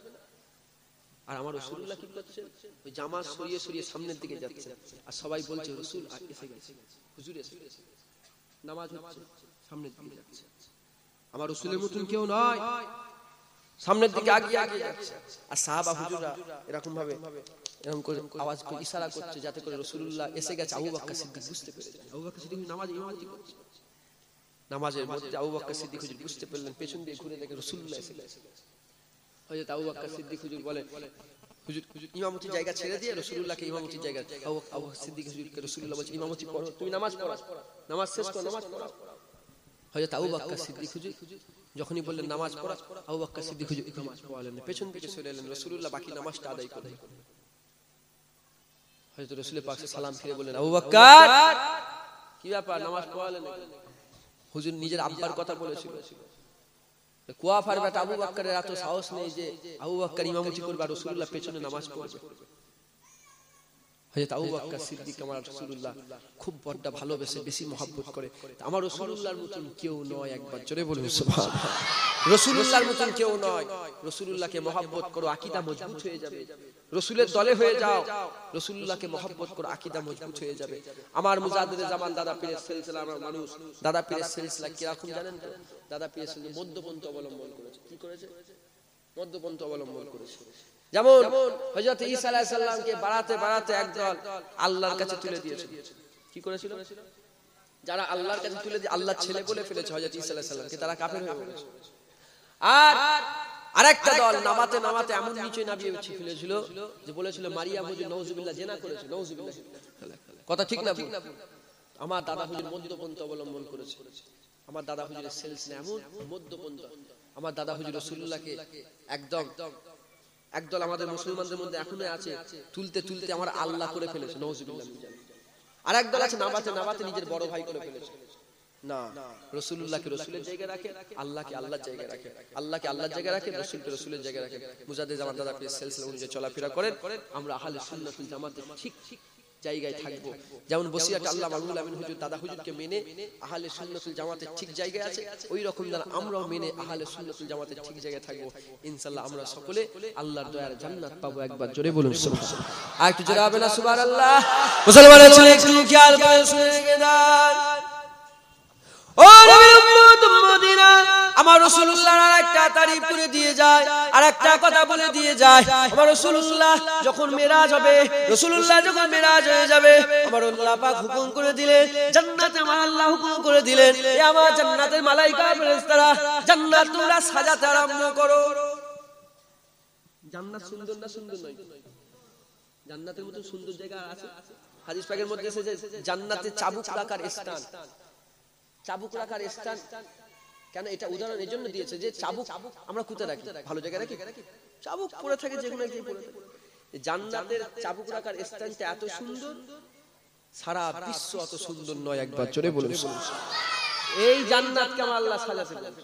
আর আমার রাসূলুল্লাহ কি করছেন? ওই জামা সরিয়ে সরিয়ে সামনের দিকে যাচ্ছে, আর সবাই বলছে রাসূল এসে গেছে, হুজুর এসে গেছে। নামাজ হচ্ছে, সামনের দিকে যাচ্ছে। আমার রাসূলের মতন কেউ নয়, সামনের দিকে আগিয়ে যাচ্ছে। আর সাহাবা হুজুররা এরকম ভাবে এরকম করে আওয়াজ করে ইশারা করছে যাতে করে রাসূলুল্লাহ এসে গেছে। আবু বকর সিদ্দিক বুঝতে পেরেছে, আবু বকর সিদ্দিক নামাজ ইমামতি করছে। নামাজের মধ্যে আবু বকর সিদ্দিক হুজুর বুঝতে পারলেন, পেছন দিয়ে ঘুরে দেখে রাসূলুল্লাহ এসে গেছে। হযরত আবু বকর সিদ্দিক হুজুর বলে, হুজুর ইমামতির জায়গা ছেড়ে দিয়ে রাসূলুল্লাহকে ইমামতির জায়গা। আবু বকর সিদ্দিক হুজুরকে রাসূলুল্লাহ বলছে ইমামতি পড়ো, তুমি নামাজ পড়ো, নামাজ শেষ করো, নামাজ পড়ো। হযরত আবু বকর সিদ্দিক হুজুর যখনই বললেন নামাজ পড়ো, আবু বকর সিদ্দিক হুজুর নামাজ পড়ালেন না, পেছন দিকে সরে এলেন। রাসূলুল্লাহ বাকি নামাজটা আদায় করলেন। হযরত রাসূল পাক সালাম ফিরে বললেন আবু বকর কি ব্যাপার নামাজ পড়ালেন? হুজুর নিজের আব্বার কথা বলেছিল, কুয়াফার বেটা আবু বকরের এত সাহস নেই যে আবু বকর ইমামতি করবে আর রাসূলুল্লাহ পেছনে নামাজ পড়বে। হযরত আবু বকর সিদ্দিক আমার রাসূলুল্লাহ খুব বড় ভালোবেসে বেশি মহব্বত করে। আমার রাসূলুল্লাহর মতন কেউ নয়, একবার জোরে বলুন সুবহানাল্লাহ। রাসূলুল্লাহর মতন কেউ নয়। রাসূলুল্লাহকে মহব্বত করো, আকীদা মজবুত হয়ে যাবে। রাসূলের দলে হয়ে যাও, রাসূলুল্লাহকে মহব্বত করো, আকীদা মজবুত হয়ে যাবে। আমার মুজাদ্দিদে জামান দাদা পীরের সিলসিলা, আমার মানুষ দাদা পীরের সিলসিলা কি রকম জানেন তো? দাদা পীরের সিলসিলা মধ্যপন্থা অবলম্বন করেছে। কি করেছে? মধ্যপন্থা অবলম্বন করেছে। যেমন হযরত ঈসা আলাইহিস সালামকে বাড়াতে বাড়াতে একদল আল্লাহর কাছে তুলে দিয়েছে। কি করেছিল? যারা আল্লাহর কাছে তুলে দিয়ে আল্লাহর ছেলে বলে ফেলেছে হযরত ঈসা আলাইহিস সালামকে, তারা কাফের হয়ে গেছে। আর আরেকটা দল নামাতে নামাতে এমন নিচে নামিয়ে ফেলেছিল যে বলেছিল মারিয়াম হুজুর নাউজুবিল্লাহ জিনা করেছে। নাউজুবিল্লাহ, কথা ঠিক না? আমার দাদা হুজুর মধ্যপন্থা অবলম্বন করেছে। আমার দাদা হুজুরের সিলসিলা এমন মধ্যপন্থা। আমার দাদা হুজুর রাসূলুল্লাহকে একদম একদল আমাদের মুসলমানদের মধ্যে এখনো আছে তুলতে তুলতে আমার আল্লাহ করে ফেলেছে। নাউজুবিল্লাহ। আর একদল আছে নামাতে নামাতে নিজের বড় ভাই করে ফেলেছে। না, রাসূলুল্লাহকে রাসূলের জায়গায় রাখে, আল্লাহকে আল্লাহর জায়গায় রাখে, আল্লাহকে আল্লাহর জায়গায় রাখে, রাসূলকে রাসূলের জায়গায় রাখে। মুজাদ্দিদ জামান দাদা পীর সিলসিলা অনুযায়ী চলাফেরা করেন। আমরা আহলে সুন্নাত ওয়াল জামাতের ঠিক জায়গায় থাকবো। যেমন বসিরাতে আল্লাহ মামুনুল আমিন হুজুর দাদা হুজুরকে মেনে আহলে সুন্নাত ওয়াল জামাতের ঠিক জায়গায় আছে, ওই রকম যেন আমরাও মেনে আহলে সুন্নাত ওয়াল জামাতের ঠিক জায়গায় থাকবো। ইনশাআল্লাহ আমরা সকলে আল্লাহর দয়ার জান্নাত পাবো। একবার জোরে বলুন সুবহানাল্লাহ। আর একটু জোরে হবে না সুবহানাল্লাহ? মুসলমানের ছেলে একটু খেয়াল করে শুনে রেখে দাও। ও নবীর উম্মত মদিনা, আমার রাসূলুল্লাহর আরেকটা তারিফ করে দিয়ে যায়, আরেকটা কথা বলে দিয়ে যায়। আমার রাসূলুল্লাহ যখন মেরাজ হবে, রাসূলুল্লাহ যখন মেরাজ হয়ে যাবে, আমার আল্লাহ পাক হুকুম করে দিলেন জান্নাতে, আমার আল্লাহ হুকুম করে দিলেন এ আমার জান্নাতের মালায়েকা ফেরেশতারা জান্নাত তোমরা সাজাতে আরম্ভ করো। জান্নাত সুন্দর না সুন্দর নয়? জান্নাতের মতো সুন্দর জায়গা আছে? হাদিস পাকের মধ্যে এসেছে জান্নাতে চাবুক রাখার স্থান। চাবুক রাখার স্থান কেন? এটা উদাহরণ এই জন্য দিয়েছে যে চাবুক আমরা কোথায় রাখি? ভালো জায়গায় রাখি? চাবুক পড়ে থাকে যেগুলো গিয়ে পড়ে থাকে। জান্নাতের চাবুক রাখার স্থানটা এত সুন্দর, সারা বিশ্ব অত সুন্দর নয়। একবার জোরে বলুন এই জান্নাতকে আমার আল্লাহ সাজাতে বলেছে।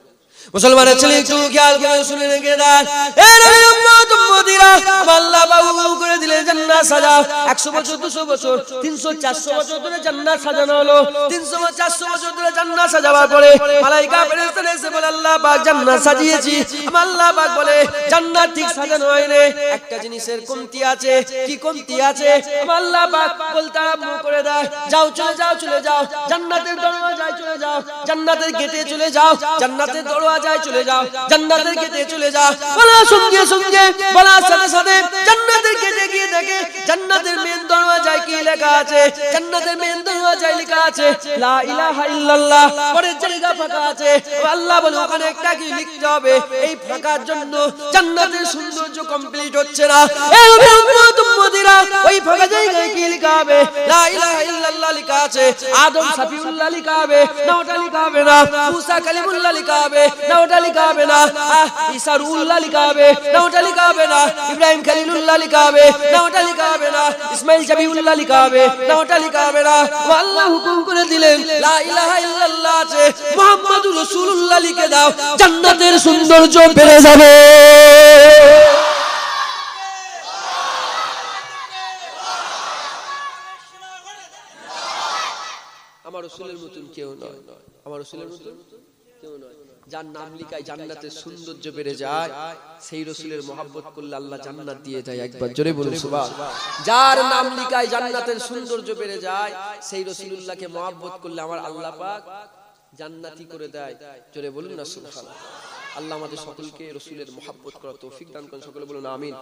মুসলমানের ছেলে একটু খেয়াল করে শুনে রেখে দেন। এ নবীর উম্মত উম্মতিরা, আল্লাহ বাবু করে দিলে জান্নাত সাজাও। 100 বছর 200 বছর 300 400 বছর ধরে জান্নাত সাজানো হলো। 300 400 বছর ধরে জান্নাত সাজাবার পরে মালায়েকা ফেরেশতারা এসে বলে আল্লাহ পাক জান্নাত সাজিয়েছি। আমার আল্লাহ পাক বলে জান্নাত ঠিক সাজানো হয়নি, একটা জিনিসের কমতি আছে। কি কমতি আছে? আমার আল্লাহ পাক বলতে আরম্ভ করে দেয় যাও চলে যাও চলে যাও, জান্নাতের দরজায় চলে যাও, জান্নাতের গেটে চলে যাও, জান্নাতের দরজায় চলে যাও, জান্নাতের গেটে চলে যাও। বলা সঙ্গে সঙ্গে বলার সাথে সাথে জান্নাতের গেটে গিয়ে দেখে জান্নাতের মেন দরজায় কি লেখা আছে? জান্নাতের মেন দরজায় লেখা আছে লা ইলাহা ইল্লাল্লাহ। পরের জায়গা ফাঁকা আছে। আল্লাহ বলে ওখানে একটা কি লিখতে হবে। এই ফাঁকার জন্য জান্নাতের সৌন্দর্য কমপ্লিট হচ্ছে না। এই উম্মত উম্মতিরা, ওই ফাঁকা জায়গায় কি লেখা হবে? লা ইলাহা ইল্লাল্লাহ লেখা আছে। আদম সাফিউল্লাহ লেখা হবে না? ওটা লেখা হবে না। মুসা কালিমুল্লাহ লেখা হবে না? ওটা লেখা হবে না। ঈসা রুহুল্লাহ লেখা হবে না? ওটা লেখা হবে না। ইব্রাহিম খলিলুল্লাহ লেখা হবে না? ওটা লেখা হবে না। ইসমাইল জাবিউল্লাহ লেখা হবে না? ওটা লেখা হবে না। আল্লাহ হুকুম করে দিলেন লা ইলাহা ইল্লাল্লাহ আছে, মুহাম্মাদুর রাসূলুল্লাহ লিখে দাও, জান্নাতের সৌন্দর্য বেড়ে যাবে। আমার রাসূলের মতন কেউ নয়, আমার রাসূলের মতন কেউ নয়। যার নাম লিখায় জান্নাতের সৌন্দর্য বেড়ে যায়, সেই রাসূলের মহব্বত করলে আল্লাহ জান্নাত দিয়ে দেয়। একবার জোরে বলুন সুবহানাল্লাহ। যার নাম লিখায় জান্নাতের সৌন্দর্য বেড়ে যায়, সেই রাসূলুল্লাহকে মহব্বত করলে আমার আল্লাহ পাক জান্নাতি করে দেয়। জোরে বলুন না সুবহানাল্লাহ। আল্লাহ আমাদের সকলকে রাসূলের মহব্বত করার তৌফিক দান করেন। সকলে বলুন আমিন।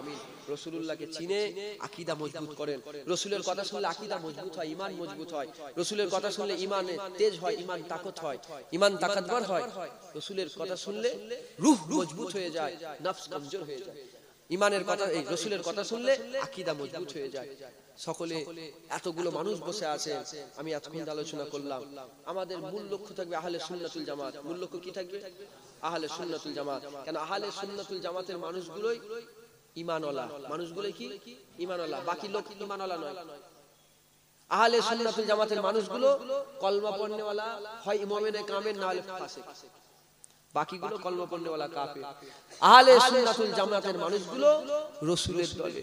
রাসূলুল্লাহকে চিনে আকীদা মজবুত করেন। রাসূলের কথা শুনলে আকীদা মজবুত হয়, ঈমান মজবুত হয়। রাসূলের কথা শুনলে ঈমানে তেজ হয়, ঈমান তাকত হয়, ঈমান তাকতবর হয়। রাসূলের কথা শুনলে রূহ মজবুত হয়ে যায়, নফস কমজোর হয়ে যায়। ঈমানের কথা, এই রাসূলের কথা শুনলে আকীদা মজবুত হয়ে যায়। সকলে এতগুলো মানুষ বসে আছে, আমি এতক্ষণ আলোচনা করলাম। আমাদের মূল লক্ষ্য থাকবে আহলে সুন্নাতুল জামাত। মূল লক্ষ্য কি থাকবে? আহলে সুন্নাতুল জামাত। কেন আহলে সুন্নাতুল জামাতের মানুষগুলোই ঈমানওয়ালা। মানুষগুলোই কি? ঈমানওয়ালা। বাকি লোক ঈমানওয়ালা নয়। আহলে সুন্নাতুল জামাতের মানুষগুলো কলমা পড়নেওয়ালা, হয় মুমিনে কামেল না হলে ফাসিক, বাকিগুলো কলমা পড়নেওয়ালা কাফির। আহলে সুন্নাতুল জামাতের মানুষগুলো রাসূলের দলে,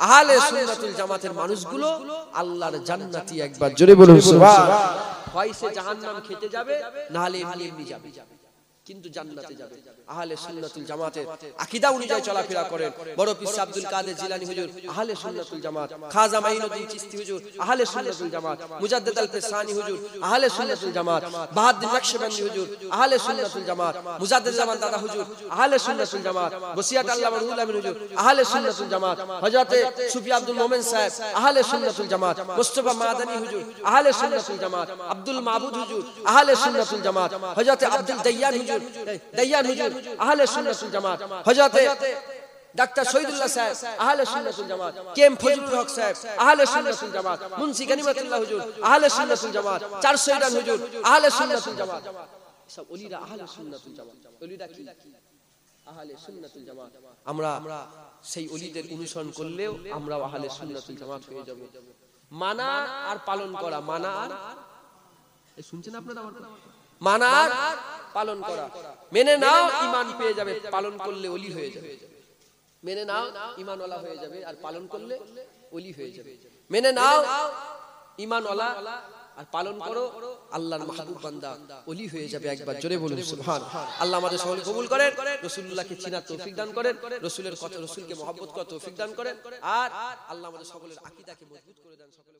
আহলে সুন্নাতুল জামাতের মানুষগুলো আল্লাহর জান্নাতি। একবার জোরে বলুন সুবহানাল্লাহ। হয় সে জাহান্নাম খেতে যাবে, না হলে এমনি এমনি যাবে, কিন্তু জান্নাতে যাবে। আহলে সুন্নাতুল জামাতের আকীদা অনুযায়ী চলাফেরা করেন। বড় পীর শাহ আব্দুল কাদের জিলানী হুজুর আহলে সুন্নাতুল জামাত, খাজা মাইনুদ্দিন চিশতি হুজুর আহলে সুন্নাতুল জামাত, মুজাদ্দিদ আল ফিসানি হুজুর আহলে সুন্নাতুল জামাত, বাহাউদ্দিন নকশবন্দি হুজুর আহলে সুন্নাতুল জামাত, মুজাদ্দিদ জামান দাদা হুজুর আহলে সুন্নাতুল জামাত, বসিয়াত আল্লামা রুহুল আমিন হুজুর আহলে সুন্নাতুল জামাত, হযরতে সুফি আব্দুল মোমেন সাহেব আহলে সুন্নাতুল জামাত, মুস্তাফা মাদানী হুজুর আহলে সুন্নাতুল জামাত, আব্দুল মাবুদ হুজুর আহলে সুন্নাতুল জামাত, হযরতে আব্দুল দাইয়ান হুজুর আহলে সুন্নাতুল জামাত, হযরতে ডাক্তার শহীদুল্লাহ সাহেব আহলে সুন্নাতুল জামাত, কেএম ফজলুল হক সাহেব আহলে সুন্নাতুল জামাত, মুন্সি গনিমতুল্লাহ হুজুর আহলে সুন্নাতুল জামাত, 400 রান হুজুর আহলে সুন্নাতুল জামাত। সব ওলিরা আহলে সুন্নাতুল জামাত। ওলিরা কি? আহলে সুন্নাতুল জামাত। আমরা সেই ওলিদের অনুসরণ করলেও আমরা আহলে সুন্নাতুল জামাত হয়ে যাব। মানা আর পালন করা, মানা আর শুনছেন আপনারা আমার কথা? মানা আর পালন করা। মেনে নাও, ঈমান পেয়ে যাবে, পালন করলে ওলি হয়ে যাবে। মেনে নাও, ঈমানওয়ালা হয়ে যাবে, আর পালন করলে ওলি হয়ে যাবে। মেনে নাও, ঈমানওয়ালা, আর পালন করো, আল্লাহর মাহবুব বান্দা ওলি হয়ে যাবে। একবার জোরে বলুন সুবহানাল্লাহ। আল্লাহ আমাদের সকলকে কবুল করেন, রাসূলুল্লাহকে চিনার তৌফিক দান করেন, রাসূলের কথা, রাসূলকে মহব্বত করার তৌফিক দান করেন, আর আল্লাহ আমাদের সকলের আকীদাকে মজবুত করে দেন। সকলে